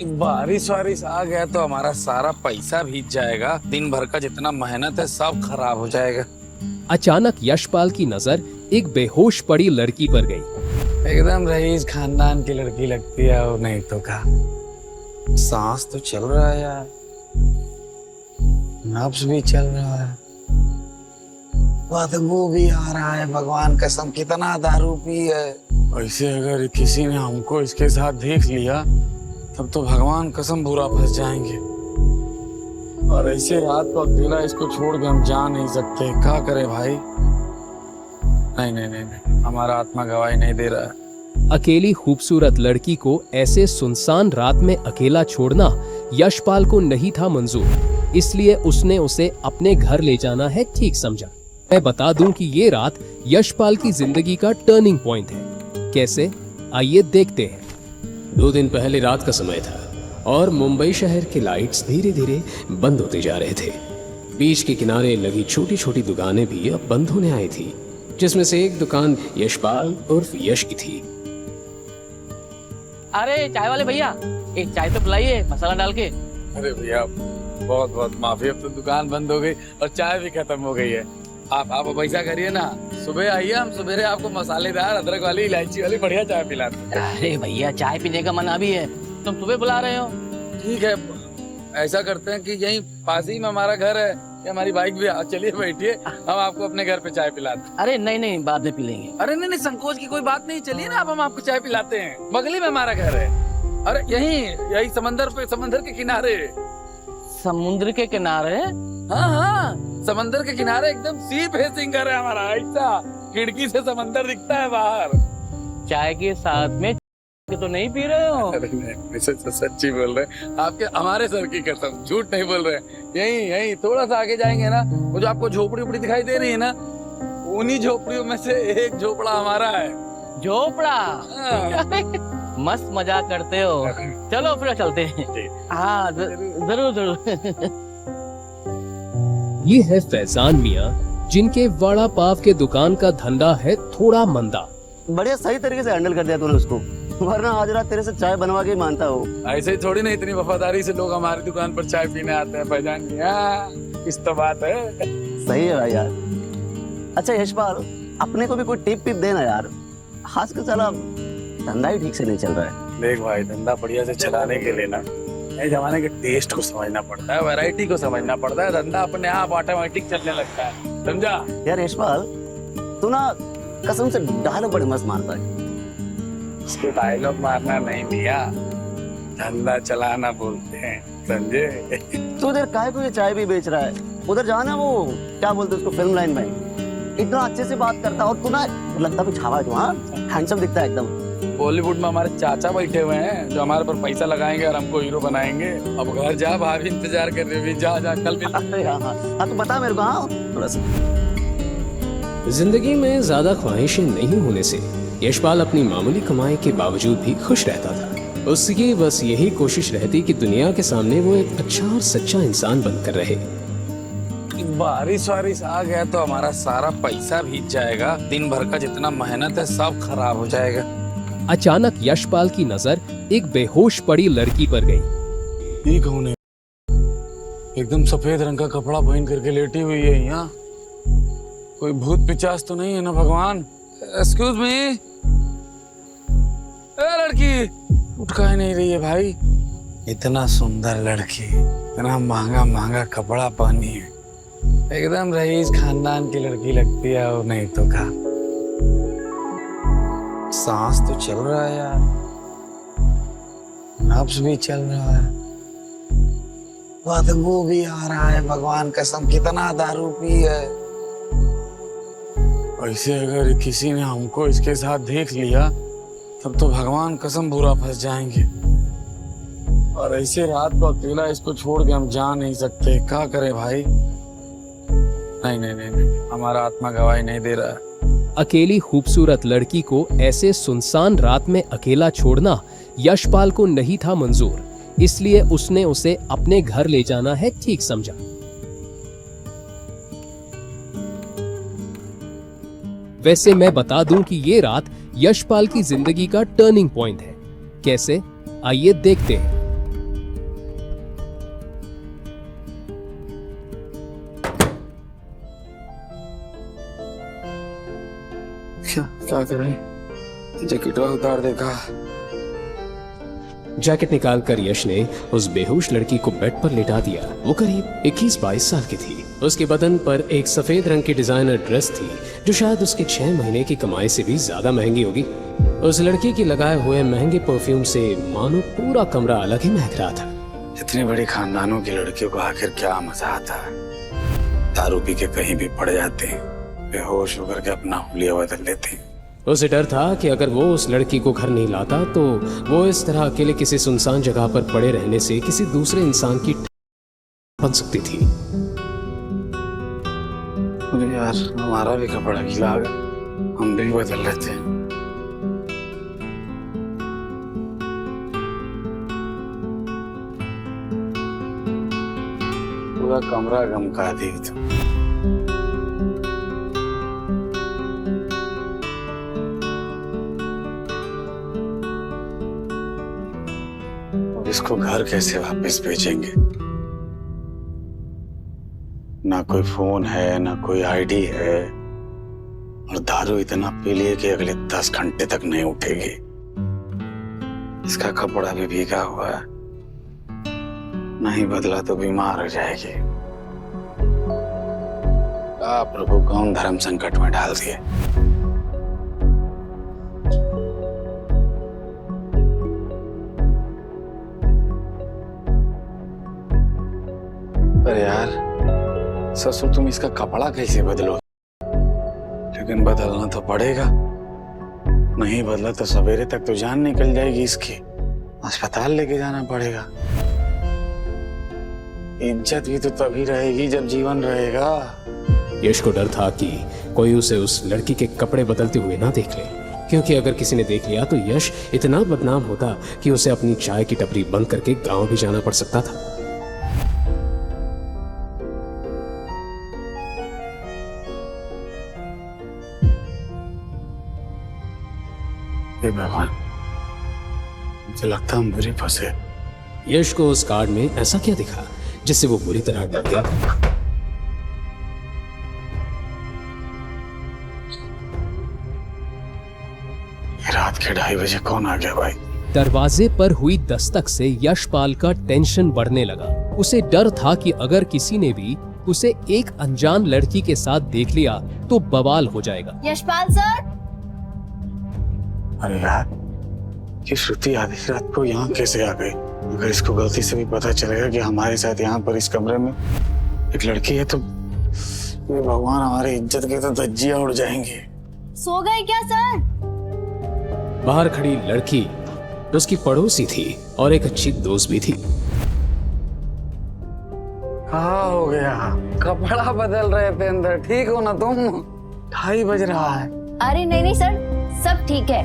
बारिश वारिश आ गया तो हमारा सारा पैसा भीग जाएगा। दिन भर का जितना मेहनत है सब खराब हो जाएगा। अचानक यशपाल की नजर एक बेहोश पड़ी लड़की पर गई। एकदम रईस खानदान की लड़की लगती है और नहीं तो का। सांस तो चल रहा है यार, नब्ज भी चल रहा है, बदबू भी आ रहा है। भगवान कसम कितना दारू पी है। ऐसे अगर किसी ने हमको इसके साथ देख लिया तब तो भगवान कसम बुरा फंस जाएंगे। और ऐसे रात को अकेला इसको छोड़ के हम जा नहीं सकते। क्या करें भाई? नहीं नहीं नहीं, नहीं। हमारा आत्मा गवाही नहीं दे रहा है। अकेली खूबसूरत लड़की को ऐसे सुनसान रात में अकेला छोड़ना यशपाल को नहीं था मंजूर, इसलिए उसने उसे अपने घर ले जाना है ठीक समझा। मैं बता दूं कि ये रात यशपाल की जिंदगी का टर्निंग पॉइंट है। कैसे, आइए देखते हैं। 2 दिन पहले रात का समय था और मुंबई शहर के लाइट्स धीरे धीरे बंद होते जा रहे थे। बीच के किनारे लगी छोटी छोटी दुकानें भी अब बंद होने आई थी, जिसमें से एक दुकान यशपाल उर्फ यश की थी। अरे चाय वाले भैया, एक चाय तो पिलाइए मसाला डाल के। अरे भैया बहुत बहुत माफी, अब तो दुकान बंद हो गई और चाय भी खत्म हो गई है। आप पैसा करिए ना, सुबह आइए, हम सवेरे आपको मसालेदार अदरक वाली इलायची वाली बढ़िया चाय पिलाते हैं। अरे भैया चाय पीने का मना भी है, तुम सुबह बुला रहे हो। ठीक है, ऐसा करते हैं कि यहीं पास ही में हमारा घर है, ये हमारी बाइक भी है। चलिए बैठिए, हम आपको अपने घर पे चाय पिलाते हैं। अरे नहीं नहीं, बाद में पी लेंगे। अरे नहीं नहीं, संकोच की कोई बात नहीं, चलिए ना, आप हम आपको चाय पिलाते हैं। बगल में हमारा घर है। अरे यही समंदर के किनारे। समुद्र के किनारे? हाँ हाँ, समंदर के किनारे एकदम सी फेसिंग घर है हमारा। ऐसा खिड़की से समंदर दिखता है बाहर। चाय के साथ में तो नहीं पी रहे हो? अरे नहीं, सच्ची बोल रहे हैं, आपके हमारे सर की कसम, झूठ नहीं बोल रहे हैं। यही थोड़ा सा आगे जाएंगे ना, वो जो आपको झोपड़ी उपड़ी दिखाई दे रही है ना, उन्हीं झोपड़ियों में से एक झोपड़ा हमारा है। झोपड़ा? हाँ। मस्त मजाक करते हो। चलो फिर चलते हैं। हाँ जरूर जरूर। ये है फैजान मियाँ, जिनके वड़ा पाव के दुकान का धंधा है थोड़ा मंदा। बढ़िया सही तरीके से हैंडल कर दिया तूने उसको, वरना आज रात तेरे से चाय बनवा के ही मानता हो। ऐसे ही थोड़ी ना इतनी वफादारी से लोग हमारी दुकान पर चाय पीने आते हैं फैजान जी। हाँ, इस तो बात है। सही है भाई यार। अच्छा यशपाल, अपने को भी कोई टिप टिप देना यार, आजकल साला धंधा ही ठीक से नहीं चल रहा है। देख भाई, धंधा बढ़िया से चलाने के लिए ना नए जमाने के टेस्ट को समझना पड़ता है, वैरायटी को समझना पड़ता है। धंधा अपने आप ऑटोमेटिक चलने लगता है, समझा? यार यशपाल, तू ना कसम से डायलॉग बड़े मस्त मारता है। इसको डायलॉग मारना नहीं भैया, धंधा चलाना बोलते हैं, समझे? तू इधर काहे को ये चाय भी बेच रहा है, उधर जाना, वो क्या बोलते हैं उसको, फिल्म लाइन में इतना अच्छे से बात करता है। और तू ना लगता भी छावा है, तू हाँ हैंडसम दिखता है एकदम। बॉलीवुड में हमारे चाचा बैठे हुए हैं जो हमारे पर पैसा लगाएंगे और हमको हीरो बनाएंगे। अब घर जा, भाभी इंतजार कर रही है, जा कल मिल। अरे हाँ तो बता मेरे को, हाँ थोड़ा सा। जिंदगी में ज्यादा ख्वाहिशें नहीं होने से यशपाल अपनी मामूली कमाई के बावजूद भी खुश रहता था। उसकी बस यही कोशिश रहती कि दुनिया के सामने वो एक अच्छा और सच्चा इंसान बनकर रहे। बारिश वारिश आ गया तो हमारा सारा पैसा भीग जाएगा। दिन भर का जितना मेहनत है सब खराब हो जाएगा। अचानक यशपाल की नजर एक बेहोश पड़ी लड़की पर गई। ये कौन है? एकदम सफेद रंग का कपड़ा पहन करके लेटी हुई है यहाँ। कोई भूत पिचास तो नहीं है ना भगवान? एक्सक्यूज मी, लड़की उठ काहे नहीं रही है भाई? इतना सुंदर लड़की, इतना महंगा महंगा कपड़ा पहनी है, एकदम रईस खानदान की लड़की लगती है और नहीं तो का। सांस तो चल रहा है यार, नब्ज भी चल रहा है, बदबू भी आ रहा है। भगवान कसम कितना दारू पी है। ऐसे अगर किसी ने हमको इसके साथ देख लिया तब तो भगवान कसम बुरा फंस जाएंगे। और ऐसे रात को अकेला इसको छोड़ के हम जा नहीं सकते। क्या करें भाई? नहीं नहीं नहीं, नहीं। हमारा आत्मा गवाही नहीं दे रहा है। अकेली खूबसूरत लड़की को ऐसे सुनसान रात में अकेला छोड़ना यशपाल को नहीं था मंजूर, इसलिए उसने उसे अपने घर ले जाना है ठीक समझा। वैसे मैं बता दूं कि ये रात यशपाल की जिंदगी का टर्निंग पॉइंट है। कैसे, आइए देखते हैं। क्या करें? जैकेट उतार देखा। जैकेट निकालकर यश ने उस बेहोश लड़की को बेड पर लेटा दिया। वो करीब 21-22 साल की थी। उसके बदन पर एक सफेद रंग की डिजाइनर ड्रेस थी जो शायद उसके 6 महीने की कमाई से भी ज्यादा महंगी होगी। उस लड़की की लगाए हुए महंगे परफ्यूम से मानो पूरा कमरा अलग ही महक रहा था। इतनी बड़ी खानदानों की लड़कियों को आखिर क्या मजा आता है? दारू पी के कहीं भी पड़ जाते हैं, बेहोश होकर के अपना हुलिया बदल लेते हैं। उसे डर था कि अगर वो उस लड़की को घर नहीं लाता तो वो इस तरह अकेले किसी सुनसान जगह पर पड़े रहने से किसी दूसरे इंसान की बन सकती थी। अरे यार, हमारा भी कपड़ा गीला आ गया, हम भी बदल लेते हैं। पूरा कमरा गमका दी तो। इसको घर कैसे वापस भेजेंगे? ना कोई फोन है, ना कोई आईडी है, और दारू इतना पी लिए कि अगले 10 घंटे तक नहीं उठेगी। इसका कपड़ा भी भीगा हुआ है, नहीं बदला तो बीमार हो जाएगी। प्रभु, कौन धर्म संकट में डाल दिए। पर यार ससुर, तुम इसका कपड़ा कैसे बदलो? लेकिन बदलना तो पड़ेगा, नहीं बदला तो सवेरे तक तो जान निकल जाएगी इसकी। अस्पताल लेके जाना पड़ेगा। इज्जत भी तो तभी रहेगी जब जीवन रहेगा। यश को डर था कि कोई उसे उस लड़की के कपड़े बदलते हुए ना देख ले, क्योंकि अगर किसी ने देख लिया तो यश इतना बदनाम होता कि उसे अपनी चाय की टपरी बंद करके गांव भी जाना पड़ सकता था। हे भगवान, मुझे लगता हम बुरे फंसे। यश को उस कार्ड में ऐसा क्या दिखा जिससे वो बुरी तरह डर गया? रात के 2:30 बजे कौन आ गया भाई? दरवाजे पर हुई दस्तक से यशपाल का टेंशन बढ़ने लगा। उसे डर था कि अगर किसी ने भी उसे एक अनजान लड़की के साथ देख लिया तो बवाल हो जाएगा। यशपाल सर। अरे यार, ये श्रुति आधी रात को यहाँ कैसे आ गई? अगर इसको गलती से भी पता चलेगा कि हमारे साथ यहाँ पर इस कमरे में एक लड़की है तो ये भगवान, हमारी इज्जत की तो धज्जियां उड़ जाएंगी। सो गए क्या सर? बाहर खड़ी लड़की उसकी पड़ोसी थी और एक अच्छी दोस्त भी थी। कहाँ हो गया? कपड़ा बदल रहे थे अंदर, ठीक हो ना तुम? 2:30 बज रहा है। अरे नहीं नहीं सर, सब ठीक है।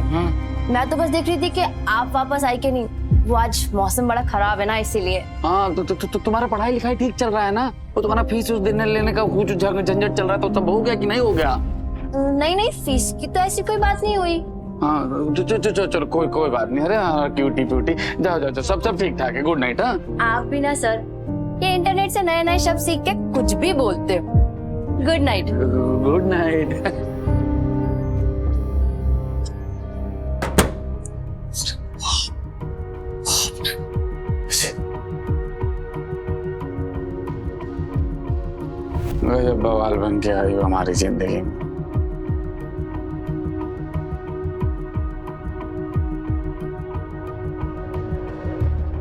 मैं तो बस देख रही थी कि आप वापस आए कि नहीं। वो आज मौसम बड़ा खराब है ना, इसीलिए। हाँ, तो तुम्हारा पढ़ाई लिखाई ठीक चल रहा है ना? वो तुम्हारा फीस उस देने लेने का कुछ झंझट चल रहा है, तो सब हो गया कि नहीं हो गया? नहीं नहीं, फीस की तो ऐसी कोई बात नहीं हुई। हाँ, चलो कोई बात नहीं। अरे हाँ, क्यूटी प्यूटी, जाओ सब ठीक ठाक है। Good night. हाँ, आप भी ना सर, ये इंटरनेट से नए नए शब्द सीख के कुछ भी बोलते हो। Good night. Good night. गजब बवाल बन के आई हो हमारी जिंदगी में।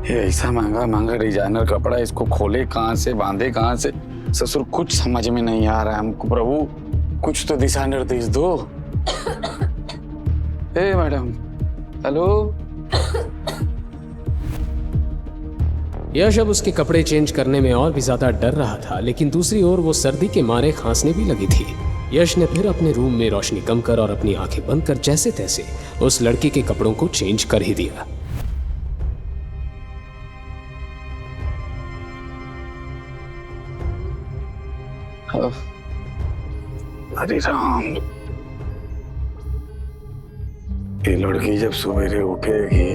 ये ऐसा महंगा महंगा डिजाइनर कपड़ा, इसको खोले कहाँ से, बांधे कहाँ से? ससुर, कुछ समझ में नहीं आ रहा है हमको। प्रभु, कुछ तो दिशा निर्देश दो। ए मैडम, हेलो। यश अब उसके कपड़े चेंज करने में और भी ज्यादा डर रहा था, लेकिन दूसरी ओर वो सर्दी के मारे खांसने भी लगी थी। यश ने फिर अपने रूम में रोशनी कम कर और अपनी आंखें बंद कर जैसे तैसे उस लड़की के कपड़ों को चेंज कर ही दिया। हरे राम, ये लड़की जब सवेरे उठेगी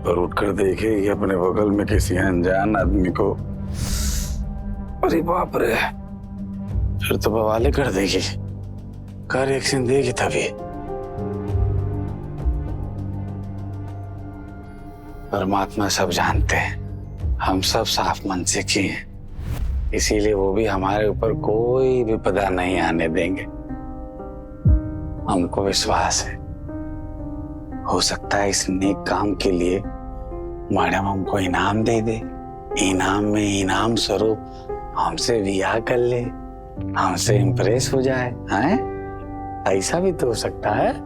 और उठकर देखेगी अपने बगल में किसी अनजान आदमी को, अरे बाप रे, फिर तो बवाले कर देगी। का रिएक्शन देगी तभी। परमात्मा सब जानते हैं, हम सब साफ मन से किए हैं, इसीलिए वो भी हमारे ऊपर कोई विपदा नहीं आने देंगे। हमको विश्वास है, हो सकता है इस नेक काम के लिए मैडम हमको इनाम दे दे, इनाम में इनाम स्वरूप हमसे विवाह कर ले, हमसे इम्प्रेस हो जाए। हैं? ऐसा भी तो हो सकता है।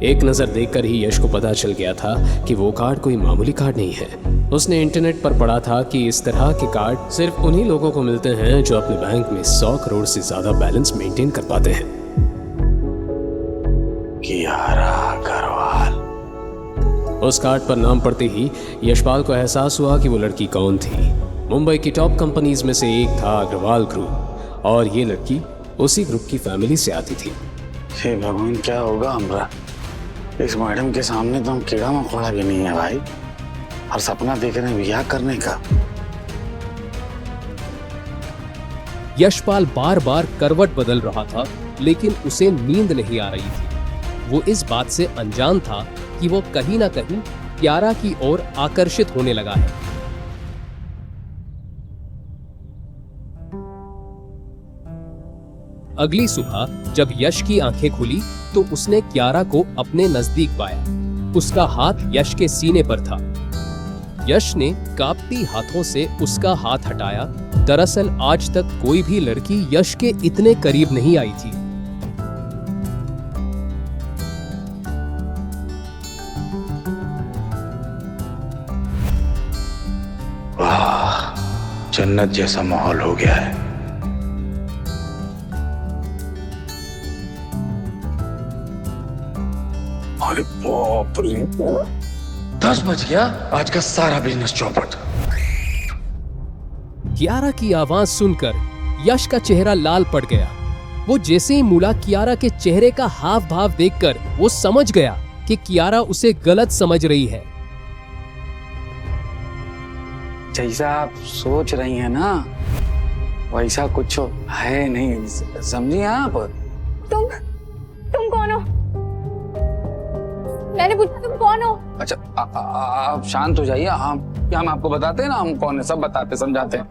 एक नजर देखकर ही यश को पता चल गया था कि वो कार्ड कोई मामूली कार्ड नहीं है। उसने इंटरनेट पर पढ़ा था कि इस तरह के कार्ड सिर्फ उन्हीं लोगों को मिलते हैं जो अपने बैंक में 100 करोड़ से ज्यादा बैलेंस मेंटेन कर पाते हैं। कियारा अग्रवाल। उस कार्ड पर नाम पढ़ते ही यशपाल को एहसास हुआ कि वो लड़की कौन थी। मुंबई की टॉप कंपनीज में से एक था अग्रवाल ग्रुप, और ये लड़की उसी ग्रुप की फैमिली से आती थी। हे भगवान, क्या होगा हमरा? इस मैडम के सामने तो हम कीड़ा मकोड़ा भी नहीं है भाई, और सपना देख रहे हैं विवाह करने का। यशपाल बार बार करवट बदल रहा था, लेकिन उसे नींद नहीं आ रही थी। वो इस बात से अनजान था कि वो कहीं ना कहीं कियारा की ओर आकर्षित होने लगा है। अगली सुबह जब यश की आंखें खुली तो उसने कियारा को अपने नजदीक पाया। उसका हाथ यश के सीने पर था। यश ने कांपती हाथों से उसका हाथ हटाया। दरअसल आज तक कोई भी लड़की यश के इतने करीब नहीं आई थी। वाह, जन्नत जैसा माहौल हो गया है। अरे बाप रे, 10 बज गया, आज का सारा बिजनेस चौपट। कियारा की आवाज सुनकर यश का चेहरा लाल पड़ गया। वो जैसे ही मुड़ा कियारा के चेहरे का हाव भाव देखकर वो समझ गया कि कियारा उसे गलत समझ रही है। जैसा आप सोच रही हैं ना, वैसा कुछ है नहीं, समझी आप? तुम कौन हो? मैंने पूछा तुम कौन हो? अच्छा, आप शांत हो जाइए। हम आपको बताते हैं ना हम कौन है, सब बताते समझाते हैं।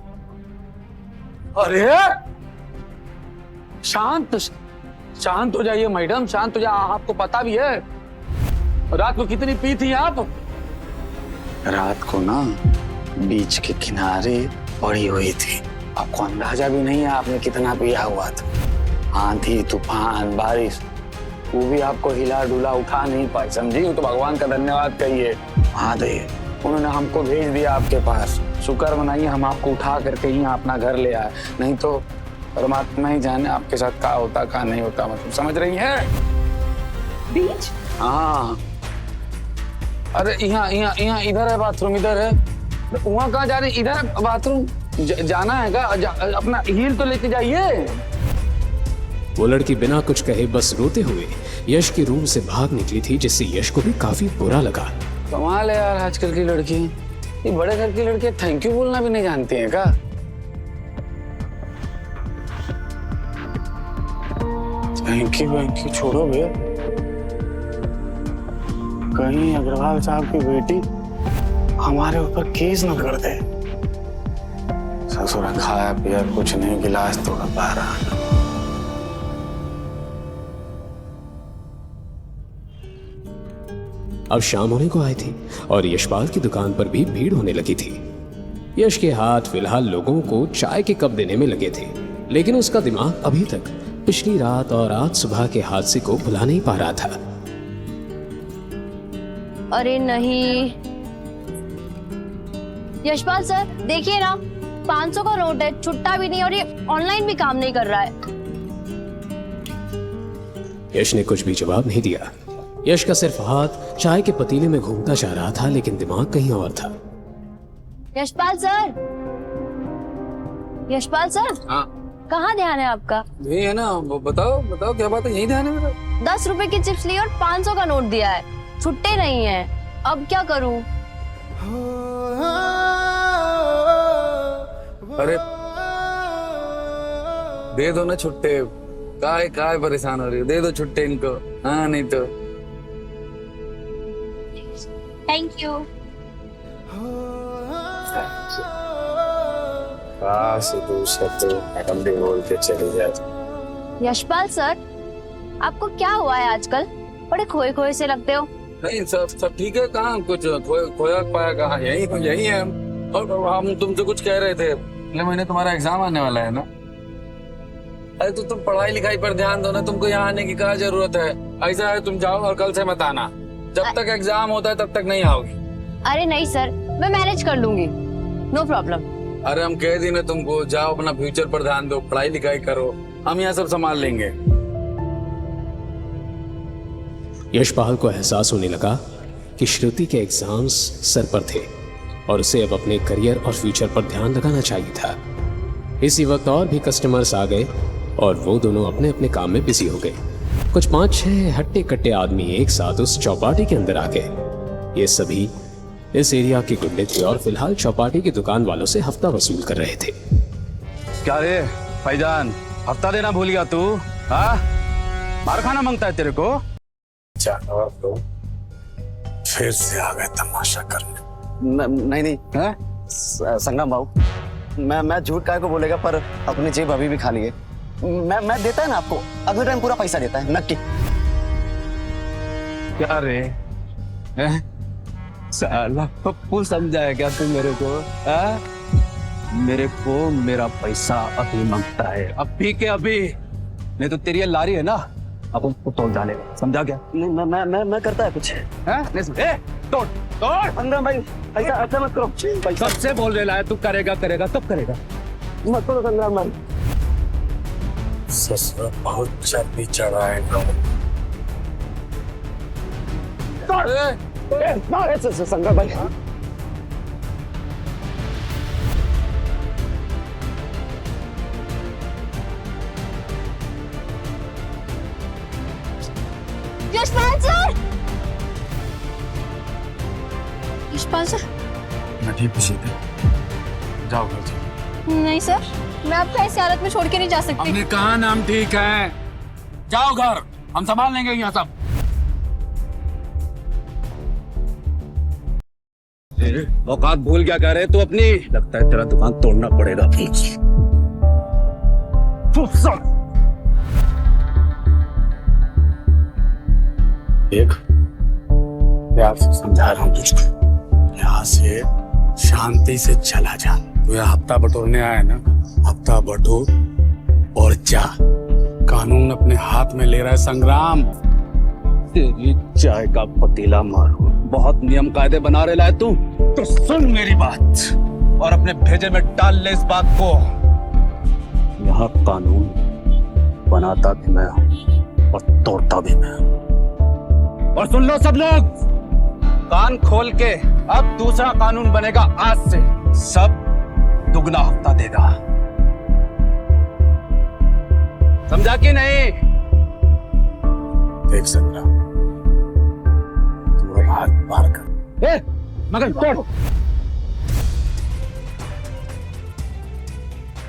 अरे शांत हो जाइए मैडम, शांत हो जाइए। आपको पता भी है रात को कितनी पी थी आप? रात को ना बीच के किनारे पड़ी हुई थी। आपको अंदाजा भी नहीं है आपने कितना पिया हुआ था। आंधी तूफान बारिश, वो भी आपको हिला डुला उठा नहीं पाई, समझी? वो तो भगवान का धन्यवाद कहिए। महादेव, उन्होंने हमको भेज दिया आपके पास। शुक्र मनाइए हम आपको उठा करके ही अपना घर ले आए, नहीं तो परमात्मा ही जाने आपके साथ क्या होता क्या नहीं होता। मतलब समझ रही है? बीच? हाँ, अरे यहाँ इधर है बाथरूम, इधर है। वहाँ कहाँ जा रही? इधर बाथरूम जाना है का? अपना हील तो लेके जाइए। वो लड़की बिना कुछ कहे बस रोते हुए यश के रूम से भाग निकली थी, जिससे यश को भी काफी बुरा लगा। कमाल है यार, आजकल की लड़की, ये बड़े घर की लड़की थैंक यू बोलना भी नहीं जानती है का? थैंक यू छोड़ो भैया, कहीं अग्रवाल साहब की बेटी हमारे ऊपर केस न कर दे। ससुरा खाया पिया कुछ नहीं, गिलास तोड़ा पा रहा। अब शाम होने को आई थी और यशपाल की दुकान पर भी भीड़ होने लगी थी। यश के हाथ फिलहाल लोगों को चाय के कप देने में लगे थे, लेकिन उसका दिमाग अभी तक पिछली रात और आज सुबह के हादसे को भुला नहीं पा रहा था। अरे नहीं यशपाल सर, देखिए ना 500 का नोट है, छुट्टा भी नहीं और ये ऑनलाइन भी काम नहीं कर रहा है। यश ने कुछ भी जवाब नहीं दिया। यश का सिर्फ हाथ चाय के पतीले में घूमता जा रहा था, लेकिन दिमाग कहीं और था। यशपाल सर, यशपाल सर, हाँ कहाँ ध्यान है आपका? यही है ना, बताओ क्या बात है? यही ध्यान है मेरा। 10 रुपए की चिप्स ली और 500 का नोट दिया है, छुट्टे नहीं है, अब क्या करूं? अरे दे दो ना छुट्टे, काय परेशान हो रही हो? दे दो छुट्टे इनको। हाँ नहीं तो थैंक यू। मैडम भी बोल के चली जाती। यशपाल सर, आपको क्या हुआ है आजकल? बड़े खोए खोए से लगते हो। नहीं, सब ठीक है। कहाँ कुछ खोया पाया कहाँ? यही है हम। और हम तुमसे कुछ कह रहे थे, अगले महीने तुम्हारा एग्जाम आने वाला है ना? अरे तो तुम पढ़ाई लिखाई पर ध्यान दो ना, तुमको यहाँ आने की क्या जरूरत है? ऐसा है तुम जाओ और कल से मत आना। जब तक एग्जाम होता है तब तक नहीं आओगी। अरे नहीं सर, मैं मैनेज कर लूंगी, नो प्रॉब्लम। अरे हम कह दी ना तुमको, जाओ अपना फ्यूचर पर ध्यान दो, पढ़ाई लिखाई करो, हम यहाँ सब संभाल लेंगे। यशपाल को एहसास होने लगा कि श्रुति के एग्जाम्स सर पर थे और उसे अब अपने करियर और फ्यूचर पर ध्यान लगाना चाहिए था। इसी वक्त और भी कस्टमर्स आ गए और वो दोनों अपने अपने काम में बिजी हो गए। कुछ 5-6 हट्टे कट्टे आदमी एक साथ उस चौपाटी के अंदर आ गए। ये सभी इस एरिया के गुंडे थे और फिलहाल चौपाटी की दुकान वालों से हफ्ता वसूल कर रहे थे। क्या रे भाईजान, हफ्ता देना भूल गया तू? हाँ, मार खाना मांगता है तेरे को? तो फिर से आ गए तमाशा करने। नहीं हैं? संगम बाबू, मैं झूठ काहे को बोलेगा, पर अपनी जेब अभी भी खाली है। मैं देता है ना आपको, अगले टाइम पूरा पैसा देता है नक्की। क्या रे हैं? साला पप्पू समझा है क्या तू मेरे को? मेरे को मेरा पैसा अभी मांगता है, अभी के अभी। नहीं तो तेरी ये लारी है ना, अब उसको तोड़ डालेगा, समझा क्या? नहीं, मैं करता है कुछ। तोड़ तोड़। संगम भाई, ऐसा मत करो। पैसा सबसे बोल रहा है तू करेगा तब करेगा। मत करो संगम भाई। ससुर बहुत चर्बी चढ़ा है ना। संगम भाई, यशपाल सर! यशपाल सर? मैं ठीक है, जाओ घर जाओ। नहीं सर, मैं आपको ऐसी हालत में छोड़ के नहीं जा सकती। हमने कहा नाम ठीक है, जाओ घर, हम संभाल लेंगे यहाँ सब। औकात भूल क्या कह रहे तू अपनी? लगता है तेरा दुकान तोड़ना पड़ेगा। देख, प्यार से समझा रहा हूँ तुझको, यहाँ से शांति से चला जा। तू यहाँ हफ्ता बटोरने आया ना, हफ्ता बटोर और जा। कानून अपने हाथ में ले रहा है संग्राम। तेरी चाय का पतीला मारू, बहुत नियम कायदे बना रहे है तू। तो सुन मेरी बात और अपने भेजे में डाल ले इस बात को। यहाँ कानून बनाता भी मैं हूँ और तोड़ता भी मैं हूँ। और सुन लो सब लोग, कान खोल के, अब दूसरा कानून बनेगा आज से। सब दुगना हफ्ता देगा, समझा कि नहीं? देख सकता तू अब हाथ पार कर। मगर तोड़।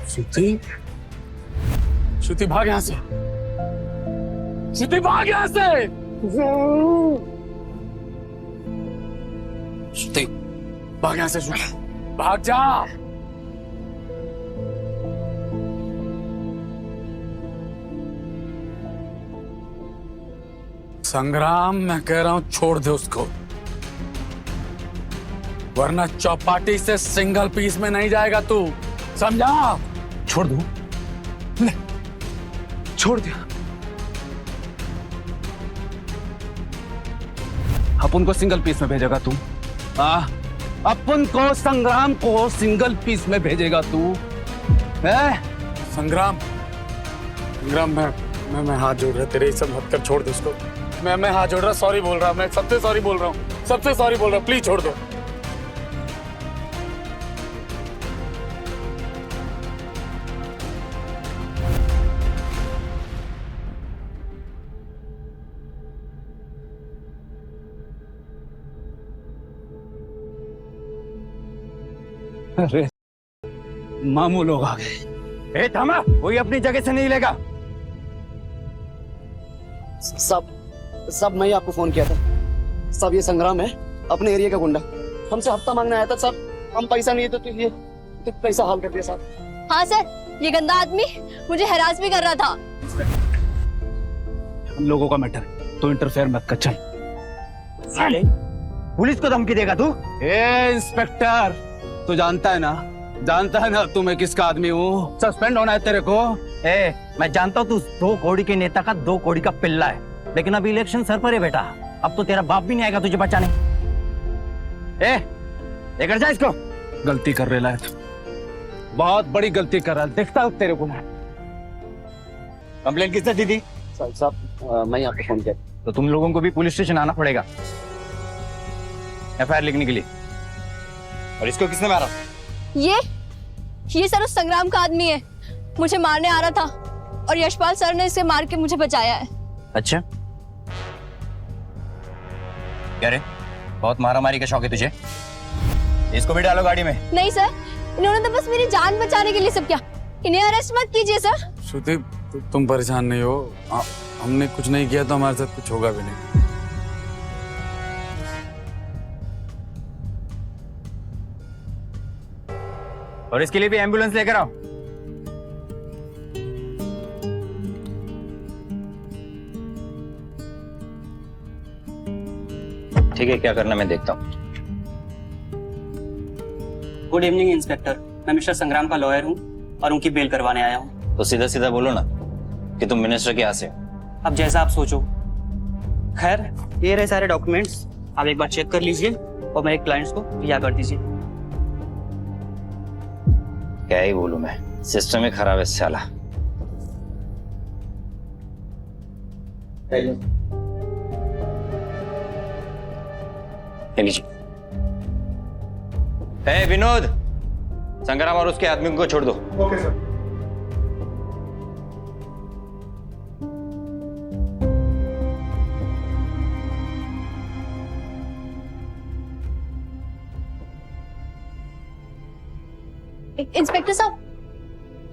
श्रुति भाग यहां से, श्रुति भाग यहां से। श्रुति भाग यहां से, श्रुति भाग जा। संग्राम, मैं कह रहा हूं छोड़ दे उसको, वरना चौपाटी से सिंगल पीस में नहीं जाएगा तू, समझा? छोड़ दो, छोड़ दिया। अपन को सिंगल पीस में भेजेगा तू? अपन को, संग्राम को सिंगल पीस में भेजेगा तू? है संग्राम? संग्राम, मैं हाथ जोड़ रहा, तेरे सब हद कर छोड़ दे उसको। मैं हाथ जोड़ रहा, सॉरी बोल रहा, मैं सबसे सॉरी बोल रहा हूँ, सबसे सॉरी बोल रहा हूँ, प्लीज छोड़ दो। अरे मामू लोग आ गए। ए थामा, कोई अपनी जगह से नहीं लेगा। सब मैं ही आपको फोन किया था। सब ये संग्राम है, अपने एरिया का गुंडा हमसे हफ्ता मांगने आया था सर। हम पैसा नहीं तो ये तो पैसा हाल कर दिया सर। हाँ सर, ये गंदा आदमी मुझे हरास भी कर रहा था। हम लोगों का मैटर तो इंटरफेयर मत कर। चल साले, पुलिस को धमकी देगा तू? ए इंस्पेक्टर, तू जानता है ना तू मैं किसका आदमी हूँ? सस्पेंड होना है तेरे को। मैं जानता हूँ तू 2 कौड़ी के नेता का 2 कौड़ी का पिल्ला है, लेकिन अभी इलेक्शन सर पर है बेटा। अब तो तेरा बाप भी नहीं आएगा तुझे बचाने। लेकर जा इसको। गलती कर रहा है तू, बहुत बड़ी गलती कर रहा है, देखता हूँ तेरे को मैं। कंप्लेंट किसने दी थी? साहब मैं आपको फोन किया। तो तुम लोगों को भी पुलिस स्टेशन आना पड़ेगा एफआईआर लिखने के लिए। और इसको किसने मारा? ये सर उस संग्राम का आदमी है, मुझे मारने आ रहा था और यशपाल सर ने इसे मार के मुझे बचाया है। अच्छा, क्या रे, बहुत मारामारी का शौक है तुझे? इसको भी डालो गाड़ी में। नहीं सर, इन्होंने तो बस मेरी जान बचाने के लिए सब किया, इन्हें अरेस्ट मत कीजिए सर। श्रुति, तुम परेशान नहीं हो, हमने कुछ नहीं किया तो हमारे साथ कुछ होगा भी नहीं। और इसके लिए भी एम्बुलेंस लेकर आओ। ठीक है, क्या करना मैं देखता हूँ। गुड इवनिंग इंस्पेक्टर, मैं मिस्टर संग्राम का लॉयर हूँ और उनकी बेल करवाने आया हूँ। तो सीधा सीधा बोलो ना कि तुम मिनिस्टर के यहाँ से हो। अब जैसा आप सोचो। खैर, ये रहे सारे डॉक्यूमेंट्स, आप एक बार चेक कर लीजिए और मेरे क्लाइंट्स को रिहा कर दीजिए। क्या ही बोलूं मैं, सिस्टम ही खराब है साला। लीजिए। विनोद, संग्राम और उसके आदमी को छोड़ दो। Okay sir. इंस्पेक्टर साहब,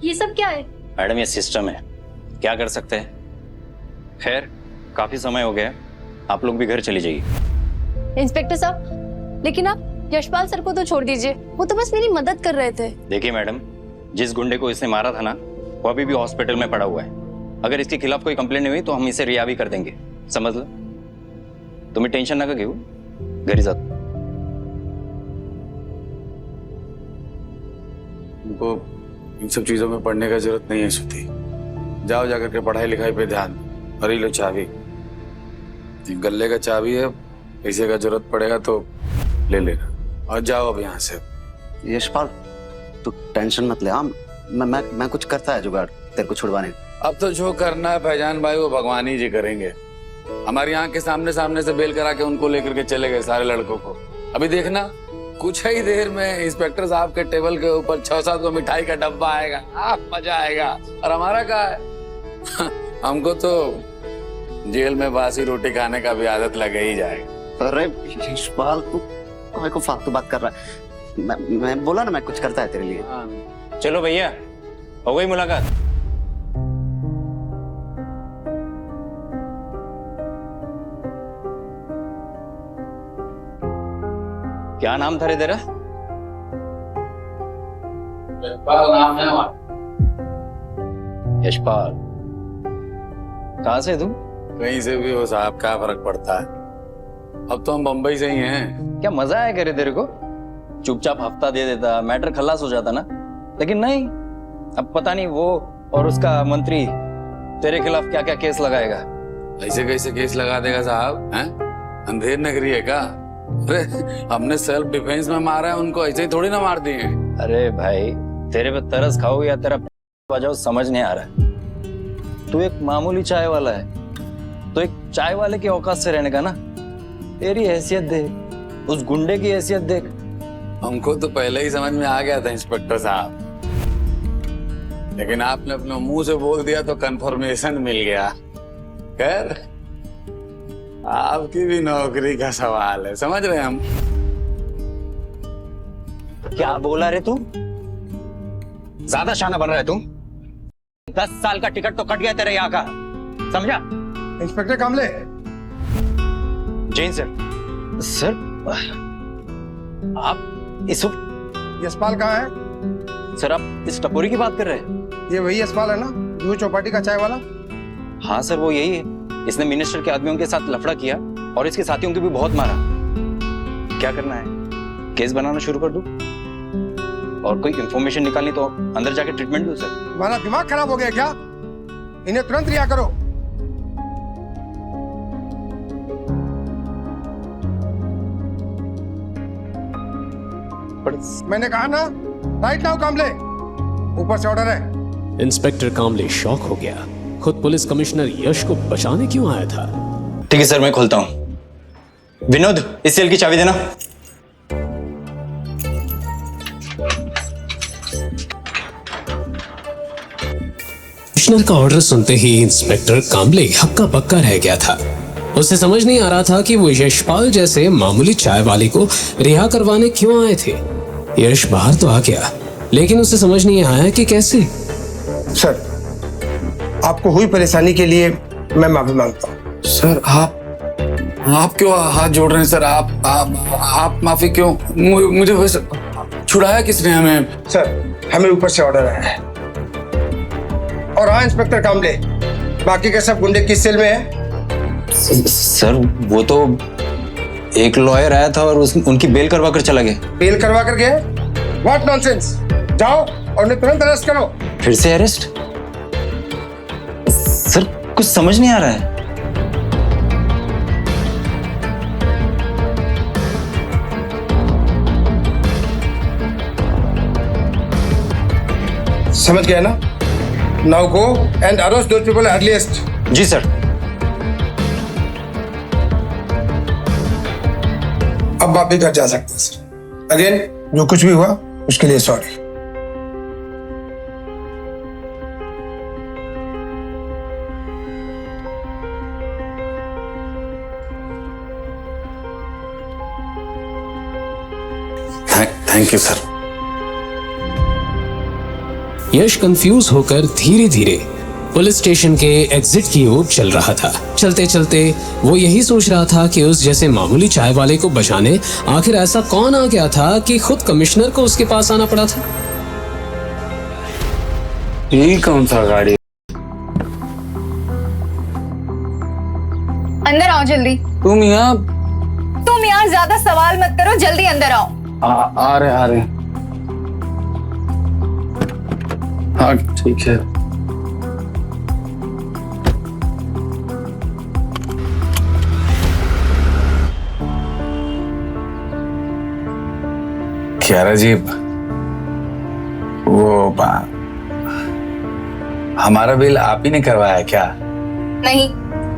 ये सब क्या है? मैडम, ये सिस्टम है, क्या कर सकते हैं। खैर, काफी समय हो गया, आप लोग भी घर चली जाइए। इंस्पेक्टर साहब, लेकिन आप यशपाल सर को तो छोड़ दीजिए, वो तो बस मेरी मदद कर रहे थे। देखिए मैडम, जिस गुंडे को इसने मारा था ना, वो अभी भी हॉस्पिटल में पड़ा हुआ है। अगर इसके खिलाफ कोई कंप्लेंट नहीं हुई तो हम इसे रिहा भी कर देंगे, समझ लो। तुम्हें टेंशन ना घेऊ, घरी जाओ। तुमको इन सब चीजों में पढ़ने का जरूरत नहीं है श्रुति, जाओ जाकर के पढ़ाई लिखाई पे ध्यान। और ये लो चाबी, गले का चाबी है, पैसे का जरूरत पड़ेगा तो ले लेना। और जाओ अब यहाँ से। यशपाल, तू टेंशन मत ले। मैं कुछ करता है जुगाड़ तेरे को छुड़वाने। अब तो जो करना है फैजान भाई वो भगवान ही जी करेंगे। हमारी आंख के सामने से बेल करा के उनको लेकर के चले गए सारे लड़कों को। अभी देखना, कुछ ही देर में इंस्पेक्टर साहब के टेबल के ऊपर 6-7 को मिठाई का डब्बा आएगा, मजा आएगा। और हमारा क्या है हमको तो जेल में बासी रोटी खाने का भी आदत लग ही जाएगा। अरे यशपाल, तू मेरे को फालतू बात कर रहा है। मैं बोला ना, मैं कुछ करता है तेरे लिए। चलो भैया, हो गई मुलाकात। क्या नाम था रे तेरा? नाम है यशपाल। कहाँ से तुम? कहीं से भी हो साहब, क्या फर्क पड़ता है। अब तो हम बम्बई से ही हैं। क्या मजा आया करे तेरे को? चुपचाप हफ्ता दे देता, मैटर खलास हो जाता ना। लेकिन नहीं, अब पता नहीं वो और उसका मंत्री तेरे खिलाफ क्या क्या केस लगाएगा। ऐसे कैसे केस लगा देगा साहब, हैं? अंधेर नगरी है क्या? अरे हमने सेल्फ डिफेंस में मारा है उनको, ऐसे ही थोड़ी ना मार दिए। अरे भाई, तेरे पे तरस खाओ या तेरा बजाओ समझ नहीं आ रहा। तू एक मामूली चाय वाला है, तो एक चाय वाले की औकात से रहने का ना। तेरी हैसियत देख, उस गुंडे की हैसियत देख। हमको तो पहले ही समझ में आ गया था इंस्पेक्टर साहब, लेकिन आपने अपने मुंह से बोल दिया तो कंफर्मेशन मिल गया। खैर, आपकी भी नौकरी का सवाल है, समझ रहे हम। क्या बोला रे तू? ज्यादा शाना बन रहा है तू। 10 साल का टिकट तो कट गया तेरे यहाँ का, समझा? इंस्पेक्टर कामले, जैन सर। सर, आप इस वक्त यशपाल कहाँ है? सर आप इस टपोरी की बात कर रहे हैं? ये वही यशपाल है ना, जो चौपाटी का चाय वाला? हाँ सर वो यही है। इसने मिनिस्टर के आदमियों के साथ लफड़ा किया और इसके साथियों को भी बहुत मारा। क्या करना है, केस बनाना शुरू कर दूं? और कोई इंफॉर्मेशन निकालनी तो अंदर जाके ट्रीटमेंट दूं सर? तुम्हारा दिमाग खराब हो गया क्या? इन्हें तुरंत रिहा करो। मैंने कहा ना, राइट नाउ कामले, ऊपर से ऑर्डर है। इंस्पेक्टर कामले शॉक हो गया। खुद पुलिस कमिश्नर यश को बचाने क्यों आया था? ठीक है सर, मैं खोलता हूँ। विनोद, इस सेल की चाबी देना। कमिश्नर का ऑर्डर सुनते ही इंस्पेक्टर कामले हक्का बक्का रह गया था। उसे समझ नहीं आ रहा था कि वो यशपाल जैसे मामूली चाय वाले को रिहा करवाने क्यों आए थे। यश बाहर तो आ गया, लेकिन उसे समझ नहीं आया कि कैसे। सर, आपको हुई परेशानी के लिए मैं माफी मांगता हूँ। सर आप क्यों हाथ जोड़ रहे हैं सर? आप माफी क्यों? मुझे वैसे छुड़ाया किसने हमें? सर, हमें ऊपर से ऑर्डर आया है। और हाँ इंस्पेक्टर कामले, बाकी के सब गुंडे किस सेल में है? सर वो तो एक लॉयर आया था और उनकी बेल करवा कर चला गया। बेल करवा कर गए? What nonsense! जाओ और उन्हें तुरंत अरेस्ट करो। फिर से अरेस्ट? सर कुछ समझ नहीं आ रहा है। समझ गया ना? Now go and arrest those people earliest. जी सर। अब आप भी घर जा सकते हैं सर। अगेन जो कुछ भी हुआ उसके लिए sorry. Thank you sir. Yash confuse होकर धीरे धीरे पुलिस स्टेशन के एग्जिट की ओर चल रहा था। चलते चलते वो यही सोच रहा था कि उस जैसे मामूली चाय वाले को बचाने आखिर ऐसा कौन आ गया था कि खुद कमिश्नर को उसके पास आना पड़ा था। ये कौन सा गाड़ी? अंदर आओ जल्दी। तुम यार ज्यादा सवाल मत करो, जल्दी अंदर आओ। आ रहे। हाँ ठीक है। क्या राजीव, वो हमारा बिल आप ही ने करवाया क्या? नहीं,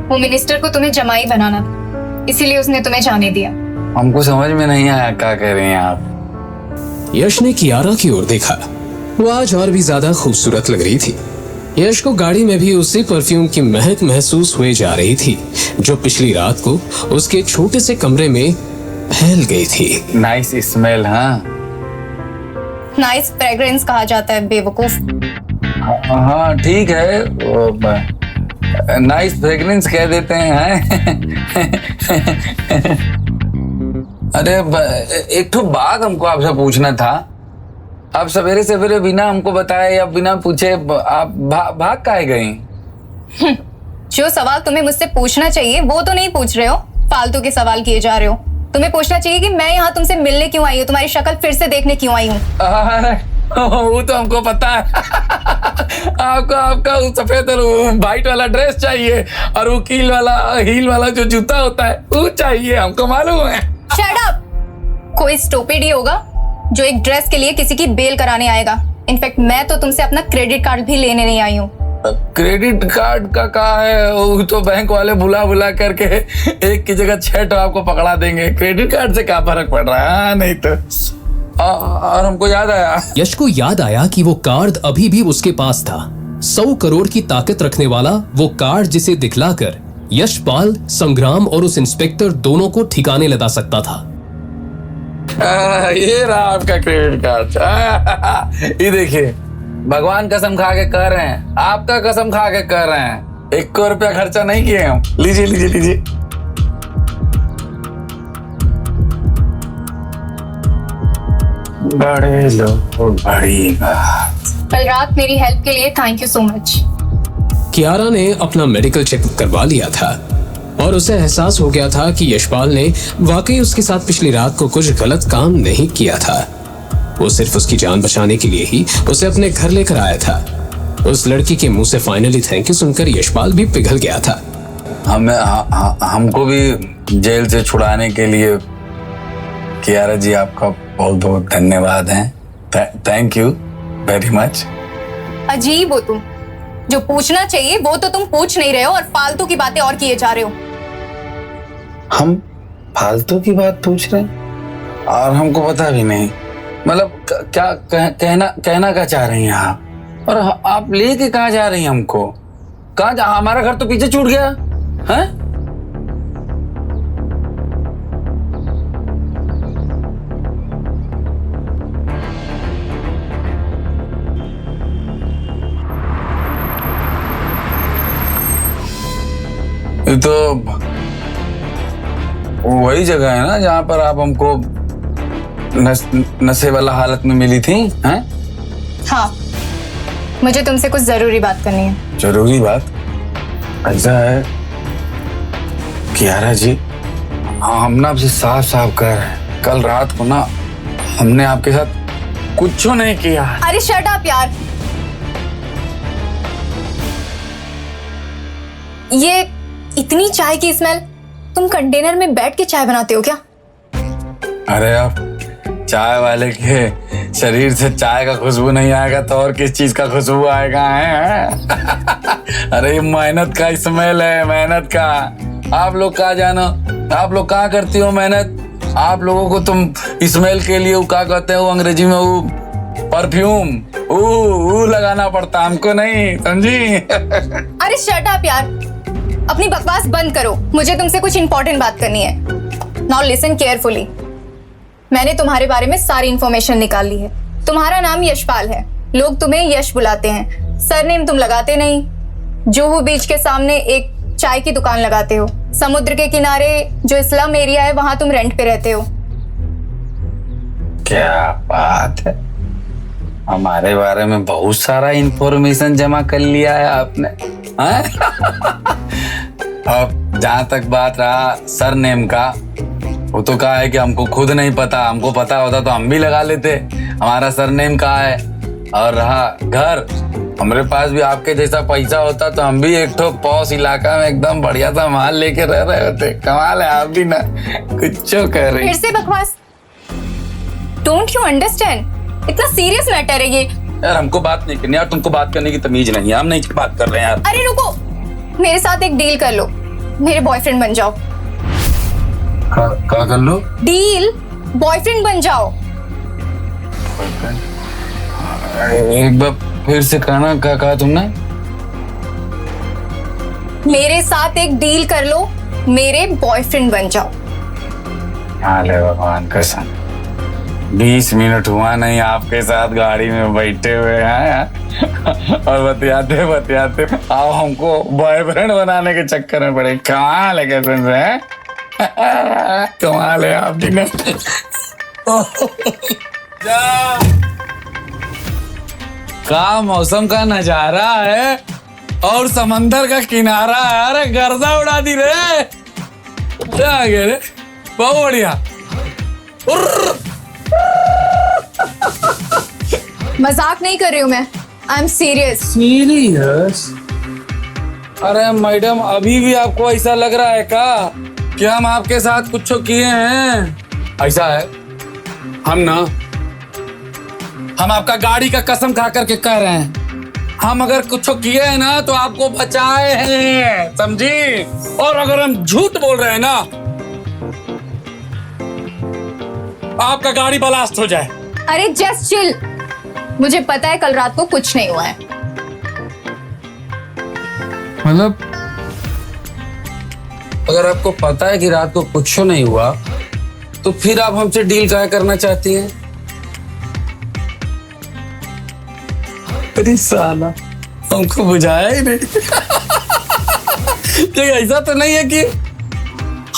वो मिनिस्टर को तुम्हें जमाई बनाना था, इसीलिए उसने तुम्हें जाने दिया। हमको समझ में नहीं आया क्या कह रहे हैं आप। यश ने कियारा की ओर देखा। वो आज और भी ज्यादा खूबसूरत लग रही थी। यश को गाड़ी में भी उसी परफ्यूम की महक महसूस हुए जा रही थी जो पिछली रात को उसके छोटे से कमरे में फैल गई थी। Nice smell. हाँ नाइस फ्रेग्रेंस कहा जाता है बेवकूफ। हाँ ठीक है, नाइस फ्रेग्रेंस कह देते हैं। अरे एक तो बात हमको आपसे पूछना था। आप सवेरे सवेरे बिना हमको बताए या बिना पूछे आप भाग काहे गई? जो सवाल तुम्हें मुझसे पूछना चाहिए वो तो नहीं पूछ रहे हो, फालतू के सवाल किए जा रहे हो। तुम्हें पूछना चाहिए कि मैं यहाँ तुमसे मिलने क्यों आई हूँ, तुम्हारी शक्ल फिर से देखने क्यों आई हूँ। वो तो हमको पता है। आपका सफेद और वाइट वाला ड्रेस चाहिए और वो हील वाला जो जूता होता है वो चाहिए, हमको मालूम है। Shut up! कोई स्टूपिड ही होगा जो एक ड्रेस के लिए किसी की बेल कराने आएगा। इनफैक्ट मैं तो तुमसे अपना क्रेडिट कार्ड भी लेने नहीं आई हूँ। क्रेडिट कार्ड का कहा है? वो तो बैंक वाले बुला करके एक की जगह 6 तो आपको पकड़ा देंगे। क्रेडिट कार्ड से क्या फर्क पड़ रहा है? नहीं तो और हमको याद आया। यश को याद आया कि वो कार्ड अभी भी उसके पास था। 100 करोड़ की ताकत रखने वाला वो कार्ड जिसे दिखलाकर यशपाल, संग्राम और उस इंस्पेक्टर दोनों को ठिकाने लगा सकता था। ये रहा आपका क्रेडिट कार्ड। ये देखिए, भगवान कसम खा के कह रहे हैं, आपका कसम खा के कह रहे हैं, 1 रुपया खर्चा नहीं किए हम। लीजिए लीजिए लीजिए। बड़े लोग बड़ी बात। कल रात मेरी हेल्प के लिए thank you so much. Kiara ने अपना मेडिकल चेकअप करवा लिया था और उसे एहसास हो गया था कि यशपाल ने वाकई उसके साथ पिछली रात को कुछ गलत काम नहीं किया था। वो सिर्फ उसकी जान बचाने के लिए ही उसे अपने घर लेकर आया था। उस लड़की के मुंह से फाइनली थैंक यू सुनकर यशपाल भी पिघल गया था। हमको भी जेल से छुड़ाने के लिए कियारा जी आपका बहुत बहुत धन्यवाद है। Thank you very much. अजीब हो तुम, जो पूछना चाहिए वो तो तुम पूछ नहीं रहे हो और फालतू की बातें और किए जा रहे हो। हम फालतू की बात पूछ रहे हैं और हमको पता भी नहीं। मतलब क्या कहना क्या चाह रही हैं आप? और आप लेके कहाँ जा रही हैं हमको? हमारा घर तो पीछे छूट गया है। ये तो वही जगह है ना जहाँ पर आप हमको नशे वाला हालत में मिली थी, हैं? हाँ, मुझे तुमसे कुछ जरूरी बात करनी है। जरूरी बात? ऐसा है कियारा जी, हम ना आपसे साफ साफ कह रहे हैं, कल रात को ना हमने आपके साथ कुछ नहीं किया। अरे शट अप यार। ये इतनी चाय की स्मेल, तुम कंटेनर में बैठ के चाय बनाते हो क्या? अरे आप चाय वाले के शरीर से चाय का खुशबू नहीं आएगा तो और किस चीज का खुशबू आएगा है? अरे ये मेहनत का स्मेल है, मेहनत का। आप लोग कहाँ जानो, आप लोग कहाँ करती हो मेहनत? आप लोगों को तुम स्मेल के लिए वो क्या कहते हैं, वो अंग्रेजी में वो परफ्यूम वो लगाना पड़ता, हमको नहीं, समझी? अरे शट अप यार, अपनी बकवास बंद करो। मुझे तुमसे कुछ इंपॉर्टेंट बात करनी है। Now listen carefully. मैंने तुम्हारे बारे में सारी इंफॉर्मेशन निकाल ली है। तुम्हारा नाम यशपाल है, लोग तुम्हें यश बुलाते हैं। सरनेम तुम लगाते नहीं। जुहू बीच के सामने एक चाय की दुकान लगाते हो। समुद्र के किनारे जो स्लम एरिया है वहां तुम रेंट पे रहते हो। क्या बात है, हमारे बारे में बहुत सारा इंफॉर्मेशन जमा कर लिया है आपने। अब जहां तक बात रहा सरनेम का, वो तो कहा है कि हमको खुद नहीं पता, हमको पता होता तो हम भी लगा लेते। हमारा सरनेम कहाँ है? और रहा घर, हमारे पास भी आपके जैसा पैसा होता तो हम भी एक ठो पॉश इलाका में एकदम बढ़िया सा माल लेके रह रहे होते। कमाल है, आप भी ना कुछ कह रही। फिर से बकवास। डोंट यू अंडरस्टैंड, इतना सीरियस मैटर है ये। यार हमको बात नहीं करनी, यार तुमको बात करने की तमीज नहीं है, हम नहीं बात कर रहे हैं यार। अरे रुको, मेरे साथ एक डील कर लो, मेरे बॉयफ्रेंड बन जाओ। क्या कर लो? डील, बॉयफ्रेंड बन जाओ। एक बार फिर से कहना, क्या कहा तुमने? मेरे साथ एक डील कर लो, मेरे बॉयफ्रेंड बन जाओ। हाले भगवान कसम, 20 मिनट हुआ नहीं आपके साथ गाड़ी में बैठे हुए हैं और बतियाते बतियाते आप हमको बॉयफ्रेंड बनाने के चक्कर में पड़े। कमाल है कसम से, कमाल है आप जी ने। का मौसम का नजारा है और समंदर का किनारा है। अरे गर्दा उड़ा दी रे, क्या आ गया रे, बहुत बढ़िया। मजाक नहीं कर रही हूँ मैं, आई एम सीरियस। सीरियस? अरे मैडम, अभी भी आपको ऐसा लग रहा है का कि हम आपके साथ कुछ किए हैं? ऐसा है, हम आपका गाड़ी का कसम खा करके कह रहे हैं, हम अगर कुछ किए हैं ना तो आपको बचाए हैं, समझी? और अगर हम झूठ बोल रहे हैं ना, आपका गाड़ी ब्लास्ट हो जाए। अरे जस्ट चिल, मुझे पता है कल रात को कुछ नहीं हुआ है। मतलब अगर आपको पता है कि रात को कुछ नहीं हुआ तो फिर आप हमसे डील क्या करना चाहती हैं? अरे साला, हमको बुझाया ही नहीं। तो ऐसा तो नहीं है कि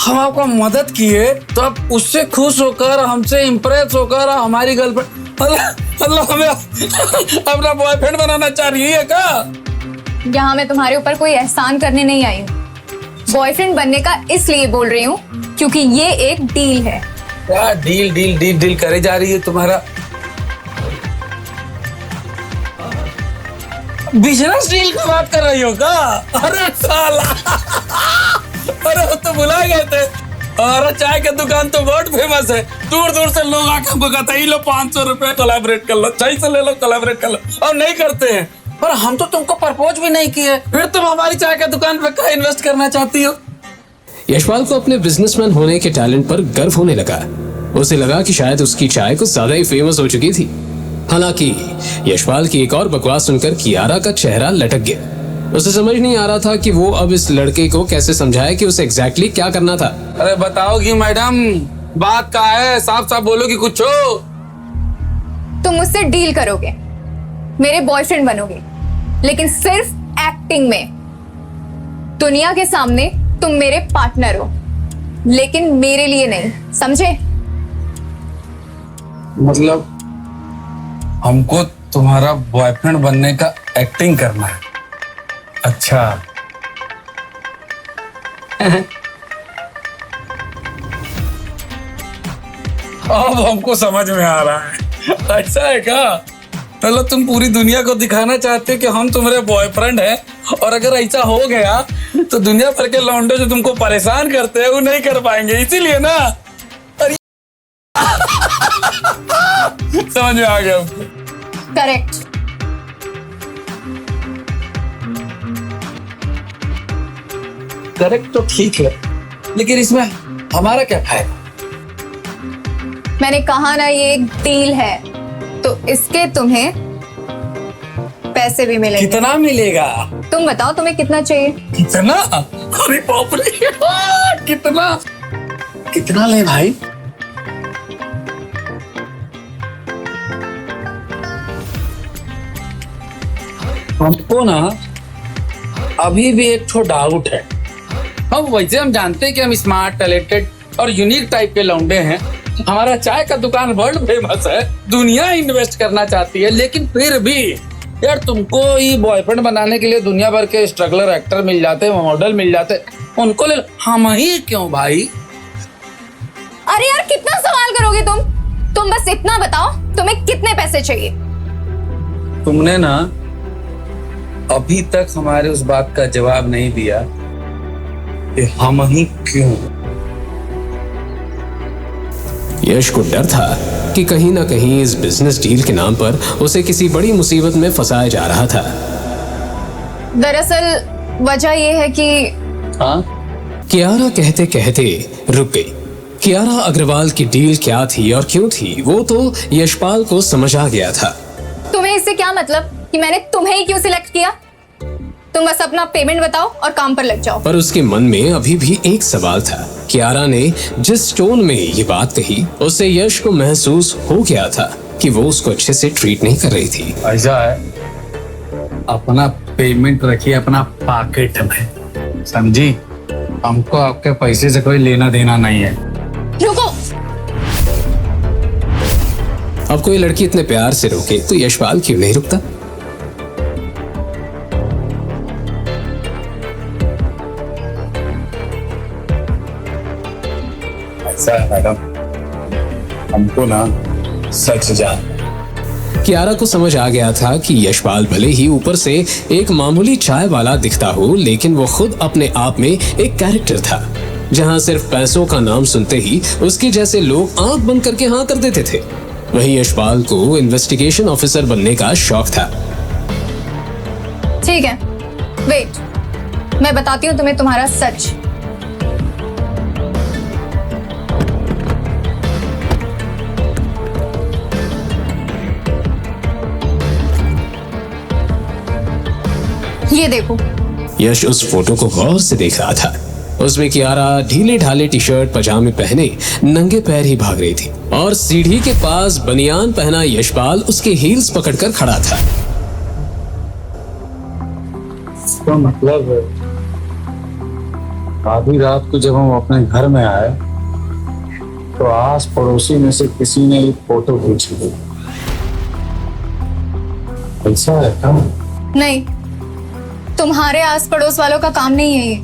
हम आपको मदद किए तो आप उससे खुश होकर, हमसे इम्प्रेस होकर हमारी गर्लफ्रेंड मतलब हमें अपना बॉयफ्रेंड बनाना चाह रही है क्या? यहाँ मैं तुम्हारे ऊपर कोई एहसान करने नहीं आई हूँ। बॉयफ्रेंड बनने का इसलिए बोल रही हूँ क्योंकि ये एक डील है। क्या डील डील डील डील करे जा रही है तुम्हारा? बिजनेस डील की बात कर रही हो क्या? अरे साला अरे वो तो भुला गए थे। अरे चाय की दुकान तो बहुत फेमस है, दूर दूर से लोग आकर हमको कहते हैं लो 500 रुपए कोलैबोरेट कर लो, चाय से ले लो कोलैबोरेट कर लो, और नहीं करते हैं। पर हम तो तुमको प्रपोज भी नहीं किए, फिर तुम हमारी चाय की दुकान पे क्या इन्वेस्ट करना चाहती हो? यशपाल को अपने बिजनेसमैन होने के टैलेंट पर गर्व होने लगा। उसे लगा कि शायद उसकी चाय कुछ ज्यादा ही फेमस हो चुकी थी। हालांकि यशपाल की एक और बकवास सुनकर कियारा का चेहरा लटक गया। उसे समझ नहीं आ रहा था कि वो अब इस लड़के को कैसे समझाए कि उसे एग्जैक्टली क्या करना था। अरे बताओगी मैडम, बात क्या है? साफ साफ बोलोगी कुछ हो? तुम मुझसे डील करोगे, मेरे बॉयफ्रेंड बनोगे, लेकिन सिर्फ एक्टिंग में। दुनिया के सामने तुम मेरे पार्टनर हो, लेकिन मेरे लिए नहीं, समझे? मतलब हमको तुम्हारा बॉयफ्रेंड बनने का एक्टिंग करना है? अच्छा अब हमको समझ में आ रहा है। ऐसा है क्या? मतलब तुम पूरी दुनिया को दिखाना चाहते कि हम तुम्हारे बॉयफ्रेंड हैं, और अगर ऐसा हो गया तो दुनिया भर के लौंडे जो तुमको परेशान करते हैं वो नहीं कर पाएंगे, इसीलिए ना? अरे समझ में आ गया हमको। करेक्ट। करेक्ट तो ठीक है, लेकिन इसमें हमारा क्या फायदा? मैंने कहा ना ये एक डील है, तो इसके तुम्हें पैसे भी मिलेंगे। कितना मिलेगा? तुम बताओ तुम्हें कितना चाहिए? कितना? अरे बाप रे कितना कितना ले भाई? हमको ना अभी भी एक ठो डाउट है। वैसे हम जानते हैं कि हम स्मार्ट, टैलेंटेड और यूनिक टाइप के लौंडे हैं। हमारा चाय का दुकान वर्ल्ड फेमस है, दुनिया इन्वेस्ट करना चाहती है, लेकिन फिर भी यार तुमको ये बॉयफ्रेंड बनाने के लिए दुनिया भर के स्ट्रगलर एक्टर मिल जाते हैं, मॉडल मिल जाते हैं, उनको ले हम ही क्यों भाई? अरे यार कितना सवाल करोगे तुम बस इतना बताओ तुम्हें कितने पैसे चाहिए? तुमने ना अभी तक हमारे उस बात का जवाब नहीं दिया कि हम ही क्यों। यश को डर था कि कहीं ना कहीं इस बिजनेस डील के नाम पर उसे किसी बड़ी मुसीबत में फंसाया जा रहा था। दरअसल वजह यह है कि कियारा कहते कहते रुक गई। कियारा अग्रवाल की डील क्या थी और क्यों थी वो तो यशपाल को समझ आ गया था। तुम्हें इससे क्या मतलब कि मैंने तुम्हें ही क्यों सिलेक्ट किया? तुम बस अपना पेमेंट बताओ और काम पर लग जाओ। पर उसके मन में अभी भी एक सवाल था। कियारा ने जिस टोन में ये बात कही उससे यश को महसूस हो गया था कि वो उसको अच्छे से ट्रीट नहीं कर रही थी। ऐसा है, अपना पेमेंट रखिए अपना पॉकेट में, समझी? हमको आपके पैसे से कोई लेना देना नहीं है। रुको। अब कोई लड़की इतने प्यार से रोके तो यशपाल क्यों नहीं रुकता? ऐसा है मैडम, हमको ना सच जान। कियारा को समझ आ गया था कि यशपाल भले ही ऊपर से एक मामूली चाय वाला दिखता हो, लेकिन वो खुद अपने आप में एक कैरेक्टर था, जहां सिर्फ पैसों का नाम सुनते ही उसके जैसे लोग आंख बंद करके हाँ कर देते थे। वहीं यशपाल को इन्वेस्टिगेशन ऑफिसर बनने का शौक था। ठीक है, वेट, मैं बताती हूँ तुम्हें तुम्हारा सच। ये देखो। यश उस फोटो को गौर से देख रहा था। उसमें कियारा ढीले ढाले टी शर्ट पजामे पहने नंगे पैर ही भाग रही थी और सीढ़ी के पास बनियान पहना यशपाल उसके हील्स पकड़कर खड़ा था। इसका मतलब आधी रात को जब हम अपने घर में आए तो आस पड़ोसी में से किसी ने एक फोटो खींच ली। ऐसा है क्या? नहीं, तुम्हारे आस पड़ोस वालों का काम नहीं है ये,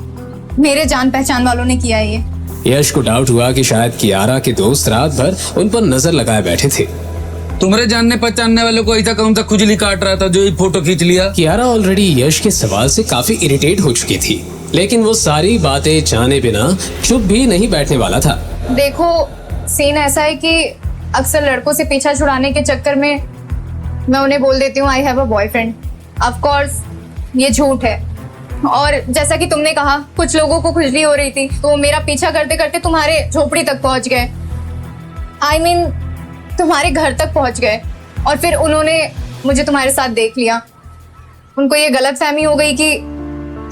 मेरे जान पहचान वालों ने किया है ये। यश को डाउट हुआ कि शायद कियारा के दोस्त रात भर उन पर नजर लगाए बैठे थे। तुम्हारे जानने पहचानने वाले को ऐसा कौन सा खुजली काट रहा था जो ये फोटो खींच लिया? कियारा ऑलरेडी यश के सवाल से काफी इरिटेट हो चुकी थी, लेकिन वो सारी बातें जाने बिना चुप भी नहीं बैठने वाला था। देखो, सीन ऐसा है कि अक्सर लड़कों से पीछा छुड़ाने के चक्कर में मैं उन्हें बोल देती हूँ I have a boyfriend. Of course ये झूठ है, और जैसा कि तुमने कहा कुछ लोगों को खुजली हो रही थी तो मेरा पीछा करते करते तुम्हारे झोपड़ी तक पहुंच गए। I mean, तुम्हारे घर तक पहुंच गए, और फिर उन्होंने मुझे तुम्हारे साथ देख लिया। उनको ये गलतफहमी हो गई कि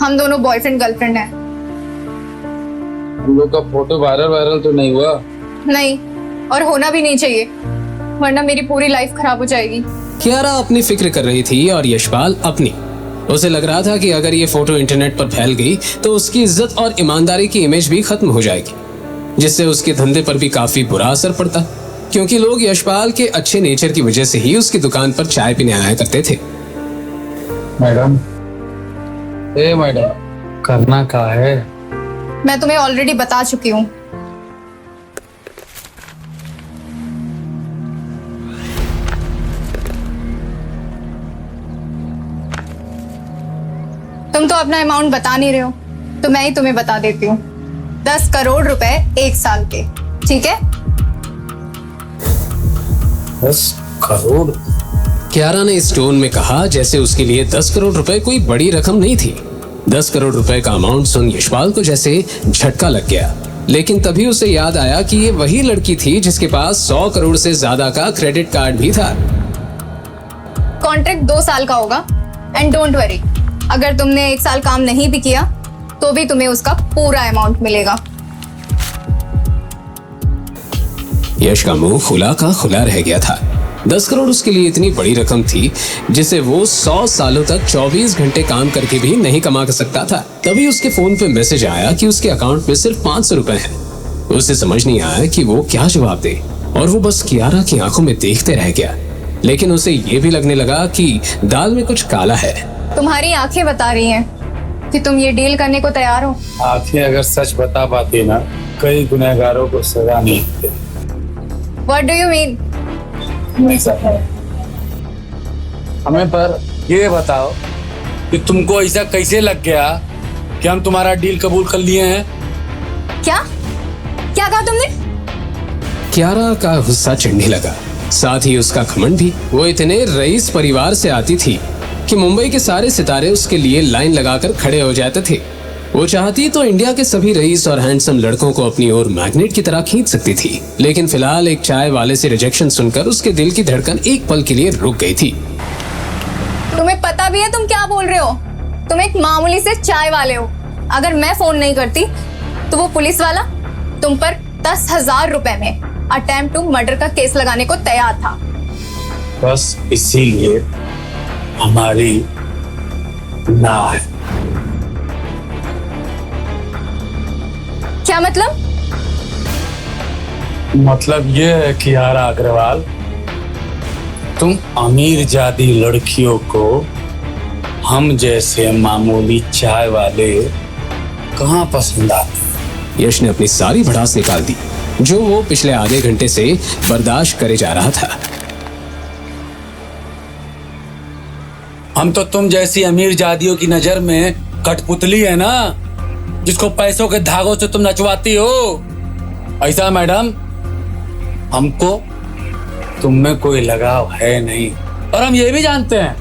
हम दोनों बॉयफ्रेंड गर्लफ्रेंड हैं। हम लोग का फोटो वायरल तो नहीं हुआ? नहीं, और होना भी नहीं चाहिए, वरना मेरी पूरी लाइफ खराब हो जाएगी। कियारा अपनी फिक्र कर रही थी और यशपाल अपनी। उसे लग रहा था कि अगर ये फोटो इंटरनेट पर फैल गई तो उसकी इज्जत और ईमानदारी की इमेज भी खत्म हो जाएगी, जिससे उसके धंधे पर भी काफी बुरा असर पड़ता, क्योंकि लोग यशपाल के अच्छे नेचर की वजह से ही उसकी दुकान पर चाय पीने आया करते थे। मैडम, मैडम, करना क्या है? मैं तुम्हें ऑलरेडी बता चुकी हूँ। तुम तो अपना अमाउंट बता नहीं रहे हो, तो मैं ही तुम्हें बता देती हूँ। 10 करोड़ रुपए 1 साल के, ठीक है? 10 करोड़? कियारा ने इस टोन में कहा जैसे उसके लिए 10 करोड़ रुपए कोई बड़ी रकम नहीं थी। 10 करोड़ रुपए का अमाउंट सुन यशपाल को जैसे झटका लग गया, लेकिन तभी उसे याद आया कि ये वही लड़की थी जिसके पास 100 करोड़ से ज्यादा का क्रेडिट कार्ड भी था। कॉन्ट्रैक्ट 2 साल का होगा, एंड डोंट वरी, अगर तुमने 1 साल काम नहीं भी किया तो भी तुम्हें उसका पूरा अमाउंट मिलेगा। यश का मुंह खुला का खुला रह गया था। 10 करोड़ उसके लिए इतनी बड़ी रकम थी जिसे वो 100 सालों तक 24 घंटे काम करके भी नहीं कमा सकता था। तभी उसके फोन पे मैसेज आया कि उसके अकाउंट में सिर्फ 500 रुपए हैं। उसे समझ नहीं आया कि वो क्या जवाब दे, और वो बस कियारा की आंखों में देखते रह गया। लेकिन उसे ये भी लगने लगा कि दाल में कुछ काला है। तुम्हारी आंखें बता रही हैं कि तुम ये डील करने को तैयार हो। आंखें अगर सच बता पाती ना, कई गुनहगारों को सजा नहीं मिलती। What do you mean? हमें पर ये बताओ कि तुमको ऐसा कैसे लग गया कि हम तुम्हारा डील कबूल कर लिए हैं? क्या क्या कहा तुमने? कियारा का गुस्सा चढ़ने लगा, साथ ही उसका घमंड भी। वो इतने रईस परिवार से आती थी कि मुंबई के सारे सितारे उसके लिए लाइन लगाकर खड़े हो जाते थे। वो चाहती तो इंडिया के सभी रईस और हैंडसम लड़कों को अपनी ओर मैग्नेट की तरह खींच सकती थी, लेकिन फिलहाल एक चाय वाले से रिजेक्शन सुनकर उसके दिल की धड़कन एक पल के लिए रुक गई थी। तुम्हें पता भी है तुम क्या बोल रहे हो? तुम एक मामूली से चाय वाले हो। अगर मैं फोन नहीं करती तो वो पुलिस वाला तुम पर 10,000 रुपए में अटेम्प्ट टू मर्डर का केस लगाने को तैयार था। बस इसीलिए हमारी ना है। क्या मतलब? मतलब ये है कि कियारा अग्रवाल, तुम अमीर जादी लड़कियों को हम जैसे मामूली चाय वाले कहाँ पसंद आते? यश ने अपनी सारी भड़ास निकाल दी जो वो पिछले आधे घंटे से बर्दाश्त करे जा रहा था। हम तो तुम जैसी अमीर जादियों की नजर में कठपुतली है ना, जिसको पैसों के धागों से तुम नचवाती हो। ऐसा मैडम, हमको तुम में कोई लगाव है नहीं, और हम ये भी जानते हैं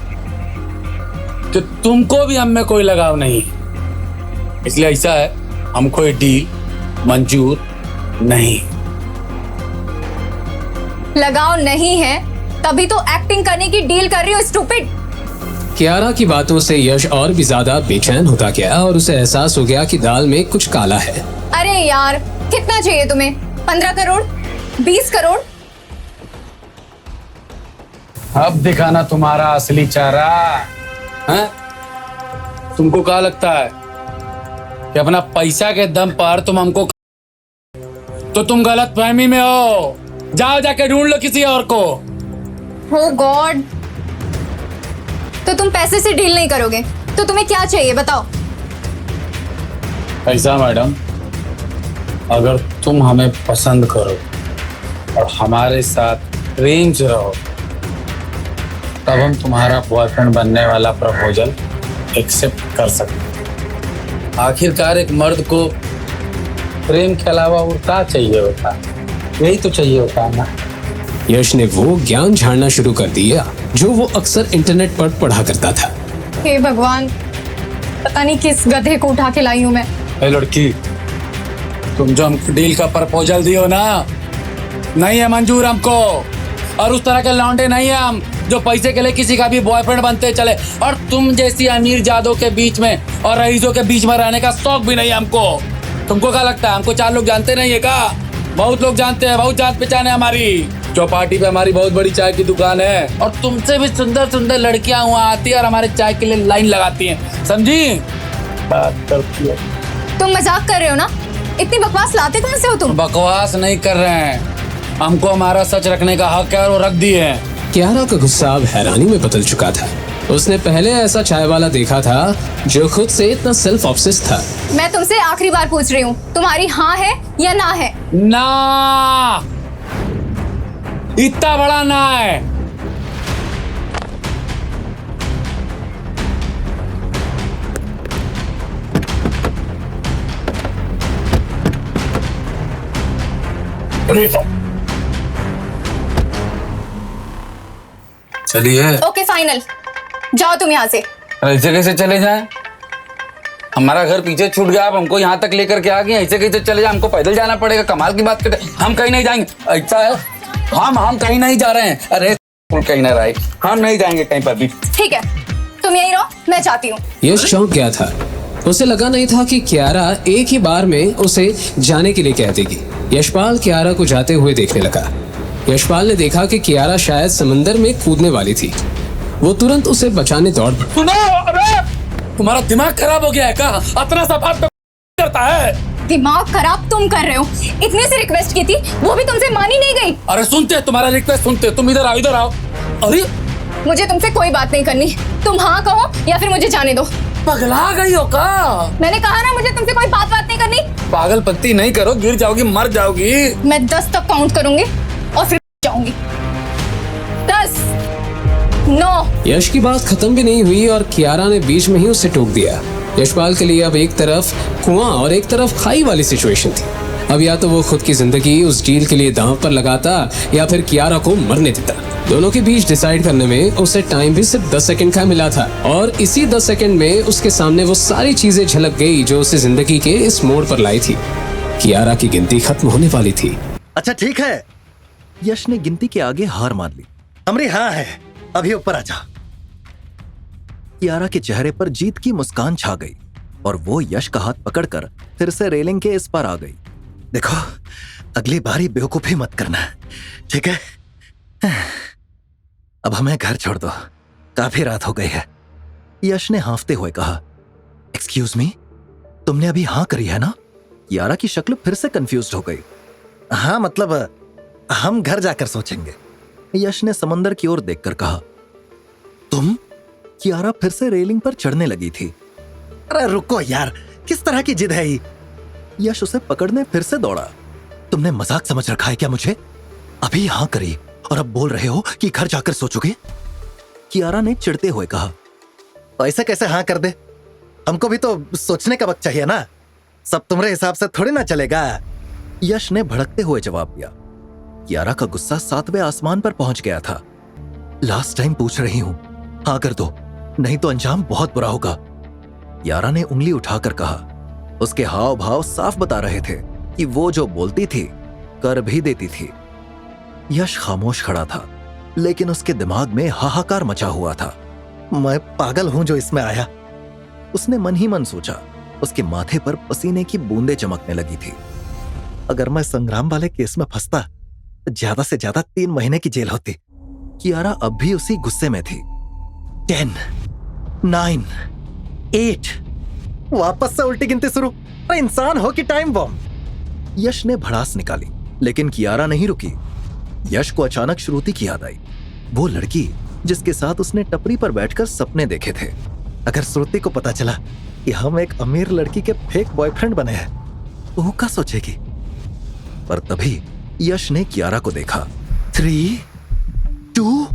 कि तुमको भी हम में कोई लगाव नहीं। इसलिए ऐसा है, हमको ये डील मंजूर नहीं। लगाव नहीं है तभी तो एक्टिंग करने की डील कर रही हो, स्टूपिड। कियारा की बातों से यश और भी ज्यादा बेचैन होता गया और उसे एहसास हो गया कि दाल में कुछ काला है। अरे यार, कितना चाहिए तुम्हें? 15 करोड़? 20 करोड़? अब दिखाना तुम्हारा असली चेहरा है? तुमको क्या लगता है कि अपना पैसा के दम पर तुम हमको, तो तुम गलत फहमी में हो। जाओ जाके ढूंढ लो किसी और को। हो गॉड, तो तुम पैसे से डील नहीं करोगे तो तुम्हें क्या चाहिए बताओ? पैसा मैडम, अगर तुम हमें पसंद करो और हमारे साथ प्रेम से रहो तब हम तुम्हारा बॉयफ्रेंड बनने वाला प्रपोजल एक्सेप्ट कर सकते। आखिरकार एक मर्द को प्रेम के अलावा और क्या चाहिए होता? यही तो चाहिए होता ना। यश ने वो ज्ञान झाड़ना शुरू कर दिया जो वो अक्सर इंटरनेट पर पढ़ा करता था। हे भगवान, पता नहीं किस गधे को उठा के लाई हूं मैं। ए लड़की, तुम जो हमको डील का प्रपोजल दियो ना, नहीं है मंजूर हमको। और उस तरह के लौंडे नहीं है हम जो पैसे के लिए किसी का भी बॉयफ्रेंड बनते चले। और तुम जैसी अमीर जादों के बीच में और रईसों के बीच में रहने का शौक भी नहीं है हमको। तुमको क्या लगता है हमको 4 लोग जानते नहीं है क्या? बहुत लोग जानते हैं, बहुत जान पहचान है हमारी। चौपाटी पे हमारी बहुत बड़ी चाय की दुकान है और तुमसे भी सुंदर सुंदर लड़कियां वहाँ आती है और हमारे चाय के लिए लाइन लगाती हैं, समझी? बात करती है। तुम मजाक कर रहे हो ना? इतनी बकवास लाते कहाँ से हो तुम? बकवास नहीं कर रहे हैं, हमको हमारा सच रखने का हक है और वो रख दिए हैं। कियारा का गुस्सा अब हैरानी में बदल चुका था। उसने पहले ऐसा चाय वाला देखा था जो खुद से इतना सेल्फ ऑब्सेस्ड था। मैं तुमसे आखिरी बार पूछ रही हूँ, तुम्हारी हाँ है या ना है? ना, इतना बड़ा ना है। चलिए। ओके फाइनल, जाओ तुम यहाँ से। ऐसे कैसे चले जाएं? हमारा घर पीछे छूट गया, आप हमको यहाँ तक लेकर के आ गए। ऐसे कैसे चले जाए? हमको पैदल जाना पड़ेगा। कमाल की बात करते, हम कहीं नहीं जाएंगे। ऐसा है, हम कहीं नहीं जा रहे हैं। अरे कहीं ना रहे, हम नहीं जाएंगे कहीं पर भी। ठीक है, तुम यहीं रहो, मैं जाती हूँ। यश चौंक गया था। उसे लगा नहीं था कि कियारा एक ही बार में उसे जाने के लिए कह देगी। यशपाल कियारा को जाते हुए देखने लगा। यशपाल ने देखा कि कियारा शायद समंदर में कूदने वाली थी। वो तुरंत उसे बचाने दौड़ पड़ा। सुनो, अरे तुम्हारा दिमाग खराब हो गया है क्या? इतना सा बात करता है। दिमाग खराब तुम कर रहे हो। इतने से रिक्वेस्ट की थी, वो भी तुमसे मानी नहीं गई। अरे सुनते, तुम्हारा रिक्वेस्ट सुनते। तुम इधर आओ, इधर आओ। अरे मुझे तुमसे कोई बात नहीं करनी। तुम हाँ कहो या फिर मुझे जाने दो। पगला गई हो का? मैंने कहा ना, मुझे तुमसे कोई बात नहीं करनी। पागलपंती नहीं करो, गिर जाओगी, मर जाओगी। मैं 10 तक काउंट करूंगी और फिर जाऊंगी। 10, 9। यश की बात खत्म भी नहीं हुई और कियारा ने बीच में ही उसे टोक दिया। यशपाल के लिए अब एक तरफ कुआं और एक तरफ खाई वाली सिचुएशन थी। अब या तो वो खुद की जिंदगी उस डील के लिए दांव पर लगाता या फिर कियारा को मरने देता। दोनों के बीच डिसाइड करने में उसे टाइम भी सिर्फ 10 सेकंड का मिला था और इसी 10 सेकंड में उसके सामने वो सारी चीजें झलक गई जो उसे जिंदगी के इस मोड़ पर लाई थी। कियारा की गिनती खत्म होने वाली थी। अच्छा ठीक है, यश ने गिनती के आगे हार मान ली। हमरी हाँ है, अभी ऊपर आजा। कियारा के चेहरे पर जीत की मुस्कान छा गई और वो यश का हाथ पकड़कर फिर से रेलिंग के इस पार आ गई। देखो, अगली बारी बेवकूफी मत करना, ठीक है? अब हमें घर छोड़ दो, काफी रात हो गई है। यश ने हांफते हुए कहा। एक्सक्यूज मी, तुमने अभी हाँ करी है ना? कियारा की शक्ल फिर से कंफ्यूज्ड हो गई। हाँ मतलब हम घर जाकर सोचेंगे, यश ने समंदर की ओर देखकर कहा। तुम? कियारा फिर से रेलिंग पर चढ़ने लगी थी। अरे रुको यार, किस तरह की जिद है ये? यश उसे पकड़ने फिर से दौड़ा। तुमने मजाक समझ रखा है क्या मुझे? अभी हाँ करी और अब बोल रहे हो कि घर जाकर सोचोगे? कियारा ने चिढ़ते हुए कहा। ऐसे कैसे हाँ कर दे? हमको भी तो सोचने का वक्त चाहिए ना, सब तुम्हारे हिसाब से थोड़ी ना चलेगा। यश ने भड़कते हुए जवाब दिया। कियारा का गुस्सा 7वें आसमान पर पहुंच गया था। लास्ट टाइम पूछ रही हूं, हाँ कर दो, नहीं तो अंजाम बहुत बुरा होगा। कियारा ने उंगली उठाकर कहा। उसके हाव भाव साफ बता रहे थे कि वो जो बोलती थी कर भी देती थी। यश खामोश खड़ा था, लेकिन उसके दिमाग में हाहाकार मचा हुआ था। मैं पागल हूं जो इसमें आया, उसने मन ही मन सोचा। उसके माथे पर पसीने की बूंदें चमकने लगी थी। अगर मैं संग्राम वाले केस में फंसता, ज्यादा से ज्यादा 3 महीने की जेल होती। कियारा अब भी उसी गुस्से में थी। 10, 9, 8, वापस से उल्टी गिनती शुरू। अरे इंसान हो कि टाइम बम। यश ने भड़ास निकाली, लेकिन कियारा नहीं रुकी। यश को अचानक श्रुति की याद आई, वो लड़की जिसके साथ उसने टपरी पर बैठकर सपने देखे थे। अगर श्रुति को पता चला कि हम एक अमीर लड़की के फेक बॉयफ्रेंड बने हैं तो वो क्या सोचेगी? पर तभी यश ने कियारा को देखा। 3, 2,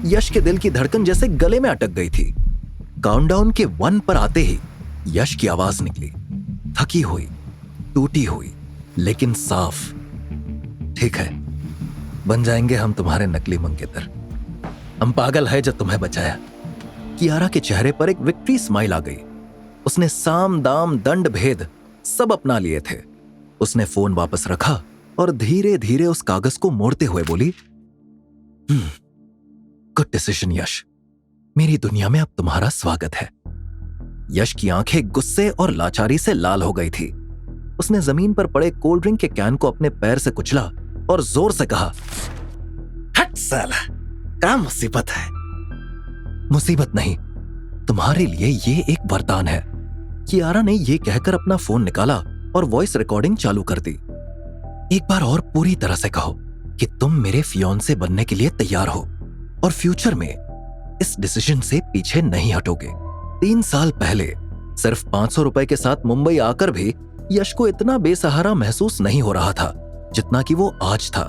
यश के दिल की धड़कन जैसे गले में अटक गई थी। काउंटडाउन के 1 पर आते ही यश की आवाज निकली, थकी हुई, टूटी हुई, लेकिन साफ। ठीक है, बन जाएंगे हम तुम्हारे नकली मंगेतर। हम पागल है जो तुम्हें बचाया। कियारा के चेहरे पर एक विक्ट्री स्माइल आ गई। उसने साम दाम दंड भेद सब अपना लिए थे। उसने फोन वापस रखा और धीरे धीरे उस कागज को मोड़ते हुए बोली, गुड डिसीजन यश, मेरी दुनिया में अब तुम्हारा स्वागत है। यश की आंखें गुस्से और लाचारी से लाल हो गई थी। उसने जमीन पर पड़े कोल्ड ड्रिंक के कैन को अपने पैर से कुचला और जोर से कहा, हट साला, क्या मुसीबत है? मुसीबत नहीं, तुम्हारे लिए ये एक वरदान है। कियारा ने ये कहकर अपना फोन निकाला और वॉइस रिकॉर्डिंग चालू कर दी। एक बार और पूरी तरह से कहो कि तुम मेरे फियोंसे बनने के लिए तैयार हो और फ्यूचर में इस डिसीजन से पीछे नहीं हटोगे। 3 साल पहले सिर्फ 500 रुपए के साथ मुंबई आकर भी यश को इतना बेसहारा महसूस नहीं हो रहा था जितना कि वो आज था।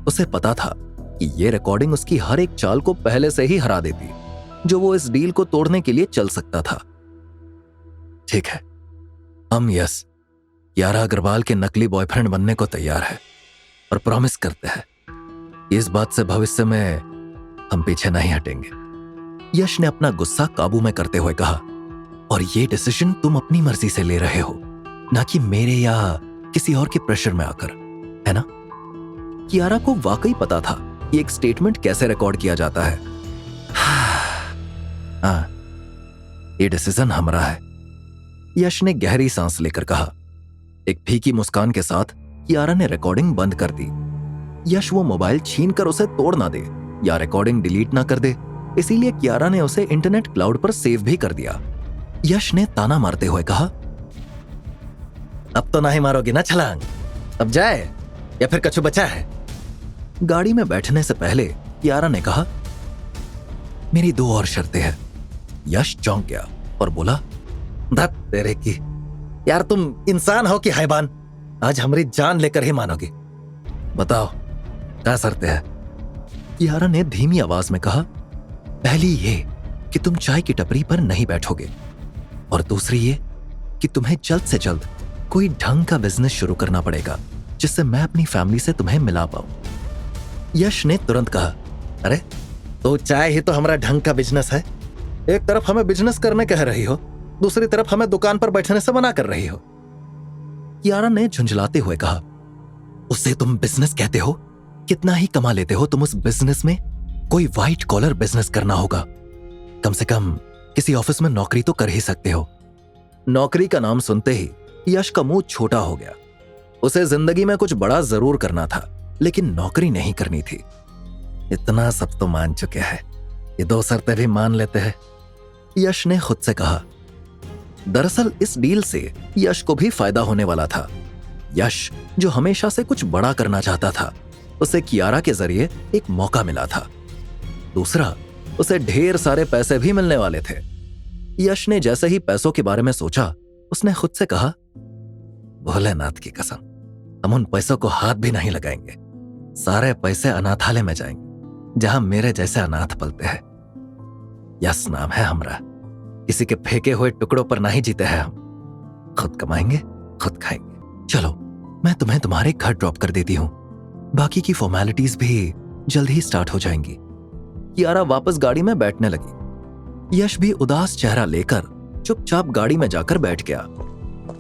उसे पता था कि ये रिकॉर्डिंग उसकी हर एक चाल को पहले से ही हरा देती जो वो इस डील को तोड़ने के लिए चल सकता था। ठीक है, हम यस कियारा अग्रवाल के नकली बॉयफ्रेंड बनने को तैयार है और प्रॉमिस करते हैं इस बात से भविष्य में हम पीछे नहीं हटेंगे। यश ने अपना गुस्सा काबू में करते हुए कहा, और ये डिसीजन तुम अपनी मर्जी से ले रहे हो, ना कि मेरे या किसी और के प्रेशर में आकर, है ना? कियारा को वाकई पता था कि एक स्टेटमेंट कैसे रिकॉर्ड किया जाता है। हाँ, ये डिसीजन हमारा है, यश ने गहरी सांस लेकर कहा। एक फीकी मुस्कान के साथ कियारा ने रिकॉर्डिंग बंद कर दी। यश वो मोबाइल छीनकर उसे तोड़ ना दे या रिकॉर्डिंग डिलीट ना कर दे, इसीलिए कियारा ने उसे इंटरनेट क्लाउड पर सेव भी कर दिया। यश ने ताना मारते हुए कहा, अब तो नहीं मारोगे ना छलांग? अब जाए या फिर कछु बचा है? गाड़ी में बैठने से पहले कियारा ने कहा, मेरी 2 और शर्तें हैं। यश चौंक गया और बोला, धत तेरे की, यार तुम इंसान हो कि हैवान? आज हमारी जान लेकर ही मानोगे। बताओ क्या शर्तें हैं? कियारा ने धीमी आवाज में कहा, पहली ये कि तुम चाय की टपरी पर नहीं बैठोगे, और दूसरी ये कि तुम्हें जल्द से जल्द कोई ढंग का बिजनेस शुरू करना पड़ेगा जिससे मैं अपनी फैमिली से तुम्हें मिला पाऊं। यश ने तुरंत कहा, अरे तो चाय ही तो हमारा ढंग का बिजनेस है। एक तरफ हमें बिजनेस करने कह रही हो, दूसरी तरफ हमें दुकान पर बैठने से मना कर रही हो। कियारा ने झुंझलाते हुए कहा, उसे तुम बिजनेस कहते हो? कितना ही कमा लेते हो तुम उस बिजनेस में? कोई व्हाइट कॉलर बिजनेस करना होगा, कम से कम किसी ऑफिस में नौकरी तो कर ही सकते हो। नौकरी का नाम सुनते ही यश का मुंह छोटा हो गया। उसे जिंदगी में कुछ बड़ा जरूर करना था, लेकिन नौकरी नहीं करनी थी। इतना सब तो मान चुके हैं, ये 2 शर्तें भी मान लेते हैं, यश ने खुद से कहा। दरअसल इस डील से यश को भी फायदा होने वाला था। यश जो हमेशा से कुछ बड़ा करना चाहता था, उसे कियारा के जरिए एक मौका मिला था। दूसरा, उसे ढेर सारे पैसे भी मिलने वाले थे। यश ने जैसे ही पैसों के बारे में सोचा, उसने खुद से कहा, भोलेनाथ की कसम, हम उन पैसों को हाथ भी नहीं लगाएंगे। सारे पैसे अनाथालय में जाएंगे जहां मेरे जैसे अनाथ पलते हैं। यश नाम है हमरा, किसी के फेंके हुए टुकड़ों पर नहीं जीते हैं हम। खुद कमाएंगे, खुद खाएंगे। चलो मैं तुम्हें तुम्हारे घर ड्रॉप कर देती हूँ, बाकी की फॉर्मेलिटीज भी जल्द ही स्टार्ट हो जाएंगी। कियारा वापस गाड़ी में बैठने लगी। यश भी उदास चेहरा लेकर चुपचाप गाड़ी में जाकर बैठ गया।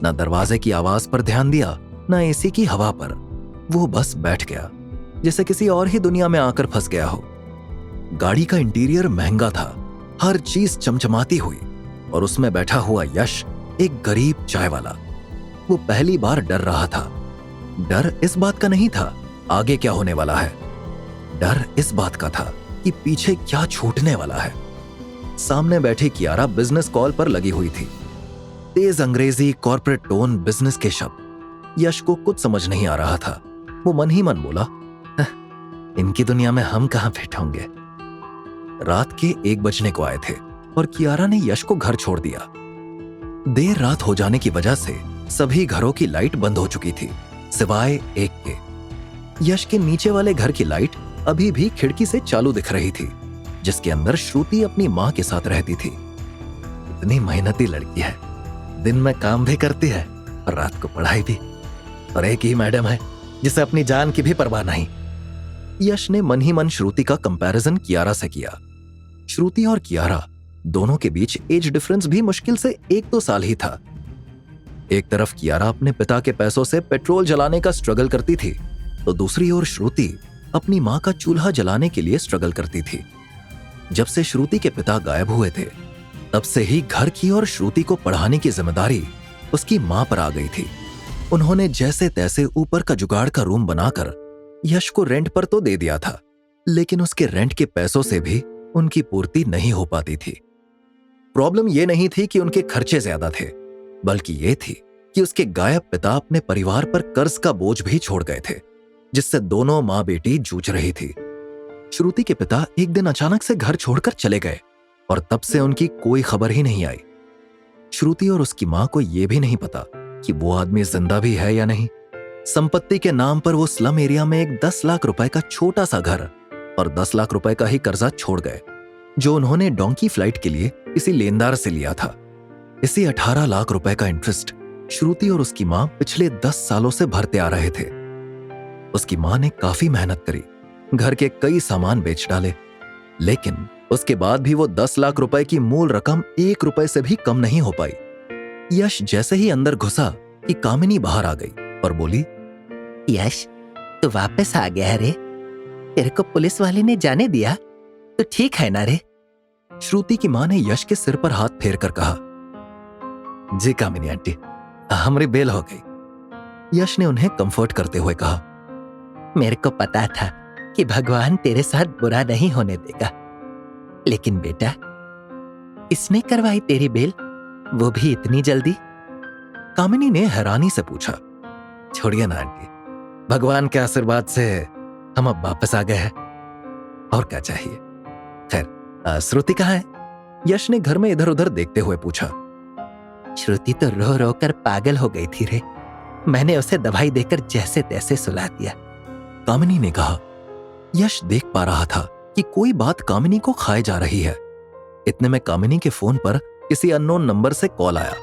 न दरवाजे की आवाज पर ध्यान दिया, न एसी की हवा पर। वो बस बैठ गया जैसे किसी और ही दुनिया में आकर फंस गया हो। गाड़ी का इंटीरियर महंगा था, हर चीज चमचमाती हुई, और उसमें बैठा हुआ यश एक गरीब चाय वाला। वो पहली बार डर रहा था। डर इस बात का नहीं था आगे क्या होने वाला है, डर इस बात का था कि पीछे क्या छूटने वाला है। सामने बैठी कियारा बिजनेस कॉल पर लगी हुई थी। तेज अंग्रेजी कॉर्पोरेट टोन बिजनेस के शब्द। यश को कुछ समझ नहीं आ रहा था। वो मन ही मन बोला, इनकी दुनिया में हम कहां फिट होंगे। रात के 1 बजने को आए थे और कियारा ने यश को घर छोड़ दिया। देर रात हो जाने की वजह से सभी घरों की लाइट बंद हो चुकी थी सिवाय एक के। यश के नीचे वाले घर की लाइट अभी भी खिड़की से चालू दिख रही थी, जिसके अंदर श्रुति अपनी मां के साथ रहती थी। इतनी मेहनती लड़की है, दिन में काम भी करती है और रात को पढ़ाई भी, और एक ही मैडम है जिसे अपनी जान की भी परवाह नहीं। यश ने मन ही मन श्रुति का कंपैरिजन कियारा से किया। श्रुति और कियारा दोनों के बीच एज डिफरेंस भी मुश्किल से 1-2 साल ही था। एक तरफ कियारा अपने पिता के पैसों से पेट्रोल जलाने का स्ट्रगल करती थी, तो दूसरी ओर श्रुति अपनी मां का चूल्हा जलाने के लिए स्ट्रगल करती थी। जब से श्रुति के पिता गायब हुए थे, तब से ही घर की और श्रुति को पढ़ाने की जिम्मेदारी उसकी मां पर आ गई थी। उन्होंने जैसे तैसे ऊपर का जुगाड़ का रूम बनाकर यश को रेंट पर तो दे दिया था, लेकिन उसके रेंट के पैसों से भी उनकी पूर्ति नहीं हो पाती थी। प्रॉब्लम यह नहीं थी कि उनके खर्चे ज्यादा थे, बल्कि यह थी कि उसके गायब पिता अपने परिवार पर कर्ज का बोझ भी छोड़ गए थे, जिससे दोनों मां बेटी जूझ रही थी। श्रुति के पिता एक दिन अचानक से घर छोड़कर चले गए और तब से उनकी कोई खबर ही नहीं आई। श्रुति और उसकी मां को यह भी नहीं पता कि वो आदमी जिंदा भी है या नहीं। संपत्ति के नाम पर वो स्लम एरिया में एक 10 लाख रुपए का छोटा सा घर और 10 लाख रुपए का ही कर्जा छोड़ गए, जो उन्होंने डोंकी फ्लाइट के लिए किसी लेनदार से लिया था। इसी 18 लाख रुपए का इंटरेस्ट श्रुति और उसकी मां पिछले 10 सालों से भरते आ रहे थे। उसकी मां ने काफी मेहनत करी, घर के कई सामान बेच डाले, लेकिन उसके बाद भी वो 10 लाख रुपए की मूल रकम 1 रुपए से भी कम नहीं हो पाई। यश जैसे ही अंदर घुसा कि कामिनी बाहर आ गई और बोली, यश तू वापस आ गया रे। तेरे को पुलिस वाले ने जाने दिया तो ठीक है ना रे? श्रुति की मां ने यश के सिर पर हाथ फेर कर कहा, जी कामिनी आंटी, हमारी बेल हो गई। यश ने उन्हें कंफर्ट करते हुए कहा, मेरे को पता था कि भगवान तेरे साथ बुरा नहीं होने देगा, लेकिन बेटा इसने करवाई तेरी बेल, वो भी इतनी जल्दी? कामिनी ने हैरानी से पूछा। छोड़िए ना आंटी, भगवान के आशीर्वाद से हम अब वापस आ गए हैं, और क्या चाहिए। खैर श्रुति कहाँ है? यश ने घर में इधर उधर देखते हुए पूछा। श्रुति तो रो रो कर पागल हो गई थी रे, मैंने उसे दवाई देकर जैसे तैसे सुला दिया। कामिनी ने कहा। यश देख पा रहा था कि कोई बात कामिनी को खाए जा रही है। इतने में कामिनी के फोन पर किसी अननोन नंबर से कॉल आया,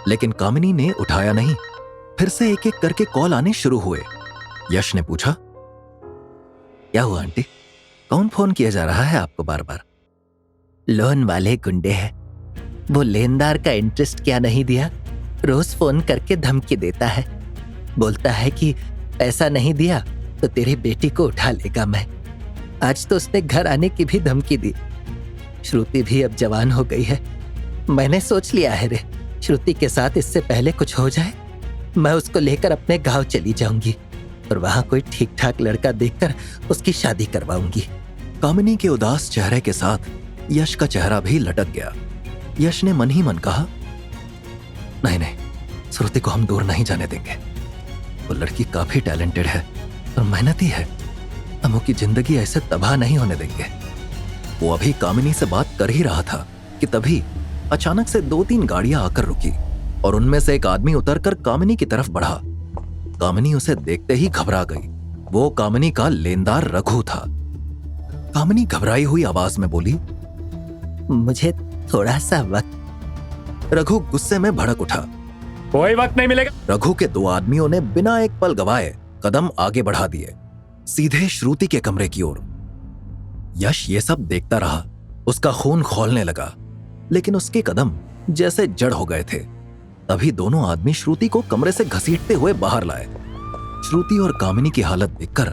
लेकिन कामिनी ने उठाया नहीं। फिर से एक एक करके कॉल आने शुरू हुए। यश ने पूछा, क्या हुआ आंटी, कौन फोन किया जा रहा है आपको बार बार? लोन वाले गुंडे हैं, वो लेनदार का इंटरेस्ट क्या नहीं दिया, रोज फोन करके धमकी देता है, बोलता है कि पैसा नहीं दिया तो तेरी बेटी को उठा लेगा मैं। आज तो उसने घर आने की भी धमकी दी। श्रुति भी अब जवान हो गई है, मैंने सोच लिया है रे, श्रुति के साथ इससे पहले कुछ हो जाए मैं उसको लेकर अपने गांव चली जाऊंगी और वहां कोई ठीक ठाक लड़का देखकर उसकी शादी करवाऊंगी। कामिनी के उदास चेहरे के साथ यश का चेहरा भी लटक गया। यश ने मन ही मन कहा, नहीं नहीं, श्रुति को हम दूर नहीं जाने देंगे। वो लड़की काफी टैलेंटेड है और मेहनती है, हम उसकी जिंदगी ऐसे तबाह नहीं होने देंगे। वो अभी कामिनी से बात कर ही रहा था कि तभी अचानक से 2-3 गाड़ियां आकर रुकी और उनमें से एक आदमी उतरकर कामिनी की तरफ बढ़ा। कामिनी उसे देखते ही घबरा गई। वो कामिनी का लेनदार रघु था। कामिनी घबराई हुई आवाज में बोली, मुझे थोड़ा सा वक्त। रघु गुस्से में भड़क उठा, कोई वक्त नहीं मिलेगा। रघु के 2 आदमियों ने बिना एक पल गवाए कदम आगे बढ़ा दिए, सीधे श्रुति के कमरे की ओर। यश ये सब देखता रहा, उसका खून खौलने लगा, लेकिन उसके कदम जैसे जड़ हो गए थे। तभी दोनों आदमी श्रुति को कमरे से घसीटते हुए बाहर लाए। श्रुति और कामिनी की हालत देखकर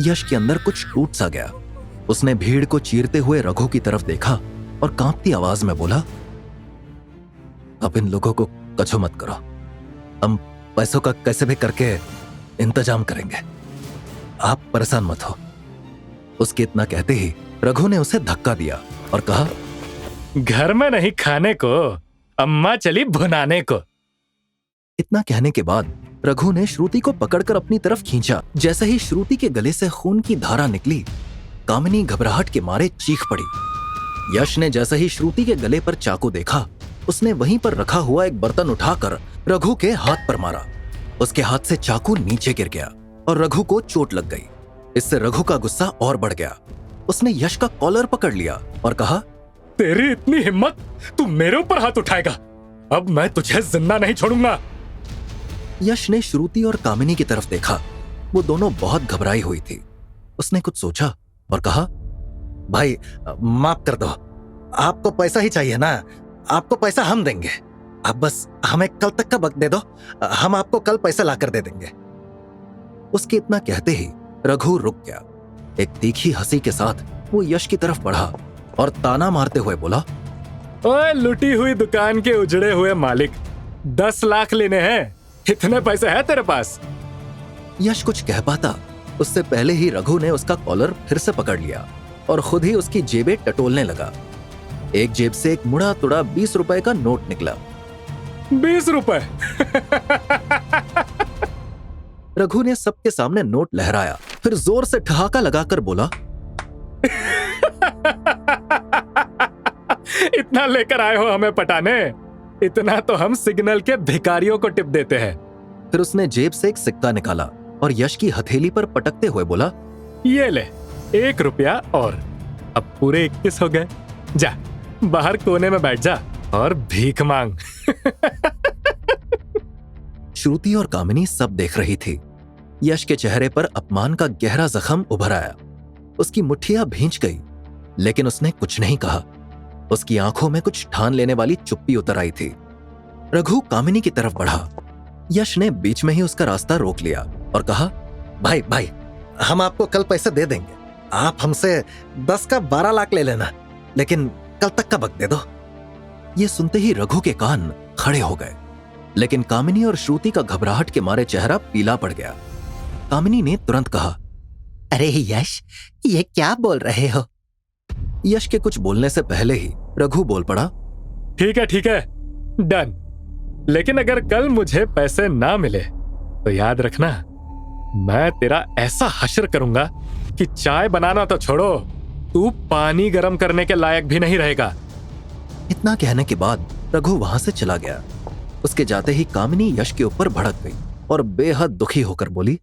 यश के अंदर कुछ टूट सा गया। उसने भीड़ को चीरते हुए रघु की तरफ देखा और कांपती आवाज में बोला, अब इन लोगों को कछो मत करो, हम पैसों का कैसे भी करके इंतजाम करेंगे, आप परेशान मत हो। उसके इतना कहते ही रघु ने उसे धक्का दिया और कहा, घर में नहीं खाने को, अम्मा चली भुनाने को। इतना कहने के बाद रघु ने श्रुति को पकड़कर अपनी तरफ खींचा। जैसे ही श्रुति के गले से खून की धारा निकली, कामिनी घबराहट के मारे चीख पड़ी। यश ने जैसे ही श्रुति के गले पर चाकू देखा, उसने वहीं पर रखा हुआ एक बर्तन उठाकर रघु के हाथ पर मारा। उसके हाथ से चाकू नीचे गिर गया और रघु को चोट लग गई। इससे रघु का गुस्सा और बढ़ गया। उसने यश का कॉलर पकड़ लिया और कहा, तेरी इतनी हिम्मत, तू मेरे ऊपर हाथ उठाएगा? अब मैं तुझे जिंदा नहीं छोड़ूंगा। यश ने श्रुति और कामिनी की तरफ देखा। वो दोनों बहुत घबराई हुई थी। उसने कुछ सोचा और कहा, भाई माफ कर दो, आपको पैसा ही चाहिए ना? आपको पैसा हम देंगे, आप बस हमें कल तक का वक्त दे दो, हम आपको कल पैसा लाकर दे देंगे। उसके इतना कहते ही रघु रुक गया। एक तीखी हंसी के साथ वो यश की तरफ बढ़ा और ताना मारते हुए बोला, ओए लुटी हुई दुकान के उजड़े हुए मालिक, 10 लाख लेने हैं? इतने पैसे है तेरे पास? यश कुछ कह पाता उससे पहले ही रघु ने उसका कॉलर फिर से पकड़ लिया और खुद ही उसकी जेबें टटोलने लगा। एक जेब से एक मुड़ा तुड़ा 20 रुपए का नोट निकला। 20 रुपए? रघु ने सबके सामने नोट लहराया, फिर जोर से ठहाका लगाकर बोला, इतना लेकर आए हो हमें पटाने? इतना तो हम सिग्नल के भिखारियों को टिप देते हैं। फिर उसने जेब से एक सिक्का निकाला और यश की हथेली पर पटकते हुए बोला, ये ले 1 रुपया और। अब पूरे 21 हो गए। जा बाहर कोने में बैठ जा और भीख मांग। श्रुति और कामिनी सब देख रही थी। यश के चेहरे पर अपमान का गहरा जख्म उभर आया। उसकी मुट्ठियां भींच गई, लेकिन उसने कुछ नहीं कहा। उसकी आंखों में कुछ ठान लेने वाली चुप्पी उतर आई थी। रघु कामिनी की तरफ बढ़ा। यश ने बीच में ही उसका रास्ता रोक लिया और कहा, भाई भाई, हम आपको कल पैसे दे देंगे। आप हमसे 10 का 12 लाख ले लेना, लेकिन कल तक का वक्त दे दो। ये सुनते ही रघु के कान खड़े हो गए, लेकिन कामिनी और श्रुति का घबराहट के मारे चेहरा पीला पड़ गया। कामिनी ने तुरंत कहा, अरे यश, ये क्या बोल रहे हो? यश के कुछ बोलने से पहले ही रघु बोल पड़ा, ठीक है, डन। लेकिन अगर कल मुझे पैसे ना मिले तो याद रखना, मैं तेरा ऐसा हश्र करूंगा कि चाय बनाना तो छोड़ो, तू पानी गर्म करने के लायक भी नहीं रहेगा। इतना कहने के बाद रघु वहां से चला गया। उसके जाते ही कामिनी यश के ऊपर भड़क गई और बेहद दुखी होकर बोली,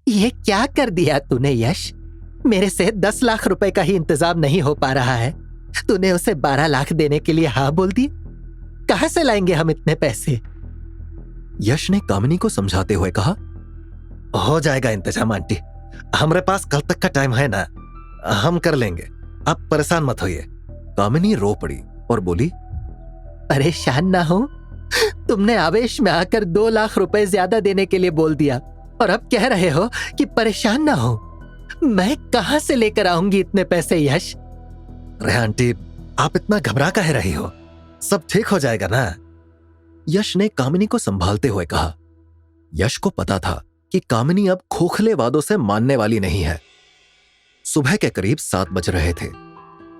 ये क्या कर दिया तूने यश? मेरे से 10 लाख रुपए का ही इंतजाम नहीं हो पा रहा है, तूने उसे 12 लाख देने के लिए हाँ बोल दी? कहां से लाएंगे हम इतने पैसे? यश ने कामिनी को समझाते हुए कहा, हो जाएगा इंतजाम आंटी, हमारे पास कल तक का टाइम है ना, हम कर लेंगे, आप परेशान मत होइए। कामिनी रो पड़ी और बोली, परेशान ना हो? तुमने आवेश में आकर 2 लाख रुपए ज्यादा देने के लिए बोल दिया और अब कह रहे हो कि परेशान ना हो। मैं कहां से लेकर आऊंगी इतने पैसे यश? अरे आंटी, आप इतना घबरा काहे रही हो? सब ठीक हो जाएगा ना? यश ने कामिनी को संभालते हुए कहा। यश को पता था कि कामिनी अब खोखले वादों से मानने वाली नहीं है। सुबह के करीब 7 बज रहे थे।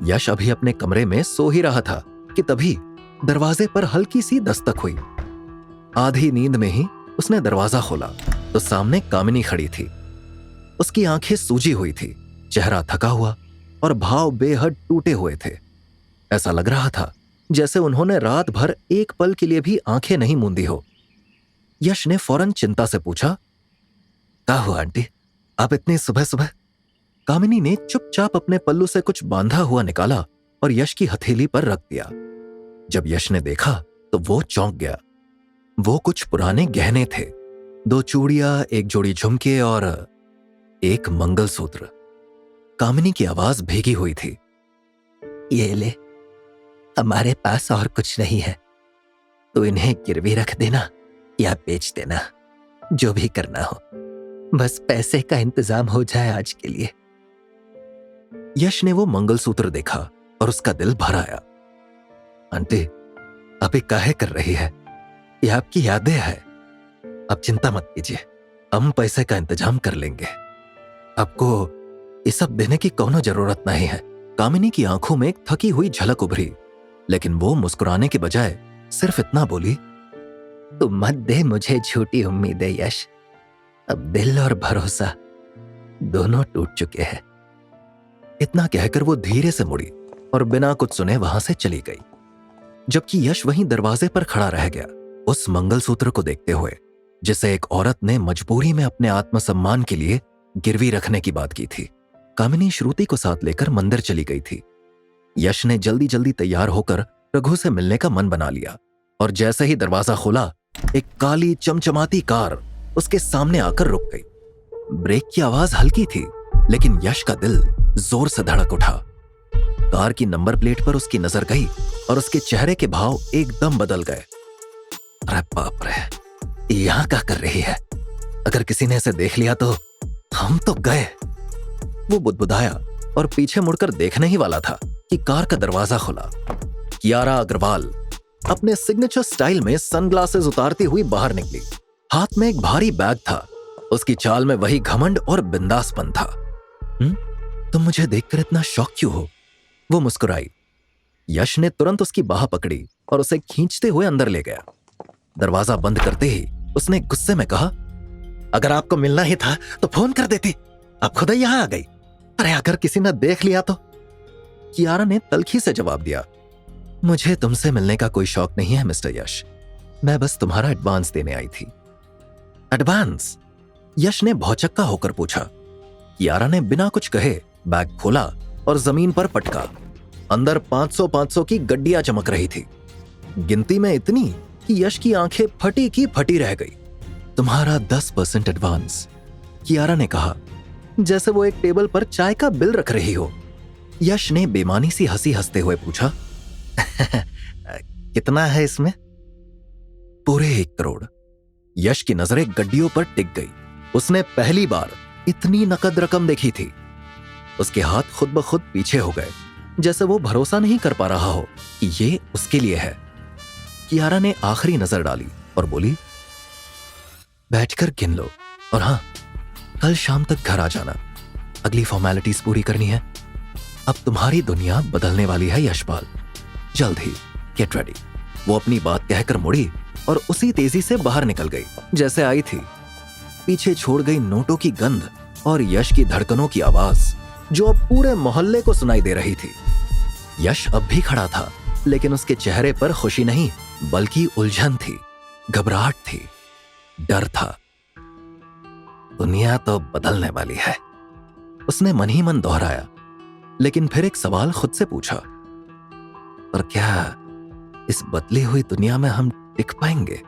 यश अभी अपने कमरे में सो ही रहा था कि तभी दरवाजे पर हल्की सी दस्तक हुई। आधी नींद में ही उसने दरवाजा खोला तो सामने कामिनी खड़ी थी। उसकी आंखें सूजी हुई थी, चेहरा थका हुआ और भाव बेहद टूटे हुए थे। ऐसा लग रहा था जैसे उन्होंने रात भर एक पल के लिए भी आंखें नहीं मूंदी हो। यश ने फौरन चिंता से पूछा, क्या हुआ आंटी, आप इतनी सुबह सुबह? कामिनी ने चुपचाप अपने पल्लू से कुछ बांधा हुआ निकाला और यश की हथेली पर रख दिया। जब यश ने देखा तो वो चौंक गया। वो कुछ पुराने गहने थे, 2 चूड़ियां, 1 जोड़ी झुमके और 1 मंगलसूत्र। कामिनी की आवाज भीगी हुई थी। ये ले, हमारे पास और कुछ नहीं है, तो इन्हें गिरवी रख देना या बेच देना, जो भी करना हो, बस पैसे का इंतजाम हो जाए आज के लिए। यश ने वो मंगलसूत्र देखा और उसका दिल भर आया। आंटी, अभी काहे कर रही है? ये आपकी यादें है, आप चिंता मत कीजिए, हम पैसे का इंतजाम कर लेंगे, आपको ये सब देने की कोनो जरूरत नहीं है। कामिनी की आंखों में एक थकी हुई झलक उभरी, लेकिन वो मुस्कुराने के बजाय सिर्फ इतना बोली, तू मत दे मुझे झूठी उम्मीदें यश। अब दिल और भरोसा दोनों टूट चुके हैं। इतना कहकर वो धीरे से मुड़ी और बिना कुछ सुने वहां से चली गई, जबकि यश वहीं दरवाजे पर खड़ा रह गया, उस मंगलसूत्र को देखते हुए जिसे एक औरत ने मजबूरी में अपने आत्मसम्मान के लिए गिरवी रखने की बात की थी। कामिनी श्रुति को साथ लेकर मंदिर चली गई थी। यश ने जल्दी जल्दी तैयार होकर रघु से मिलने का मन बना लिया और जैसे ही दरवाजा खोला, एक काली चमचमाती कार उसके सामने आकर रुक गई। ब्रेक की आवाज हल्की थी, लेकिन यश का दिल जोर से धड़क उठा। कार की नंबर प्लेट पर उसकी नजर गई और उसके चेहरे के भाव एकदम बदल गए। अरे बाप रे, यहां क्या कर रही है? अगर किसी ने इसे देख लिया तो हम तो गए। वो बुदबुदाया और पीछे मुड़कर देखने ही वाला था कि कार का दरवाजा खुला। कियारा अग्रवाल अपने सिग्नेचर स्टाइल में सनग्लासेस उतारती हुई बाहर निकली। हाथ में एक भारी बैग था। उसकी चाल में वही घमंड और बिंदासपन था। तुम मुझे देखकर इतना शॉक क्यों हो? वो मुस्कुराई। यश ने तुरंत उसकी बाह पकड़ी और उसे खींचते हुए अंदर ले गया। दरवाजा बंद करते ही उसने गुस्से में कहा, अगर आपको मिलना ही था तो फोन कर देती, आप खुद ही यहां आ गई। अरे अगर किसी ने देख लिया तो? कियारा ने तल्खी से जवाब दिया, मुझे तुमसे मिलने का कोई शौक नहीं है मिस्टर यश, मैं बस तुम्हारा एडवांस देने आई थी। एडवांस? यश ने भौचक्का होकर पूछा। कियारा ने बिना कुछ कहे बैग खोला और जमीन पर पटका। अंदर 500 की गड्डियां चमक रही थी, गिनती में इतनी कि यश की आंखें फटी की फटी रह गई। तुम्हारा 10% एडवांस, कियारा ने कहा, जैसे वो एक टेबल पर चाय का बिल रख रही हो। यश ने बेमानी सी हंसी हंसते हुए पूछा, कितना है इसमें? पूरे 1 करोड़। यश की नजरें गड्डियों पर टिक गई। उसने पहली बार इतनी नकद रकम देखी थी। उसके हाथ खुद ब खुद पीछे हो गए, जैसे वो भरोसा नहीं कर पा रहा हो कि ये उसके लिए है। कियारा ने आखिरी नजर डाली और बोली, बैठकर गिन लो, और हां, कल शाम तक घर आ जाना, अगली फॉर्मेलिटीज पूरी करनी है। अब तुम्हारी दुनिया बदलने वाली है यशपाल, जल्द ही गेट रेडी। वो अपनी बात कहकर मुड़ी और उसी तेजी से बाहर निकल गई जैसे आई थी। पीछे छोड़ गई नोटों की गंध और यश की धड़कनों की आवाज जो अब पूरे मोहल्ले को सुनाई दे रही थी। यश अब भी खड़ा था, लेकिन उसके चेहरे पर खुशी नहीं बल्कि उलझन थी, घबराहट थी, डर था। दुनिया तो बदलने वाली है, उसने मन ही मन दोहराया, लेकिन फिर एक सवाल खुद से पूछा, पर क्या इस बदली हुई दुनिया में हम टिक पाएंगे?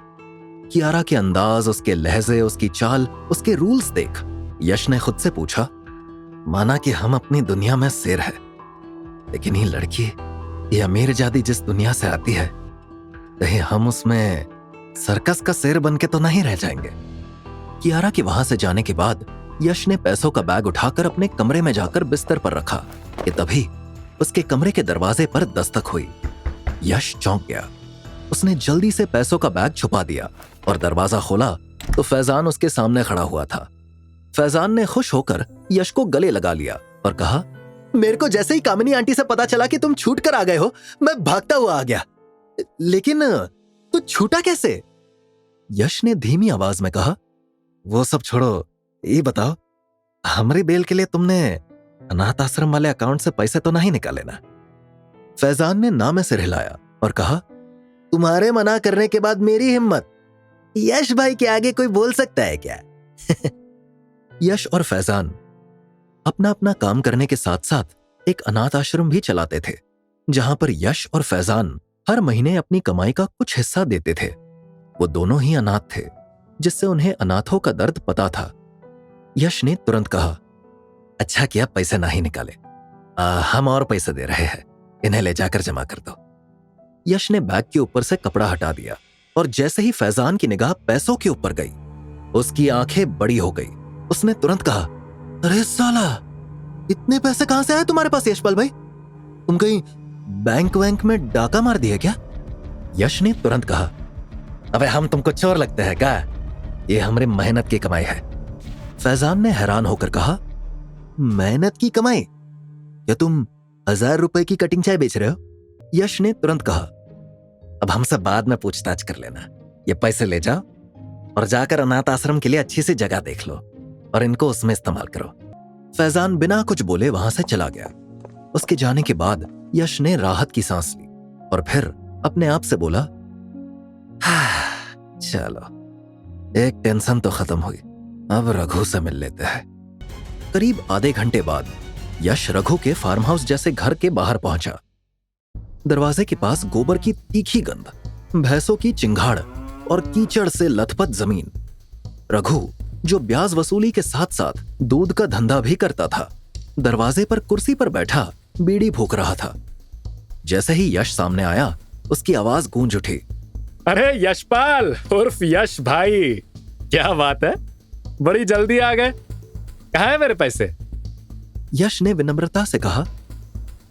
कियारा के अंदाज, उसके लहजे, उसकी चाल, उसके रूल्स देख यश ने खुद से पूछा, माना कि हम अपनी दुनिया में शेर है, लेकिन ये लड़की, ये अमीरजादी जिस दुनिया से आती है, कहीं हम उसमें सर्कस का शेर बन के तो नहीं रह जाएंगे? कियारा के वहां से जाने के बाद यश ने पैसों का बैग उठाकर अपने कमरे में जाकर बिस्तर पर रखा कि तभी उसके कमरे के दरवाजे पर दस्तक हुई। यश चौंक गया। उसने जल्दी से पैसों का बैग छुपा दिया और दरवाजा खोला तो फैजान उसके सामने खड़ा हुआ था। फैजान ने खुश होकर यश को गले लगा लिया और कहा, मेरे को जैसे ही कामिनी आंटी से पता चला कि तुम छूट कर आ गए हो, मैं भागता हुआ आ गया। लेकिन तू छूटा कैसे? यश ने धीमी आवाज में कहा, वो सब छोड़ो, ये बताओ, हमारी बेल के लिए तुमने अनाथ आश्रम वाले अकाउंट से पैसे तो नहीं निकाले ना? फैजान ने ना में सिर हिलाया और कहा, तुम्हारे मना करने के बाद मेरी हिम्मत, यश भाई के आगे कोई बोल सकता है क्या? यश और फैजान अपना अपना काम करने के साथ साथ एक अनाथ आश्रम भी चलाते थे, जहां पर यश और फैजान हर महीने अपनी कमाई का कुछ हिस्सा देते थे। वो दोनों ही अनाथ थे, जिससे उन्हें अनाथों का दर्द पता था। यश ने तुरंत कहा, अच्छा किया पैसे नहीं निकाले, हम और पैसे दे रहे हैं, इन्हें ले जाकर जमा कर दो। यश ने बैग के ऊपर से कपड़ा हटा दिया और जैसे ही फैजान की निगाह पैसों के ऊपर गई, उसकी आंखें बड़ी हो गई। उसने तुरंत कहा, अरे साला, इतने पैसे कहां से आए तुम्हारे पास यशपाल भाई? तुम कहीं बैंक वैंक में डाका मार दिया क्या? यश ने तुरंत कहा, अबे हम तुमको चोर लगते हैं क्या? ये हमारी मेहनत की कमाई है। फैजान ने हैरान होकर कहा, मेहनत की कमाई? क्या तुम 1000 रुपए की कटिंग चाय बेच रहे हो? यश ने तुरंत कहा, अब हमसे बाद में पूछताछ कर लेना, ये पैसे ले जाओ और जाकर अनाथ आश्रम के लिए अच्छी सी जगह देख लो और इनको उसमें इस्तेमाल करो। फैजान बिना कुछ बोले वहां से चला गया। उसके जाने के बाद यश ने राहत की सांस ली और फिर अपने आप से बोला, चलो एक टेंशन तो खत्म हुई, अब रघु से मिल लेते हैं। करीब आधे घंटे बाद यश रघु के फार्म हाउस जैसे घर के बाहर पहुंचा। दरवाजे के पास गोबर की तीखी गंध, भैंसों की चिंगाड़ और कीचड़ से लथपथ जमीन। रघु, जो ब्याज वसूली के साथ साथ दूध का धंधा भी करता था, दरवाजे पर कुर्सी पर बैठा बीड़ी फूंक रहा था। जैसे ही यश सामने आया, उसकी आवाज गूंज उठी, अरे यशपाल उर्फ यश भाई, क्या बात है, बड़ी जल्दी आ गए, कहाँ है मेरे पैसे? यश ने विनम्रता से कहा,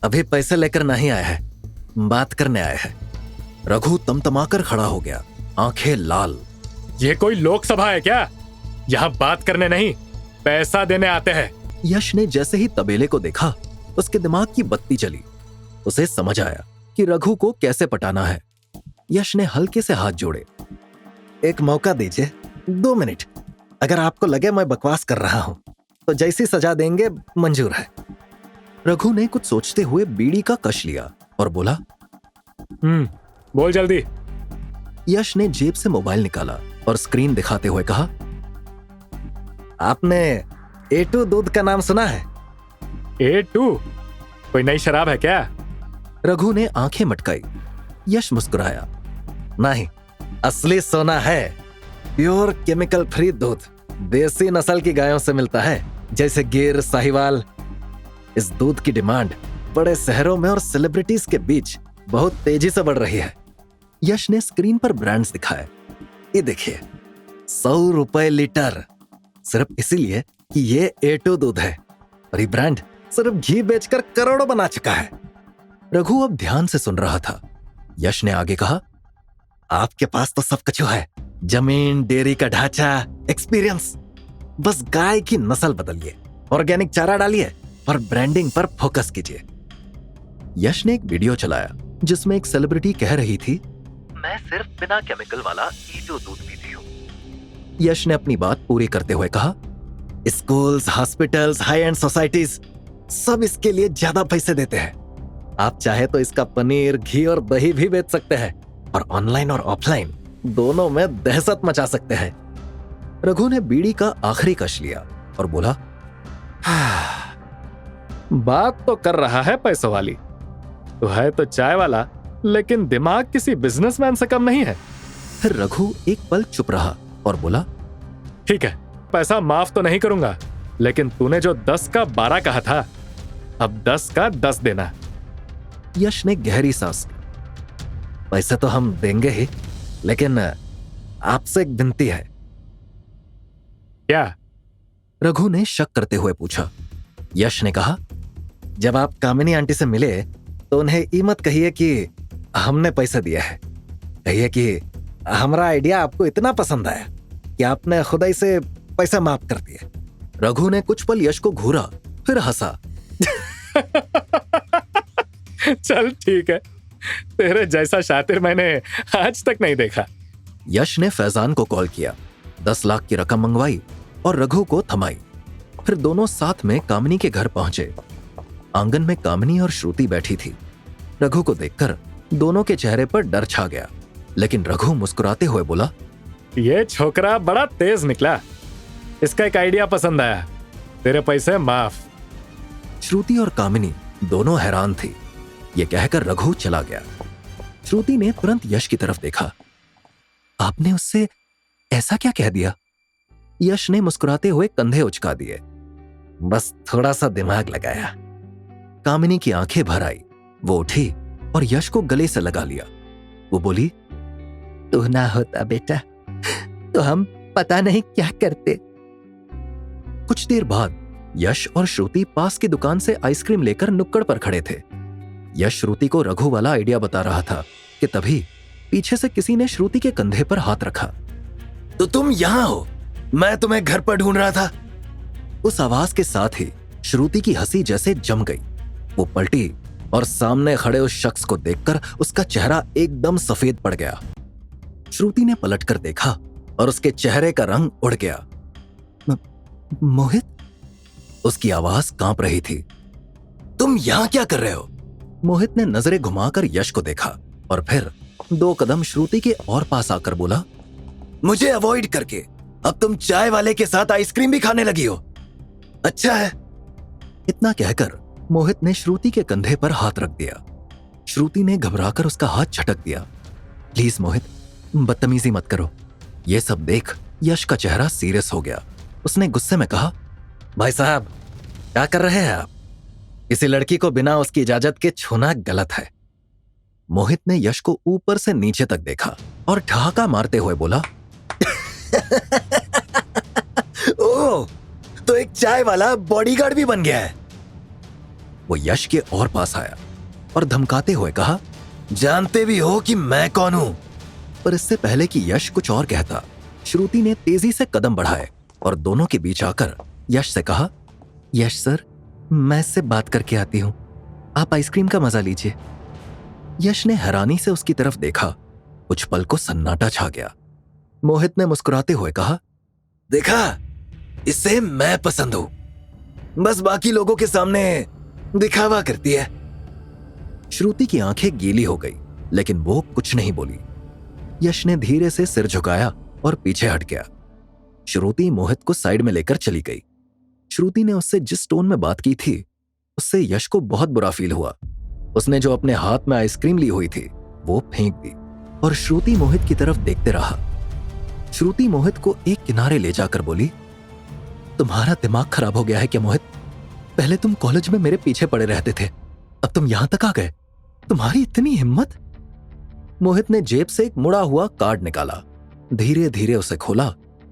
अभी पैसे लेकर नहीं आए हैं, बात करने आए हैं। रघु तमतमाकर खड़ा हो गया, आंखें लाल। ये कोई लोकसभा है क्या? यहाँ बात करने नहीं, पैसा देने आते हैं। यश ने जैसे ही तबेले को देखा, उसके दिमाग की बत्ती चली। उसे समझ आया कि रघु को कैसे पटाना है। यश ने हल्के से हाथ जोड़े, एक मौका दीजिए, 2 मिनट। अगर आपको लगे मैं बकवास कर रहा हूं तो जैसी सजा देंगे मंजूर है। रघु ने कुछ सोचते हुए बीड़ी का कश लिया और बोला, बोल जल्दी। यश ने जेब से मोबाइल निकाला और स्क्रीन दिखाते हुए कहा, आपने A2 दूध का नाम सुना है? A2? कोई नई शराब है क्या? रघु ने आंखें मटकाई। यश मुस्कुराया, नहीं, असली सोना है, प्योर केमिकल फ्री दूध, देसी नस्ल की गायों से मिलता है, जैसे गिर, साहिवाल। इस दूध की डिमांड बड़े शहरों में और सेलिब्रिटीज के बीच बहुत तेजी से बढ़ रही है। यश ने स्क्रीन पर ब्रांड्स दिखाए। ये देखिए, 100 रुपए लीटर, सिर्फ इसीलिए कि ये A2 दूध है, और ये ब्रांड सिर्फ घी बेचकर करोड़ों बना चुका है। रघु अब ध्यान से सुन रहा था। यश ने आगे कहा, आपके पास तो सब कुछ है, जमीन, डेयरी का ढांचा, एक्सपीरियंस, बस गाय की नस्ल बदलिए, ऑर्गेनिक चारा डालिए और ब्रांडिंग पर फोकस कीजिए। यश ने एक वीडियो चलाया जिसमें एक सेलिब्रिटी कह रही थी, मैं सिर्फ बिना केमिकल वाला A2 दूध पीती हूँ। यश ने अपनी बात पूरी करते हुए कहा, schools, hospitals, high and societies सब इसके लिए ज्यादा पैसे देते हैं। आप चाहे तो इसका पनीर, घी और दही भी बेच सकते हैं, और ऑनलाइन और ऑफलाइन दोनों में दहशत मचा सकते हैं। रघु ने बीड़ी का आखिरी कश लिया और बोला, बात तो कर रहा है पैसों वाली, तो है तो चाय वाला, लेकिन दिमाग किसी बिजनेसमैन से कम नहीं है। फिर रघु एक पल चुप रहा और बोला, ठीक है, पैसा माफ तो नहीं करूंगा, लेकिन तूने जो 10 का 12 कहा था, अब 10 का 10 देना। यश ने गहरी सांस ली, पैसे तो हम देंगे ही, लेकिन आपसे एक विनती है। क्या? रघु ने शक करते हुए पूछा। यश ने कहा, जब आप कामिनी आंटी से मिले तो उन्हें ये मत कहिए कि हमने पैसे दिया है, कहिए कि हमारा आइडिया आपको इतना पसंद आया कि आपने खुद ही से पैसा माफ कर दिया। रघु ने कुछ पल यश को घूरा, फिर हंसा। चल ठीक है, तेरे जैसा शातिर मैंने आज तक नहीं देखा। यश ने फैजान को कॉल किया, 10 लाख की रकम मंगवाई और रघु को थमाई। फिर दोनों साथ में कामिनी के घर पहुंचे। आंगन में कामिनी और श्रुति बैठी थी। रघु को देखकर दोनों के चेहरे पर डर छा गया, लेकिन रघु मुस्कुराते हुए बोला, ये छोकरा बड़ा तेज निकला, इसका एक आइडिया पसंद आया, तेरे पैसे माफ। श्रुति और कामिनी दोनों हैरान थी। ये कहकर रघु चला गया। श्रुति ने तुरंत यश की तरफ देखा, आपने उससे ऐसा क्या कह दिया? यश ने मुस्कुराते हुए कंधे उचका दिए, बस थोड़ा सा दिमाग लगाया। कामिनी की आंखें भर आई। वो उठी और यश को गले से लगा लिया। वो बोली, तू ना होता बेटा तो हम पता नहीं क्या करते। कुछ देर बाद यश और श्रुति पास की दुकान से आइसक्रीम लेकर नुक्कड़ पर खड़े थे। यश श्रुति को रघु वाला आइडिया बता रहा था कि तभी पीछे से किसी ने श्रुति के कंधे पर हाथ रखा। तो तुम यहां हो, मैं तुम्हें घर पर ढूंढ रहा था। उस आवाज के साथ ही श्रुति की हंसी जैसे जम गई। वो पलटी और सामने खड़े उस शख्स को देखकर उसका चेहरा एकदम सफेद पड़ गया। श्रुति ने पलटकर देखा और उसके चेहरे का रंग उड़ गया। मोहित? उसकी आवाज कांप रही थी। तुम यहां क्या कर रहे हो? मोहित ने नजरें घुमाकर यश को देखा और फिर 2 कदम श्रुति के और पास आकर बोला, मुझे अवॉइड करके अब तुम चाय वाले के साथ आइसक्रीम भी खाने लगी हो। अच्छा है। इतना कहकर मोहित ने श्रुति के कंधे पर हाथ रख दिया। श्रुति ने घबराकर उसका हाथ झटक दिया। प्लीज मोहित, बदतमीजी मत करो। यह सब देख यश का चेहरा सीरियस हो गया। उसने गुस्से में कहा, भाई साहब क्या कर रहे हैं आप? किसी लड़की को बिना उसकी इजाजत के छूना गलत है। मोहित ने यश को ऊपर से नीचे तक देखा और ठहाका मारते हुए बोला, ओह, तो एक चाय वाला बॉडीगार्ड भी बन गया है। वो यश के और पास आया और धमकाते हुए कहा, जानते भी हो कि मैं कौन हूं? पर इससे पहले कि यश कुछ और कहता, श्रुति ने तेजी से कदम बढ़ाए और दोनों के बीच आकर यश से कहा, यश सर, मैं इससे बात करके आती हूं, आप आइसक्रीम का मजा लीजिए। यश ने हैरानी से उसकी तरफ देखा। कुछ पल को सन्नाटा छा गया। मोहित ने मुस्कुराते हुए कहा, देखा, इससे मैं पसंद हूं, बस बाकी लोगों के सामने दिखावा करती है। श्रुति की आंखें गीली हो गई, लेकिन वो कुछ नहीं बोली। यश ने धीरे से सिर झुकाया और पीछे हट गया। श्रुति मोहित को साइड में लेकर चली गई। श्रुति ने उससे जिस टोन में बात की थी, उससे यश को बहुत बुरा फील हुआ। उसने जो अपने हाथ में आइसक्रीम ली हुई थी वो फेंक दी और श्रुति मोहित की तरफ देखते रहा। श्रुति मोहित को एक किनारे ले जाकर बोली, तुम्हारा दिमाग खराब हो गया है क्या मोहित? पहले तुम कॉलेज में मेरे पीछे पड़े रहते थे, अब तुम यहां तक आ गए। तुम्हारी इतनी हिम्मत? मोहित ने जेब से एक मुड़ा हुआ कार्ड निकाला, धीरे धीरे उसे खोला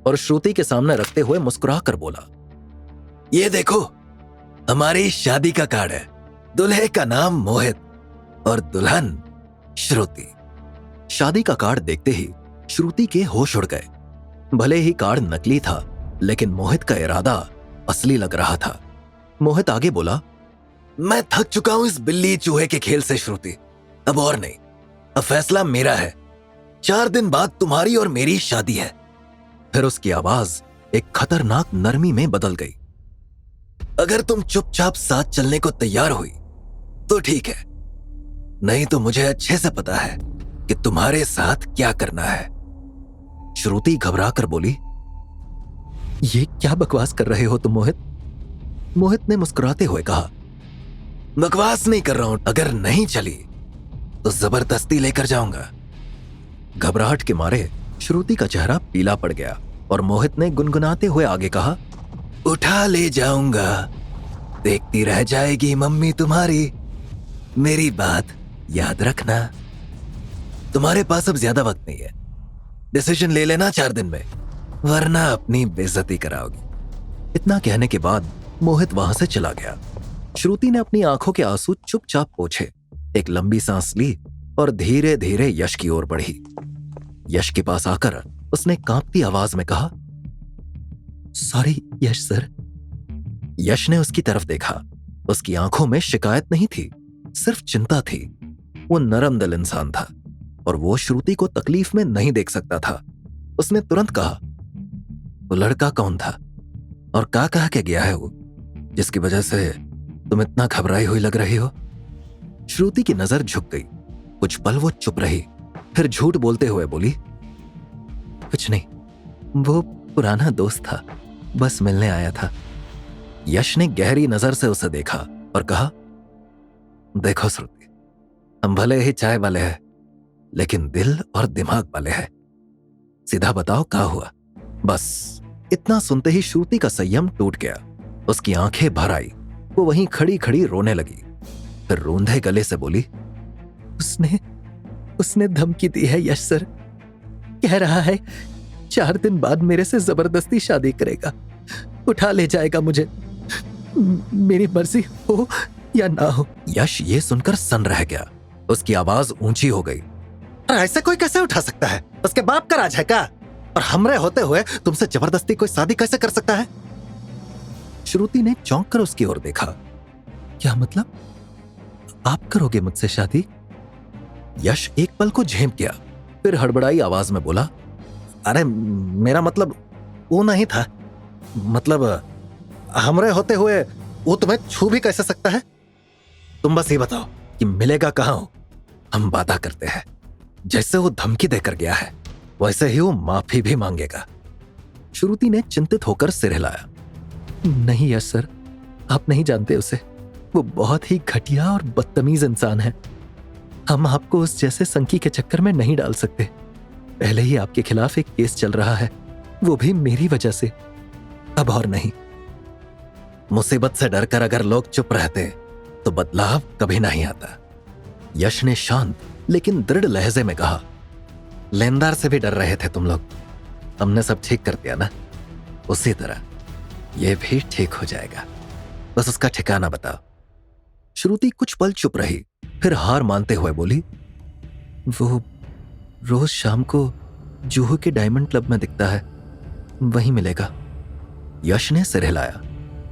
और श्रुति के सामने रखते हुए मुस्कुरा कर बोला, ये देखो, हमारी शादी का कार्ड है। दुल्हे का नाम मोहित और दुल्हन श्रुति। शादी का कार्ड देखते ही श्रुति के होश उड़ गए। भले ही कार्ड नकली था, लेकिन मोहित का इरादा असली लग रहा था। मोहित आगे बोला, मैं थक चुका हूं इस बिल्ली चूहे के खेल से श्रुति, अब और नहीं। अब फैसला मेरा है। 4 दिन बाद तुम्हारी और मेरी शादी है। फिर उसकी आवाज एक खतरनाक नरमी में बदल गई। अगर तुम चुपचाप साथ चलने को तैयार हुई तो ठीक है, नहीं तो मुझे अच्छे से पता है कि तुम्हारे साथ क्या करना है। श्रुति घबरा कर बोली, ये क्या बकवास कर रहे हो तुम मोहित? मोहित ने मुस्कुराते हुए कहा, बकवास नहीं कर रहा हूं, अगर नहीं चली तो जबरदस्ती लेकर जाऊंगा। घबराहट के मारे श्रुति का चेहरा पीला पड़ गया और मोहित ने गुनगुनाते हुए आगे कहा, उठा ले जाऊंगा, देखती रह जाएगी मम्मी तुम्हारी। मेरी बात याद रखना। तुम्हारे पास अब ज्यादा वक्त नहीं है, डिसीजन ले लेना 4 दिन में, वरना अपनी बेइज्जती कराओगी। इतना कहने के बाद मोहित वहां से चला गया। श्रुति ने अपनी आंखों के आंसू चुपचाप पोंछे, एक लंबी सांस ली और धीरे धीरे यश की ओर बढ़ी। यश के पास आकर उसने कांपती आवाज में कहा, सॉरी यश सर। यश ने उसकी तरफ देखा। उसकी आंखों में शिकायत नहीं थी, सिर्फ चिंता थी। वो नरम दिल इंसान था और वो श्रुति को तकलीफ में नहीं देख सकता था। उसने तुरंत कहा, वो लड़का कौन था और क्या कह के गया है वो, जिसकी वजह से तुम इतना घबराई हुई लग रही हो? श्रुति की नजर झुक गई। कुछ पल वो चुप रही, फिर झूठ बोलते हुए बोली, कुछ नहीं, वो पुराना दोस्त था, बस मिलने आया था। यश ने गहरी नजर से उसे देखा और कहा, देखो श्रुति, हम भले ही चाय वाले हैं, लेकिन दिल और दिमाग वाले हैं। सीधा बताओ क्या हुआ? बस इतना सुनते ही श्रुति का संयम टूट गया। उसकी आंखें भर आई। वो वहीं खड़ी खड़ी रोने लगी, फिर रूंधे गले से बोली, उसने धमकी दी है यश सर। कह रहा है 4 दिन बाद मेरे से जबरदस्ती शादी करेगा, उठा ले जाएगा मुझे, मेरी मर्जी हो या ना हो। यश ये सुनकर सन रह गया। उसकी आवाज ऊंची हो गई, ऐसे कोई कैसे उठा सकता है? उसके बाप का राज है क्या? और हमरे होते हुए तुमसे जबरदस्ती कोई शादी कैसे कर सकता है? श्रुति ने चौंक कर उसकी ओर देखा। क्या मतलब? आप करोगे मुझसे शादी? यश एक पल को झेप गया, फिर हड़बड़ाई आवाज में बोला, अरे मेरा मतलब वो नहीं था, मतलब हमरे होते हुए वो तुम्हें छू भी कैसे सकता है? तुम बस ये बताओ कि मिलेगा कहां हो, हम वादा करते हैं। जैसे वो धमकी देकर गया है वैसे ही वो माफी भी मांगेगा। श्रुति ने चिंतित होकर सिर हिलाया। नहीं यश सर, आप नहीं जानते उसे, वो बहुत ही घटिया और बदतमीज इंसान है। हम आपको उस जैसे संकी के चक्कर में नहीं डाल सकते। पहले ही आपके खिलाफ एक केस चल रहा है, वो भी मेरी वजह से, अब और नहीं। मुसीबत से डरकर अगर लोग चुप रहते तो बदलाव कभी नहीं आता। यश ने शांत लेकिन दृढ़ लहजे में कहा, लेनदार से भी डर रहे थे तुम लोग, हमने सब ठीक कर दिया ना, उसी तरह यह भी ठीक हो जाएगा, बस उसका ठिकाना बताओ। श्रुति कुछ पल चुप रही, फिर हार मानते हुए बोली, वो रोज शाम को जूहू के डायमंड क्लब में दिखता है, वहीं मिलेगा। यश ने सिर हिलाया।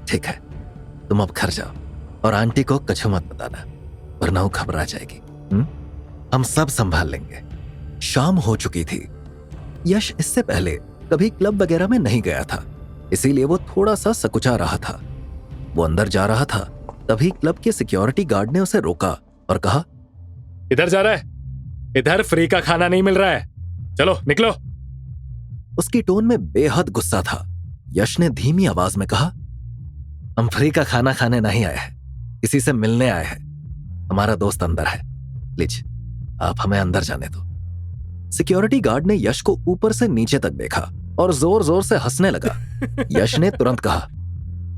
ठीक है, तुम अब घर जाओ और आंटी को कछु मत बताना, वरना वो घबरा जाएगी। हम सब संभाल लेंगे। शाम हो चुकी थी। यश इससे पहले कभी क्लब वगैरह में नहीं गया था, इसीलिए वो थोड़ा सा सकुचा रहा था। वो अंदर जा रहा था, तभी क्लब के सिक्योरिटी गार्ड ने उसे रोका और कहा, इधर जा रहा है? इधर फ्री का खाना नहीं मिल रहा है, चलो निकलो। उसकी टोन में बेहद गुस्सा था। यश ने धीमी आवाज में कहा, हम फ्री का खाना खाने नहीं आए हैं, किसी से मिलने आए हैं। हमारा दोस्त अंदर है, प्लीज आप हमें अंदर जाने दो। सिक्योरिटी गार्ड ने यश को ऊपर से नीचे तक देखा और जोर जोर से हंसने लगा। यश ने तुरंत कहा,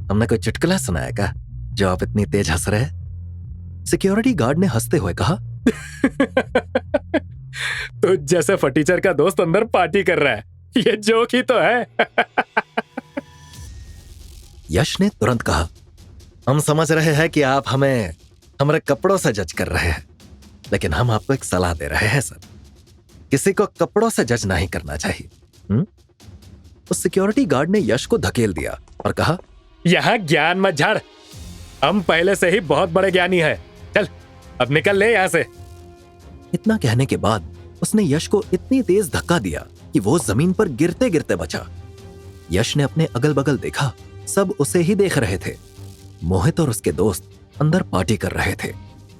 हमने कोई चुटकुला सुनाया क्या जो आप इतनी तेज हंस रहे हैं? सिक्योरिटी गार्ड ने हंसते हुए कहा, तो जैसे फटीचर का दोस्त अंदर पार्टी कर रहा है, ये जोक ही तो है। यश ने तुरंत कहा, हम समझ रहे हैं कि आप हमें हमारे कपड़ों से जज कर रहे हैं, लेकिन हम आपको एक सलाह दे रहे हैं सर, किसी को कपड़ों से जज नहीं करना चाहिए। उस सिक्योरिटी गार्ड ने यश को धकेल दिया और कहा, यहां ज्ञान मत झाड़, हम पहले से ही बहुत बड़े ज्ञानी हैं, चल अब निकल ले यहां से। इतना कहने के बाद उसने यश को इतनी तेज धक्का दिया कि वो जमीन पर गिरते गिरते बचा। यश ने अपने अगल बगल देखा, सब उसे ही देख रहे थे। मोहित और उसके दोस्त अंदर पार्टी कर रहे थे।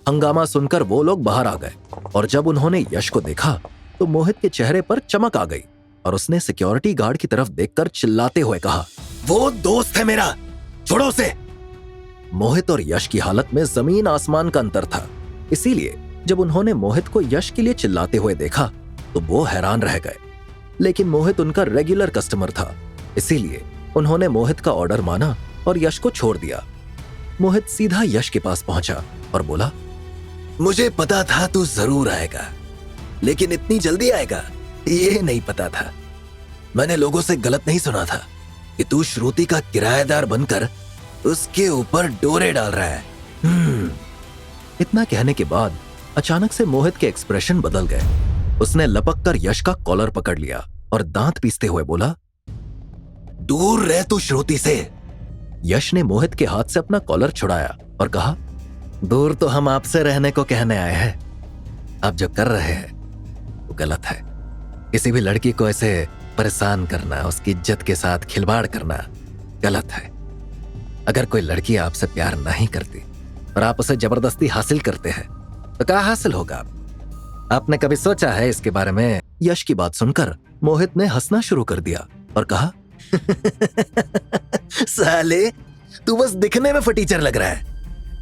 हंगामा सुनकर वो लोग बाहर आ गए और जब उन्होंने यश को देखा तो मोहित के चेहरे पर चमक आ गई और उसने सिक्योरिटी गार्ड की तरफ देखकर चिल्लाते हुए कहा, वो दोस्त है मेरा, छोड़ो उसे। मोहित और यश की हालत में जमीन आसमान का अंतर था, इसीलिए जब उन्होंने मोहित को यश के लिए चिल्लाते हुए देखा तो वो हैरान रह गए। लेकिन मोहित उनका रेगुलर कस्टमर था, इसीलिए उन्होंने मोहित का ऑर्डर माना और यश को छोड़ दिया। मोहित सीधा यश के पास पहुंचा और बोला, मुझे पता था तू जरूर आएगा, लेकिन इतनी जल्दी आएगा ये नहीं पता था। मैंने लोगों से गलत नहीं सुना था कि तू श्रुति का किराएदार बनकर उसके ऊपर डोरे डाल रहा है। इतना कहने के बाद अचानक से मोहित के एक्सप्रेशन बदल गए। उसने लपक कर यश का कॉलर पकड़ लिया और दांत पीसते हुए बोला, दूर रह तू श्रुति से। यश ने मोहित के हाथ से अपना कॉलर छुड़ाया और कहा, दूर तो हम आपसे रहने को कहने आए हैं, आप जो कर रहे हैं वो गलत है। किसी भी लड़की को ऐसे परेशान करना, उसकी इज्जत के साथ खिलवाड़ करना गलत है। अगर कोई लड़की आपसे प्यार नहीं करती और आप उसे जबरदस्ती हासिल करते हैं तो क्या हासिल होगा? आपने कभी सोचा है इसके बारे में? यश की बात सुनकर मोहित ने हंसना शुरू कर दिया और कहा, साले तू बस दिखने में फटीचर लग रहा है,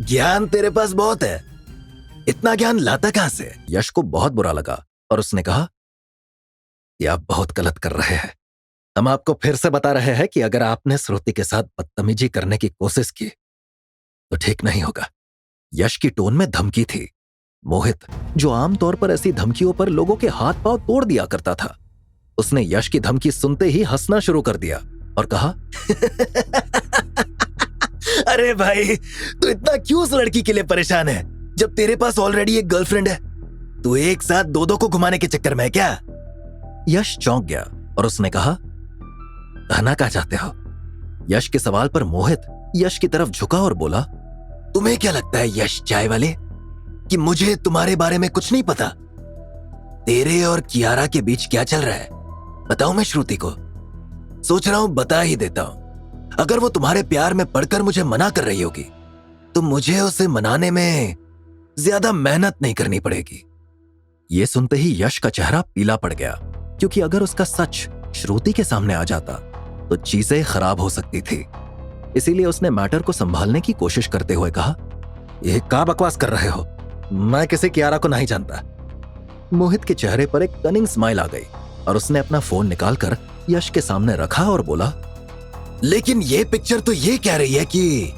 ज्ञान तेरे पास बहुत है, इतना ज्ञान लाता कहां से? यश को बहुत बुरा लगा और उसने कहा, ये आप बहुत गलत कर रहे हैं। हम आपको फिर से बता रहे हैं कि अगर आपने श्रुति के साथ बदतमीजी करने की कोशिश की तो ठीक नहीं होगा। यश की टोन में धमकी थी। मोहित, जो आमतौर पर ऐसी धमकियों पर लोगों के हाथ पांव तोड़ दिया करता था, उसने यश की धमकी सुनते ही हंसना शुरू कर दिया और कहा, अरे भाई तू इतना क्यों उस लड़की के लिए परेशान है जब तेरे पास ऑलरेडी एक गर्लफ्रेंड है? तू एक साथ दो को घुमाने के चक्कर में है क्या? यश चौंक गया और उसने कहा, कहना क्या चाहते हो? यश के सवाल पर मोहित यश की तरफ झुका और बोला, तुम्हें क्या लगता है यश चाय वाले कि मुझे तुम्हारे बारे में कुछ नहीं पता? तेरे और कियारा के बीच क्या चल रहा है बताओ मैं श्रुति को। सोच रहा हूं बता ही देता हूं। अगर वो तुम्हारे प्यार में पड़कर मुझे मना कर रही होगी तो मुझे उसे मनाने में ज्यादा मेहनत नहीं करनी पड़ेगी। ये सुनते ही यश का चेहरा पीला पड़ गया, क्योंकि अगर उसका सच श्रुति के सामने आ जाता तो चीजें खराब हो सकती थी। इसीलिए उसने मैटर को संभालने की कोशिश करते हुए कहा, ये क्या बकवास कर रहे हो, मैं किसी कियारा को नहीं जानता। मोहित के चेहरे पर एक कनिंग स्माइल आ गई और उसने अपना फोन निकालकर यश के सामने रखा और बोला, लेकिन ये पिक्चर तो ये कह रही है कि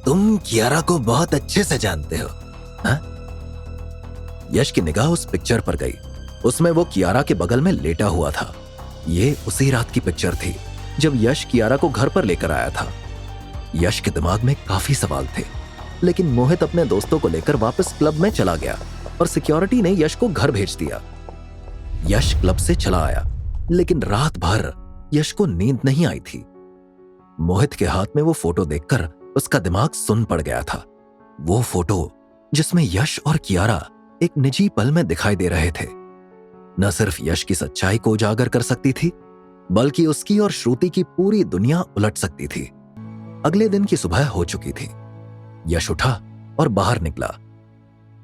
तुम कियारा को बहुत अच्छे से जानते हो। हा? यश की निगाह उस पिक्चर पर गई। उसमें वो कियारा के बगल में लेटा हुआ था। ये उसी रात की पिक्चर थी जब यश कियारा को घर पर लेकर आया था। यश के दिमाग में काफी सवाल थे, लेकिन मोहित अपने दोस्तों को लेकर वापस क्लब में चला गया और सिक्योरिटी ने यश को घर भेज दिया। यश क्लब से चला आया, लेकिन रात भर यश को नींद नहीं आई थी। मोहित के हाथ में वो फोटो देखकर उसका दिमाग सुन्न पड़ गया था। वो फोटो जिसमें यश और कियारा एक निजी पल में दिखाई दे रहे थे, न सिर्फ यश की सच्चाई को उजागर कर सकती थी, बल्कि उसकी और श्रुति की पूरी दुनिया उलट सकती थी। अगले दिन की सुबह हो चुकी थी। यश उठा और बाहर निकला।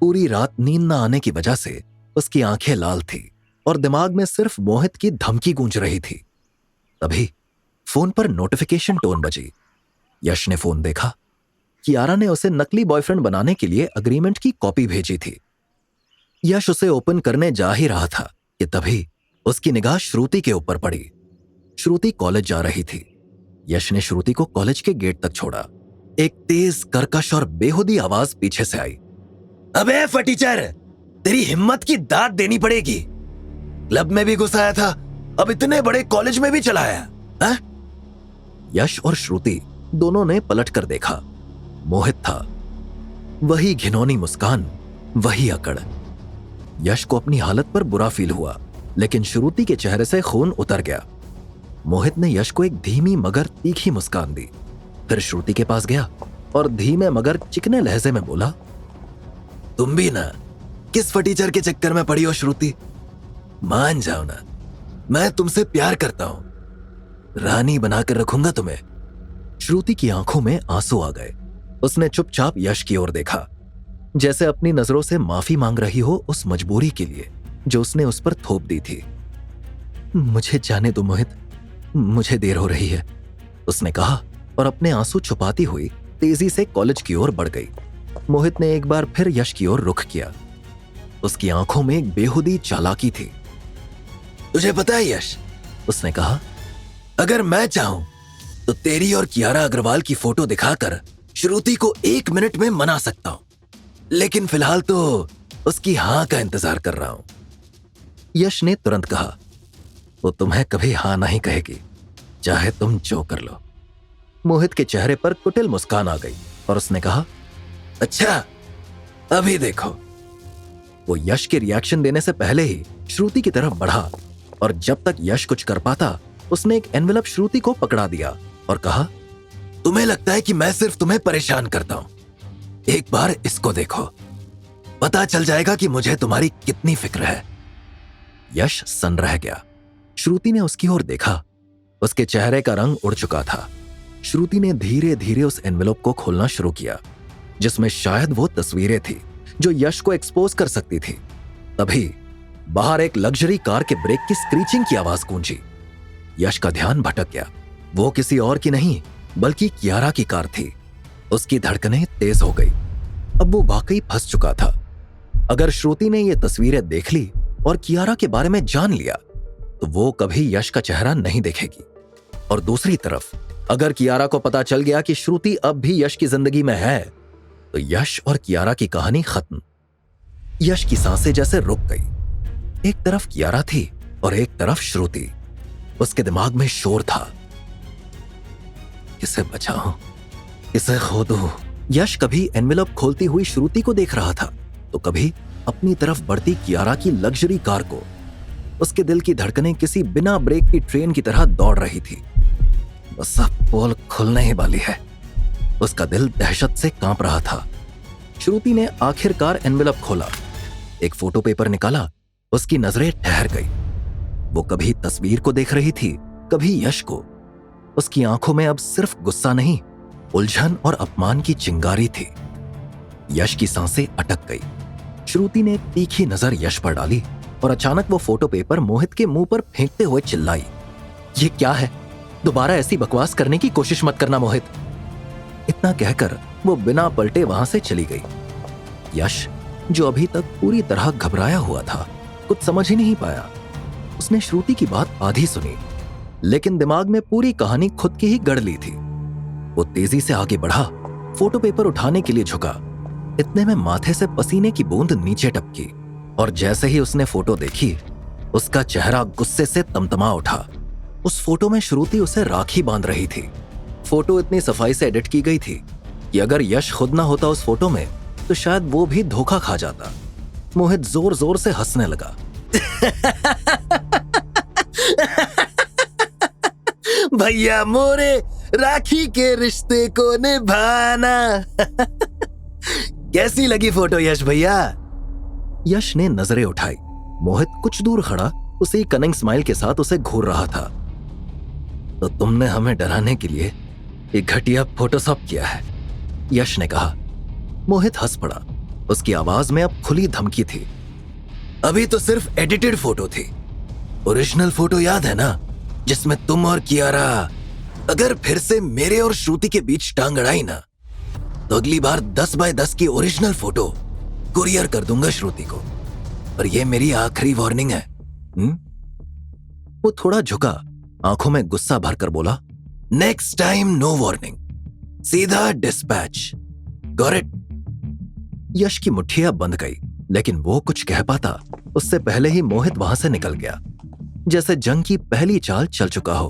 पूरी रात नींद न आने की वजह से उसकी आंखें लाल थी और दिमाग में सिर्फ मोहित की धमकी गूंज रही थी। तभी फोन पर नोटिफिकेशन टोन बजी। यश ने फोन देखा। कियारा ने उसे नकली बॉयफ्रेंड बनाने के लिए अग्रीमेंट की कॉपी भेजी थी। यश उसे ओपन करने जा ही रहा था कि तभी उसकी निगाह श्रुति के ऊपर पड़ी। श्रुति कॉलेज जा रही थी। यश ने श्रुति को कॉलेज के गेट तक छोड़ा। एक तेज कर्कश और बेहुदी आवाज पीछे से आई, अबे फटीचर, तेरी हिम्मत की दाद देनी पड़ेगी। क्लब में भी घुसाया था, अब इतने बड़े कॉलेज में भी चला आया है? यश और श्रुति दोनों ने पलट कर देखा। मोहित था। वही घिनौनी मुस्कान, वही अकड़। यश को अपनी हालत पर बुरा फील हुआ, लेकिन श्रुति के चेहरे से खून उतर गया। मोहित ने यश को एक धीमी मगर तीखी मुस्कान दी, फिर श्रुति के पास गया और धीमे मगर चिकने लहजे में बोला, तुम भी ना किस फटीचर के चक्कर में पड़ी हो श्रुति? मान जाओ ना, मैं तुमसे प्यार करता हूं, रानी बनाकर रखूंगा तुम्हें। श्रुति की आंखों में आंसू आ गए। उसने चुपचाप यश की ओर देखा, जैसे अपनी नजरों से माफी मांग रही हो उस मजबूरी के लिए जो उसने उस पर थोप दी थी। मुझे जाने दो मोहित, मुझे देर हो रही है, उसने कहा और अपने आंसू छुपाती हुई तेजी से कॉलेज की ओर बढ़ गई। मोहित ने एक बार फिर यश की ओर रुख किया। उसकी आंखों में एक बेहुदी चालाकी थी। तुझे पता है यश, उसने कहा, अगर मैं चाहूं तो तेरी और कियारा अग्रवाल की फोटो दिखाकर श्रुति को 1 मिनट में मना सकता हूं, लेकिन फिलहाल तो उसकी हां का इंतजार कर रहा हूं। यश ने तुरंत कहा, वो तुम्हें कभी हां नहीं कहेगी, चाहे तुम जो कर लो। मोहित के चेहरे पर कुटिल मुस्कान आ गई और उसने कहा, अच्छा अभी देखो। वो यश के रिएक्शन देने से पहले ही श्रुति की तरफ बढ़ा और जब तक यश कुछ कर पाता उसने एक एनवेलप श्रुति को पकड़ा दिया और कहा, तुम्हें लगता है कि मैं सिर्फ तुम्हें परेशान करता हूं? एक बार इसको देखो, पता चल जाएगा कि मुझे तुम्हारी कितनी फिक्र है। यश सन्न रह गया। श्रुति ने उसकी ओर देखा। उसके चेहरे का रंग उड़ चुका था। श्रुति ने धीरे धीरे उस एनवेलप को खोलना शुरू किया, जिसमें शायद वो तस्वीरें थी जो यश को एक्सपोज कर सकती थी। तभी बाहर एक लग्जरी कार के ब्रेक की स्क्रीचिंग की आवाज गूंजी। यश का ध्यान भटक गया। वो किसी और की नहीं बल्कि कियारा की कार थी। उसकी धड़कनें तेज हो गई। अब वो वाकई फंस चुका था। अगर श्रुति ने ये तस्वीरें देख ली और कियारा के बारे में जान लिया तो वो कभी यश का चेहरा नहीं देखेगी। और दूसरी तरफ अगर कियारा को पता चल गया कि श्रुति अब भी यश की जिंदगी में है तो यश और कियारा की कहानी खत्म। यश की सांसें जैसे रुक गई। एक तरफ कियारा थी और एक तरफ श्रुति। उसके दिमाग में शोर था, किसे बचाऊं, किसे खो दूं। यश कभी एनवेलप खोलती हुई श्रुति को देख रहा था तो कभी अपनी तरफ बढ़ती कियारा की लग्जरी कार को। उसके दिल की धड़कनें किसी बिना ब्रेक की ट्रेन की तरह दौड़ रही थी। बस अब पोल खुलने ही वाली है। उसका दिल दहशत से कांप रहा था। श्रुति ने आखिरकार एनवेलप खोला, एक फोटो पेपर निकाला उसकी नजरें ठहर गई। वो कभी तस्वीर को देख रही थी, कभी यश को। उसकी आंखों में अब सिर्फ गुस्सा नहीं, उलझन और अपमान की चिंगारी थी। यश की सांसें अटक गई। श्रुति ने एक तीखी नजर यश पर डाली और अचानक वो फोटो पेपर मोहित के मुंह पर फेंकते हुए चिल्लाई, ये क्या है? दोबारा ऐसी बकवास करने की कोशिश मत करना मोहित। इतना कहकर वो बिना पलटे वहां से चली गई। यश, जो अभी तक पूरी तरह घबराया हुआ था, कुछ समझ ही नहीं पाया। उसने श्रुति की बात आधी सुनी, लेकिन दिमाग में पूरी कहानी खुद की ही गढ़ ली थी। वो तेजी से आगे बढ़ा, फोटो पेपर उठाने के लिए झुका। इतने में माथे से पसीने की बूंद नीचे टपकी और जैसे ही उसने फोटो देखी, उसका चेहरा गुस्से से तमतमा उठा। उस फोटो में श्रुति उसे राखी बांध रही थी। फोटो इतनी सफाई से एडिट की गई थी कि अगर यश खुद ना होता उस फोटो में तो शायद वो भी धोखा खा जाता। मोहित जोर जोर से हंसने लगा। भैया मोरे, राखी के रिश्ते को निभाना। कैसी लगी फोटो यश भैया? यश ने नजरें उठाई। मोहित कुछ दूर खड़ा उसी कनिंग स्माइल के साथ उसे घूर रहा था। तो तुमने हमें डराने के लिए एक घटिया फोटोशॉप किया है, यश ने कहा। मोहित हंस पड़ा। उसकी आवाज में अब खुली धमकी थी। अभी तो सिर्फ एडिटेड फोटो थी। ओरिजिनल फोटो याद है ना, जिसमें तुम और कियारा? अगर फिर से मेरे और श्रुति के बीच टांग अड़ाई ना, तो अगली बार 10 बाय 10 की ओरिजिनल फोटो कुरियर कर दूंगा श्रुति को। और ये मेरी आखिरी वार्निंग है। वो थोड़ा झुका, आंखों में गुस्सा भरकर बोला, नेक्स्ट टाइम नो वार्निंग, सीधा डिस्पैच। Got it? यश की मुट्ठियां बंध गई, लेकिन वो कुछ कह पाता उससे पहले ही मोहित वहां से निकल गया, जैसे जंग की पहली चाल चल चुका हो।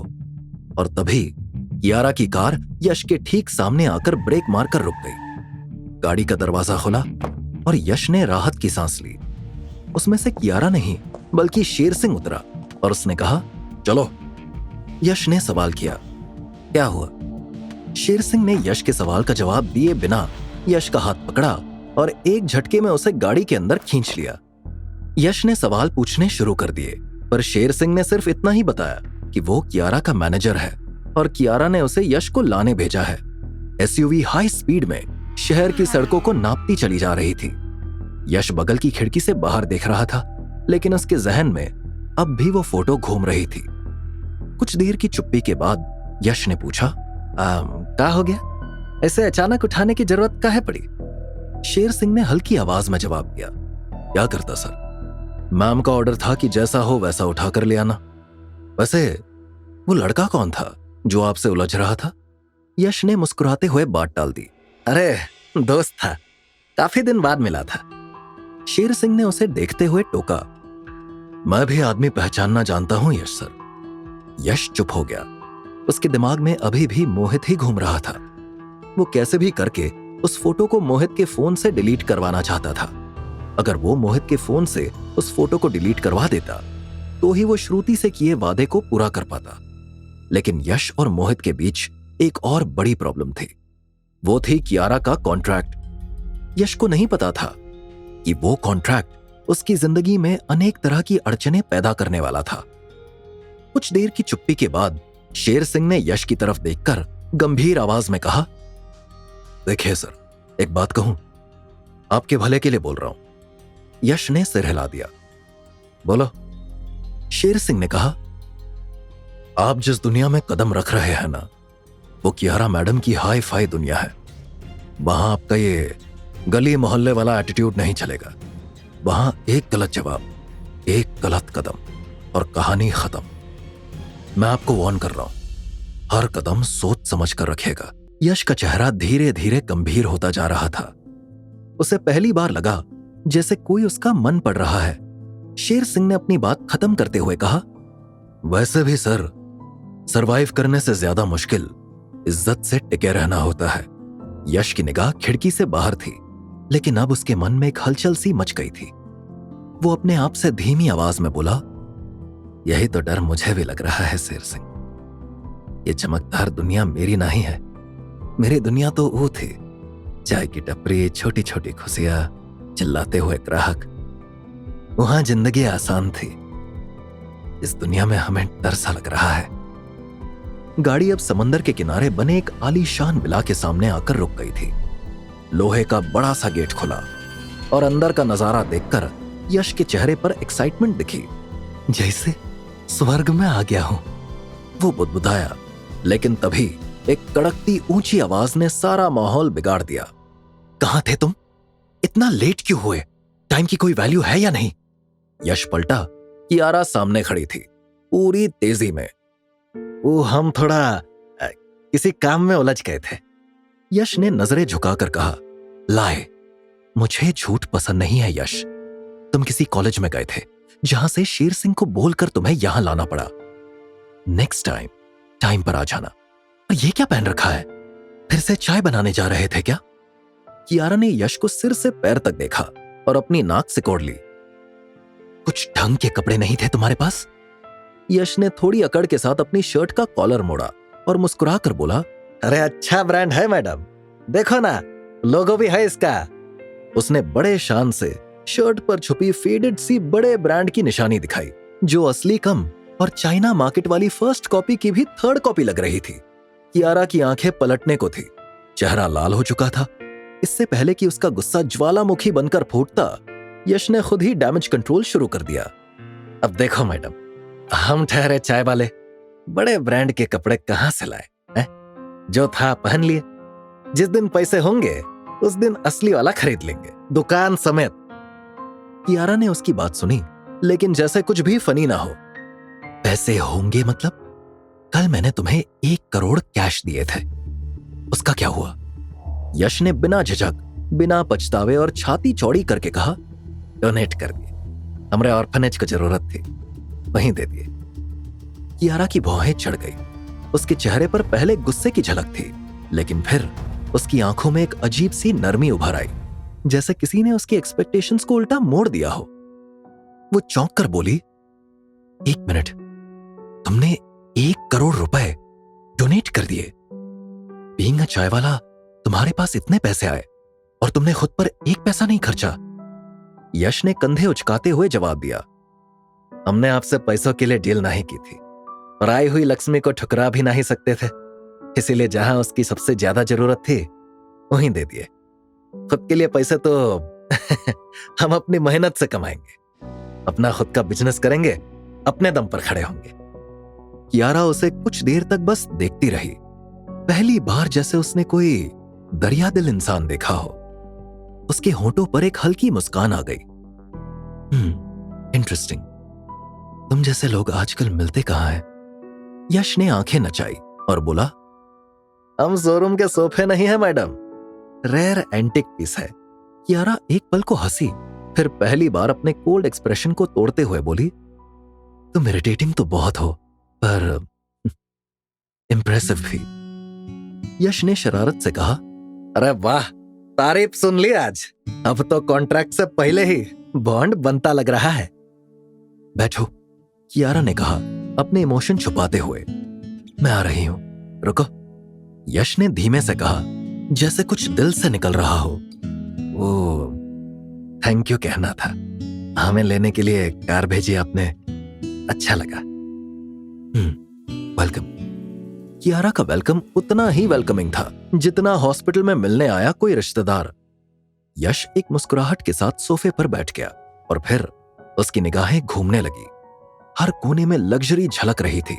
और तभी कियारा की कार यश के ठीक सामने आकर ब्रेक मारकर रुक गई। गाड़ी का दरवाजा खुला और यश ने राहत की सांस ली। उसमें से कियारा नहीं बल्कि शेर सिंह उतरा और उसने कहा, चलो। यश ने सवाल किया, क्या हुआ? शेर सिंह ने यश के सवाल का जवाब दिए बिना यश का हाथ पकड़ा और एक झटके में उसे गाड़ी के अंदर खींच लिया। यश ने सवाल पूछने शुरू कर दिए, पर शेर सिंह ने सिर्फ इतना ही बताया कि वो कियारा का मैनेजर है और कियारा ने उसे यश को लाने भेजा है। एसयूवी हाई स्पीड में शहर की सड़कों को नापती चली जा रही थी। यश बगल की खिड़की से बाहर देख रहा था, लेकिन उसके जहन में अब भी वो फोटो घूम रही थी। कुछ देर की चुप्पी के बाद यश ने पूछा, क्या हो गया? ऐसे अचानक उठाने की जरूरत काहे पड़ी? शेर सिंह ने हल्की आवाज में जवाब दिया, क्या करता सर, मैम का ऑर्डर था कि जैसा हो वैसा उठा कर ले आना। वैसे वो लड़का कौन था जो आपसे उलझ रहा था? यश ने मुस्कुराते हुए बात टाल दी, अरे दोस्त था, काफी दिन बाद मिला था। शेर सिंह ने उसे देखते हुए टोका, मैं भी आदमी पहचानना जानता हूं यश सर। यश चुप हो गया। उसके दिमाग में अभी भी मोहित ही घूम रहा था। वो कैसे भी करके उस फोटो को मोहित के फोन से डिलीट करवाना चाहता था। अगर वो मोहित के फोन से उस फोटो को डिलीट करवा देता तो ही वो श्रुति से किए वादे को पूरा कर पाता। लेकिन यश और मोहित के बीच एक और बड़ी प्रॉब्लम थी। वो थी कियारा का कॉन्ट्रैक्ट। यश को नहीं पता था कि वो कॉन्ट्रैक्ट उसकी जिंदगी में अनेक तरह की अड़चनें पैदा करने वाला था। कुछ देर की चुप्पी के बाद शेर सिंह ने यश की तरफ देखकर गंभीर आवाज में कहा, देखिए सर, एक बात कहूं, आपके भले के लिए बोल रहा हूं। यश ने सिर हिला दिया। बोलो। शेर सिंह ने कहा, आप जिस दुनिया में कदम रख रहे हैं ना, वो कियारा मैडम की हाई फाई दुनिया है। वहां आपका ये गली मोहल्ले वाला एटीट्यूड नहीं चलेगा। वहां एक गलत जवाब, एक गलत कदम और कहानी खत्म। मैं आपको वार्न कर रहा हूं, हर कदम सोच समझ कर रखिएगा। यश का चेहरा धीरे धीरे गंभीर होता जा रहा था। उसे पहली बार लगा जैसे कोई उसका मन पढ़ रहा है। शेर सिंह ने अपनी बात खत्म करते हुए कहा, वैसे भी सर, सरवाइव करने से ज्यादा मुश्किल इज्जत से टिके रहना होता है। यश की निगाह खिड़की से बाहर थी, लेकिन अब उसके मन में एक हलचल सी मच गई थी। वो अपने आप से धीमी आवाज में बोला, यही तो डर मुझे भी लग रहा है शेर सिंह। ये चमकदार दुनिया मेरी नहीं है। मेरी दुनिया तो वो थी, चाय की टपरी, छोटी छोटी खुशियां, चिल्लाते हुए ग्राहक। वहां जिंदगी आसान थी। इस दुनिया में हमें डर सा लग रहा है। गाड़ी अब समंदर के किनारे बने एक आलीशान विला के सामने आकर रुक गई थी। लोहे का बड़ा सा गेट खुला और अंदर का नजारा देखकर यश के चेहरे पर एक्साइटमेंट दिखी, जैसे स्वर्ग में आ गया हूं। वो बुदबुदाया, लेकिन तभी एक कड़कती ऊंची आवाज ने सारा माहौल बिगाड़ दिया। कहां थे तुम? इतना लेट क्यों हुए? टाइम की कोई वैल्यू है या नहीं? यश पलटा, कियारा सामने खड़ी थी, पूरी तेजी में। वो हम थोड़ा किसी काम में उलझ गए थे। यश ने नजरें झुकाकर कहा, लाए, मुझे झूठ पसंद नहीं है यश। तुम किसी कॉलेज में गए थे जहां से शेर सिंह को बोलकर तुम्हें यहां लाना पड़ा। नेक्स्ट टाइम पर आ जाना। और ये क्या पहन रखा है? फिर से चाय बनाने जा रहे थे क्या? कियारा ने यश को सिर से पैर तक देखा और अपनी नाक सिकोड़ ली। कुछ ढंग के कपड़े नहीं थे तुम्हारे पास? यश ने थोड़ी अकड़ के साथ अपनी शर्ट का कॉलर मोड़ा और मुस्कुराकर बोला, अरे अच्छा ब्रांड है मैडम, देखो ना, लोगो भी है इसका। उसने बड़े शान से शर्ट पर छुपी फेडेड सी बड़े ब्रांड की निशानी दिखाई, जो असली कम और चाइना मार्केट वाली फर्स्ट कॉपी की भी थर्ड कॉपी लग रही थी। कियारा की आंखें पलटने को थी, चेहरा लाल हो चुका था। इससे पहले कि उसका गुस्सा ज्वालामुखी बनकर फूटता, यश ने खुद ही डैमेज कंट्रोल शुरू कर दिया। अब देखो मैडम, हम ठहरे चाय वाले, बड़े ब्रांड के कपड़े कहां से लाए हैं? जो था पहन लिए। जिस दिन पैसे होंगे उस दिन असली वाला खरीद लेंगे, दुकान समेत। कियारा ने उसकी बात सुनी, लेकिन जैसे कुछ भी फनी ना हो। पैसे होंगे मतलब? कल मैंने तुम्हें 1 करोड़ कैश दिए थे, उसका क्या हुआ? यश ने बिना झिझक, बिना पछतावे और छाती चौड़ी करके कहा, डोनेट कर दिए, हमारे ऑर्फनेज को जरूरत थी, वहीं दे दिए। कियारा की भौहें चढ़ गई। उसके चेहरे पर पहले गुस्से की झलक थी, लेकिन फिर उसकी आंखों में एक अजीब सी नरमी उभर आई, जैसे किसी ने उसकी एक्सपेक्टेशंस को उल्टा मोड़ दिया हो। वो चौंक कर बोली, 1 मिनट, तुमने 1 करोड़ रुपए डोनेट कर दिए? बीइंग अ चाय वाला, तुम्हारे पास इतने पैसे आए और तुमने खुद पर 1 पैसा नहीं खर्चा? यश ने कंधे उचकाते हुए जवाब दिया, हमने आपसे पैसों के लिए डील नहीं की थी और आई हुई लक्ष्मी को ठुकरा भी नहीं सकते थे, इसीलिए जहां उसकी सबसे ज्यादा जरूरत थी वहीं दे दिए। खुद के लिए पैसे तो हम अपनी मेहनत से कमाएंगे, अपना खुद का बिजनेस करेंगे, अपने दम पर खड़े होंगे। कियारा उसे कुछ देर तक बस देखती रही, पहली बार जैसे उसने कोई दरिया दिल इंसान देखा हो। उसके होंठों पर एक हल्की मुस्कान आ गई। इंटरेस्टिंग, तुम जैसे लोग आजकल मिलते कहां हैं? यश ने आंखें नचाई और बोला, हम शोरूम के सोफे नहीं है मैडम, रेयर एंटिक पीस है। कियारा एक पल को हंसी, फिर पहली बार अपने कोल्ड एक्सप्रेशन को तोड़ते हुए बोली, तुम इरिटेटिंग तो बहुत हो, पर इंप्रेसिव भी। यश ने शरारत से कहा, अरे वाह, तारीफ सुन ली आज। अब तो कॉन्ट्रैक्ट से पहले ही बॉन्ड बनता लग रहा है। बैठो, कियारा ने कहा अपने इमोशन छुपाते हुए। मैं आ रही हूं, रुको। यश ने धीमे से कहा, जैसे कुछ दिल से निकल रहा हो। वो थैंक यू कहना था, हमें लेने के लिए कार भेजी आपने, अच्छा लगा। वेलकम। कियारा का वेलकम उतना ही वेलकमिंग था जितना हॉस्पिटल में मिलने आया कोई रिश्तेदार। यश एक मुस्कुराहट के साथ सोफे पर बैठ गया और फिर उसकी निगाहें घूमने लगी। हर कोने में लग्जरी झलक रही थी।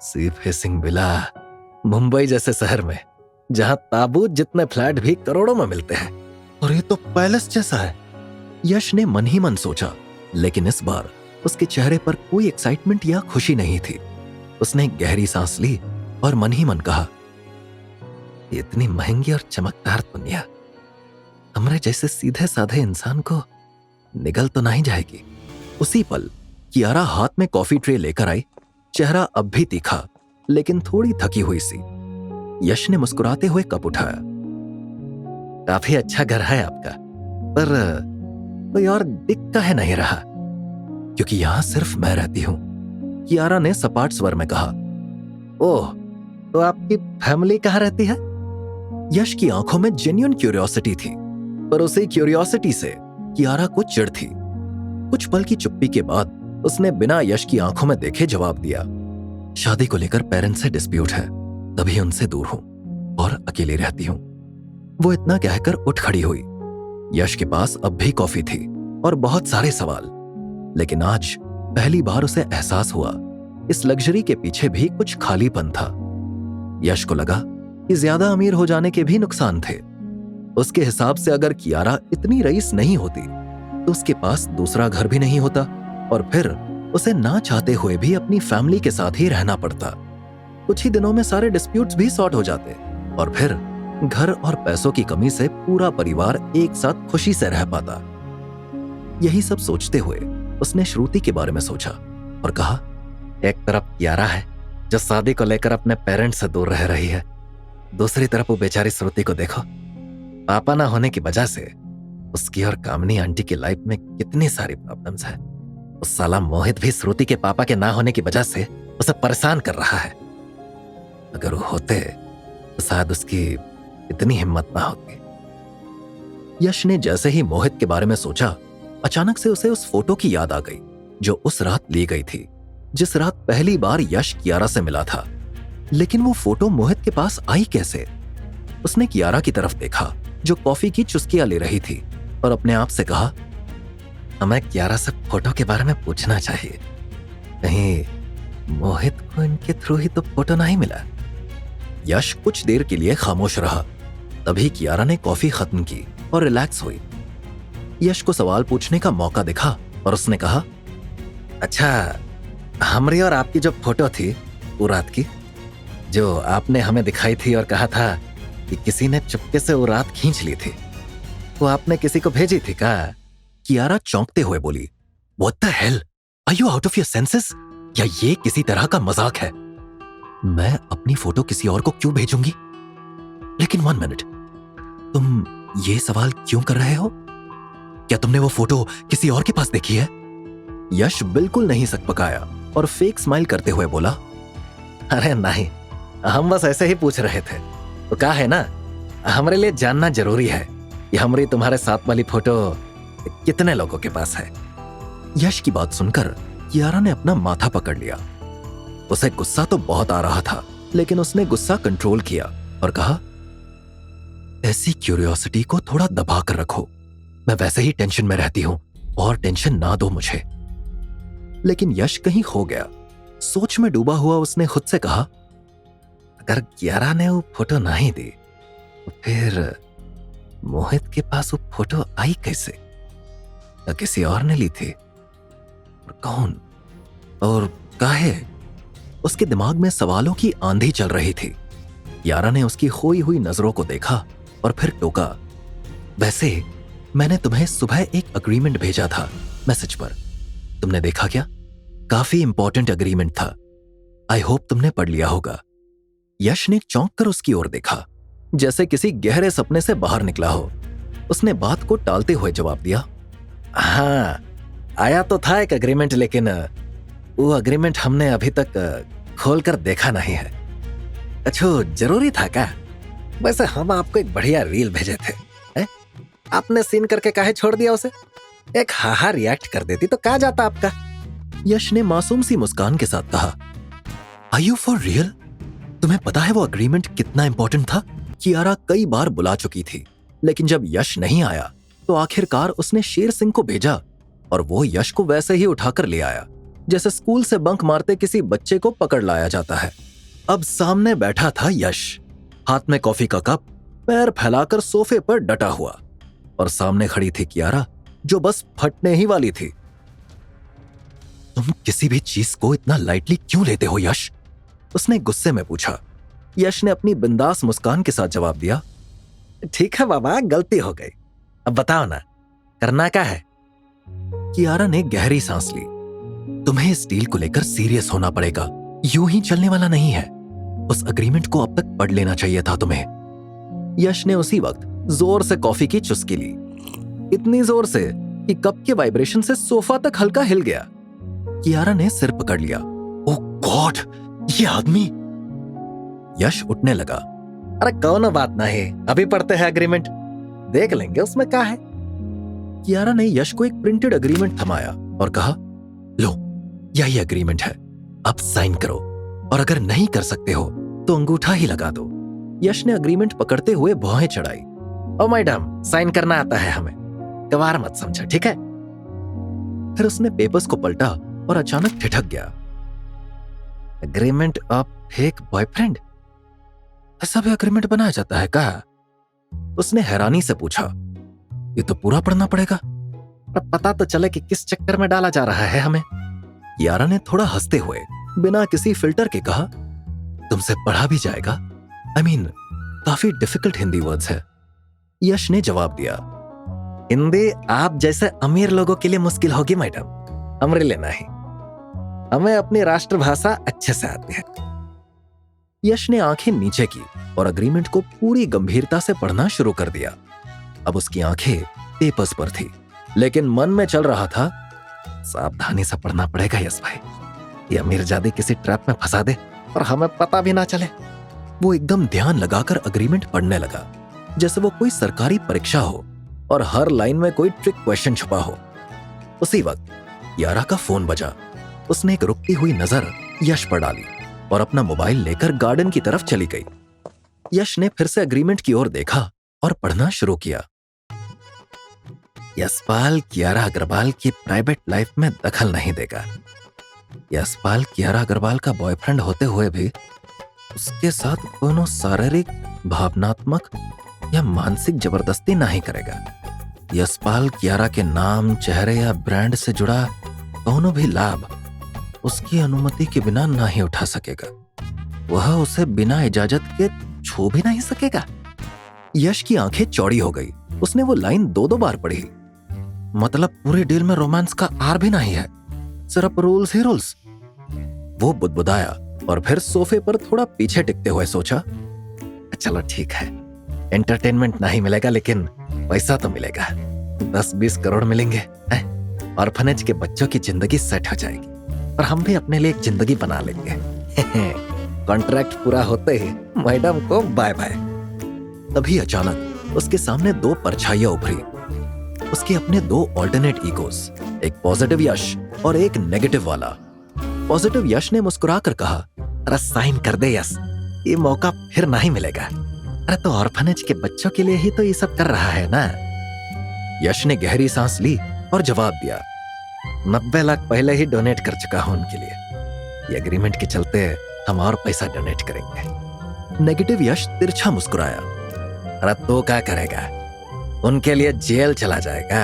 सी फेसिंग विला, मुंबई जैसे शहर में जहां ताबूत जितने फ्लैट भी करोड़ों में मिलते हैं, और ये तो पैलेस जैसा है। यश ने मन ही मन सोचा, लेकिन इस बार उसके चेहरे पर कोई एक्साइटमेंट या खुशी नहीं थी। उसने गहरी सांस ली और मन ही मन कहा, इतनी महंगी और चमकदार दुनिया हमारे जैसे सीधे साधे इंसान को निगल तो नहीं जाएगी। उसी पल कियारा हाथ में कॉफी ट्रे लेकर आई, चेहरा अब भी तीखा लेकिन थोड़ी थकी हुई सी। यश ने मुस्कुराते हुए कप उठाया। काफी अच्छा घर है आपका, पर कोई और दिख काहे नहीं रहा? क्योंकि यहां सिर्फ मैं रहती हूं, कियारा ने सपाट स्वर में कहा। ओह, तो आपकी फैमिली कहां रहती है? यश की आंखों में जेन्युइन क्यूरियोसिटी थी, पर उसी क्यूरियोसिटी से कियारा को चिढ़ थी। कुछ पल की चुप्पी के बाद उसने बिना यश की आंखों में देखे जवाब दिया, शादी को लेकर पेरेंट्स से डिस्प्यूट है, तभी उनसे दूर हूं और अकेली रहती हूं। वो इतना कहकर उठ खड़ी हुई। यश के पास अब भी कॉफी थी और बहुत सारे सवाल, लेकिन आज पहली बार उसे एहसास हुआ इस लग्जरी के पीछे भी कुछ खालीपन था। यश को लगा कि ज्यादा अमीर हो जाने के भी नुकसान थे। उसके हिसाब से अगर कियारा इतनी रईस नहीं होती तो उसके पास दूसरा घर भी नहीं होता और फिर उसे ना चाहते हुए भी अपनी फैमिली के साथ ही रहना पड़ता। कुछ ही दिनों में सारे डिस्प्यूट्स भी सॉर्ट हो जाते और फिर घर और पैसों की कमी से पूरा परिवार एक साथ खुशी से रह पाता। यही सब सोचते हुए उसने श्रुति के बारे में सोचा और कहा, एक तरफ कियारा है जो शादी को लेकर अपने पेरेंट्स से दूर रह रही है, दूसरी तरफ वो बेचारी श्रुति को देखो, पापा ना होने की वजह से उसकी और कामनी आंटी की लाइफ में कितनी सारी प्रॉब्लम्स है। उस साला मोहित भी श्रुति के पापा के ना होने की वजह से उसे परेशान कर रहा है। अगर वो होते तो शायद उसकी इतनी हिम्मत ना होती। यश ने जैसे ही मोहित के बारे में सोचा, अचानक से उसे उस फोटो की याद आ गई जो उस रात ली गई थी, जिस रात पहली बार यश कियारा से मिला था। लेकिन वो फोटो मोहित के पास आई कैसे? उसने कियारा की तरफ देखा जो कॉफी की चुस्कियां ले रही थी और अपने आप से कहा, हमें कियारा से फोटो के बारे में पूछना चाहिए, कहीं मोहित को इनके थ्रू ही तो फोटो नहीं मिला। यश कुछ देर के लिए खामोश रहा, तभी कियारा ने कॉफी खत्म की और रिलैक्स हुई। यश को सवाल पूछने का मौका दिखा और उसने कहा, अच्छा, हमारी और आपकी जो फोटो थी वो रात की, जो आपने हमें दिखाई थी और कहा था कि किसी ने चुपके से वो रात खींच ली थी, वो आपने किसी को भेजी थी क्या? कियारा चौंकते हुए बोली, What the hell? Are you out of your senses? क्या ये किसी तरह का मजाक है? मैं अपनी फोटो किसी और को क्यों भेजूंगी? लेकिन 1 मिनट, तुम ये सवाल क्यों कर रहे हो? क्या तुमने वो फोटो किसी और के पास देखी है? यश बिल्कुल नहीं सकपकाया और फेक स्माइल करते हुए बोला, अरे नहीं, हम बस ऐसे ही पूछ रहे थे। तो क्या है ना, हमारे लिए जानना जरूरी है कि हमारी तुम्हारे साथ वाली फोटो कितने लोगों के पास है। यश की बात सुनकर कियारा ने अपना माथा पकड़ लिया। उसे गुस्सा तो बहुत आ रहा था, लेकिन उसने गुस्सा कंट्रोल किया और कहा, ऐसी क्यूरियोसिटी को थोड़ा दबा कर रखो, मैं वैसे ही टेंशन में रहती हूं और टेंशन ना दो मुझे। लेकिन यश कहीं खो गया। सोच में डूबा हुआ उसने खुद से कहा, अगर कियारा ने वो फोटो नहीं दी तो फिर मोहित के पास वो फोटो आई कैसे? क्या किसी और ने ली थी? और कौन और काहे? उसके दिमाग में सवालों की आंधी चल रही थी। कियारा ने उसकी खोई हुई नजरों को देखा और फिर टोका, वैसे मैंने तुम्हें सुबह एक अग्रीमेंट भेजा था मैसेज पर, तुमने देखा क्या? काफी इंपॉर्टेंट अग्रीमेंट था। आई होप तुमने पढ़ लिया होगा। यश ने चौंक कर उसकी ओर देखा, जैसे किसी गहरे सपने से बाहर निकला हो। उसने बात को टालते हुए जवाब दिया, हाँ, आया तो था एक अग्रीमेंट, लेकिन वो अग्रीमेंट हमने अभी तक खोलकर देखा नहीं है। अच्छा, जरूरी था क्या? वैसे हम आपको एक बढ़िया रील भेजे थे, आपने सीन करके काहे छोड़ दिया उसे? एक हाहा रिएक्ट कर देती तो कहाँ जाता आपका? यश ने मासूम सी मुस्कान के साथ कहा, आर यू फॉर रियल? तुम्हें पता है वो अग्रीमेंट कितना इंपॉर्टेंट था? कियारा कई बार बुला चुकी थी, लेकिन जब यश नहीं आया तो आखिरकार उसने शेर सिंह को भेजा और वो यश को वैसे ही उठाकर ले आया, जैसे स्कूल से बंक मारते किसी बच्चे को पकड़ लाया जाता है। अब सामने बैठा था यश, हाथ में कॉफी का कप, पैर फैलाकर सोफे पर डटा हुआ, और सामने खड़ी थी कियारा जो बस फटने ही वाली थी। तुम किसी भी चीज को इतना लाइटली क्यों लेते हो यश? उसने गुस्से में पूछा। यश ने अपनी बिंदास मुस्कान के साथ जवाब दिया, ठीक है बाबा, गलती हो गई, अब बताओ ना, करना क्या है? कियारा ने गहरी सांस ली। तुम्हें इस डील को लेकर सीरियस होना पड़ेगा, यूं ही चलने वाला नहीं है। उस अग्रीमेंट को अब तक पढ़ लेना चाहिए था तुम्हें। यश ने उसी वक्त जोर से कॉफी की चुस्की ली, इतनी जोर से कि कप के वाइब्रेशन से सोफा तक हल्का हिल गया। कियारा ने सिर पकड़ लिया। ओह गॉड, ये आदमी! यश उठने लगा। अरे कौन बात नहीं, अभी पढ़ते हैं अग्रीमेंट, देख लेंगे उसमें क्या है। कियारा ने यश को एक प्रिंटेड एग्रीमेंट थमाया और कहा, लो यही एग्रीमेंट है, अब साइन करो, और अगर नहीं कर सकते हो तो अंगूठा ही लगा दो। यश ने एग्रीमेंट पकड़ते हुए भौहें चढ़ाई। ओ मैडम, साइन करना आता है हमें, गवार मत समझो, ठीक है? फिर उसने पेपर्स को पलटा और अचानक ठिठक गया। Agreement of fake boyfriend? ऐसा भी एग्रीमेंट बनाया जाता है क्या? उसने हैरानी से पूछा। ये तो पूरा पढ़ना पड़ेगा, पर पता तो चले कि किस चक्कर में डाला जा रहा है हमें। कियारा ने थोड़ा हंसते हुए बिना किसी फिल्टर के कहा, तुमसे पढ़ा भी जाएगा। I mean, काफी डिफिकल्ट हिंदी वर्ड्स है। यश ने जवाब दिया, हिंदी आप जैसे अमीर लोगों के लिए मुश्किल होगी मैडम, हमारे लिए नहीं, हमें अपनी राष्ट्रभाषा अच्छे से आती है। यश ने आंखें नीचे की और एग्रीमेंट को पूरी गंभीरता से पढ़ना शुरू कर दिया। अब उसकी आंखें पेपर्स पर थी, लेकिन मन में चल रहा था, सावधानी से पढ़ना पड़ेगा यश भाई, ये अमीरजादी किसी ट्रैप में फंसा दे और हमें पता भी ना चले। वो एकदम ध्यान लगाकर एग्रीमेंट पढ़ने लगा, जैसे वो कोई सरकारी परीक्षा हो और हर लाइन में कोई ट्रिक क्वेश्चन छुपा हो। उसी वक्त कियारा का फोन बजा। उसने एक रुकती हुई नजर यश पर डाली और अपना मोबाइल लेकर गार्डन की तरफ चली गई। यश ने फिर से एग्रीमेंट की ओर देखा और पढ़ना शुरू किया। यशपाल कियारा अग्रवाल की प्राइवेट लाइफ में दखल नहीं देगा। यशपाल कियारा अग्रवाल का बॉयफ्रेंड होते हुए भी उसके साथ कोनो शारीरिक, भावनात्मक या मानसिक जबरदस्ती नहीं करेगा। यशपाल कियारा के नाम, चेहरे या ब्रांड से जुड़ा कोनो भी लाभ उसकी अनुमति के बिना नहीं उठा सकेगा। वह उसे बिना इजाजत के छू भी नहीं सकेगा। यश की आंखें चौड़ी हो गई। उसने वो लाइन 2-2 बार पढ़ी। मतलब पूरे डील में रोमांस का आर भी नहीं है, सिर्फ रूल्स ही रूल्स। वो बुदबुदाया और फिर सोफे पर थोड़ा पीछे टिकते हुए सोचा, चलो ठीक है, एंटरटेनमेंट नहीं मिलेगा लेकिन पैसा तो मिलेगा। 10-20 करोड़ मिलेंगे, ऑर्फनेज के बच्चों की जिंदगी सेट हो जाएगी और हम भी अपने लिए एक जिंदगी बना लेंगे। कॉन्ट्रैक्ट पूरा होते ही मैडम को बाय बाय। तभी अचानक उसके सामने 2 परछाइयां उभरी। उसके अपने 2 ऑल्टरनेट ईगोस, एक पॉजिटिव यश और एक नेगेटिव वाला। पॉजिटिव यश ने मुस्कुराकर कहा, अरे साइन कर दे यश, ये मौका फिर नहीं मिलेगा। अरे तो ऑर्फनेज के बच्चों के लिए ही तो ये सब कर रहा है ना। यश ने गहरी सांस ली और जवाब दिया, 90 लाख पहले ही डोनेट कर चुका हूं उनके लिए। ये एग्रीमेंट के चलते हम और पैसा डोनेट करेंगे। नेगेटिव यश तिरछा मुस्कुराया, अरे तो क्या करेगा, उनके लिए जेल चला जाएगा।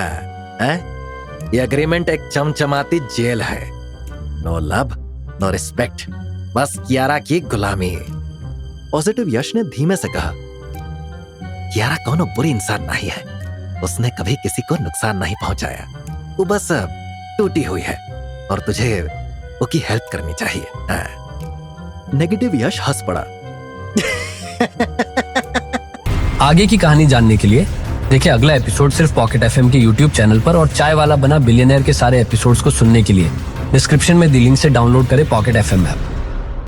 ये एग्रीमेंट एक चमचमाती जेल है। नो लव, नो रिस्पेक्ट, बस कियारा की गुलामी। पॉजिटिव यश ने धीमे से कहा, कियारा कोनो बुरी इंसान नहीं है, उसने कभी किसी को नुकसान नहीं पहुंचाया। वो बस टूटी हुई है और तुझे उसकी हेल्प करनी चाहिए। नेगेटिव यश हंस पड़ा। आगे की कहानी जानने के लिए देखिए अगला एपिसोड सिर्फ पॉकेट एफएम के यूट्यूब चैनल पर, और चाय वाला बना बिलियनर के सारे एपिसोड्स को सुनने के लिए डिस्क्रिप्शन में दी लिंक से डाउनलोड करें पॉकेट एफएम ऐप।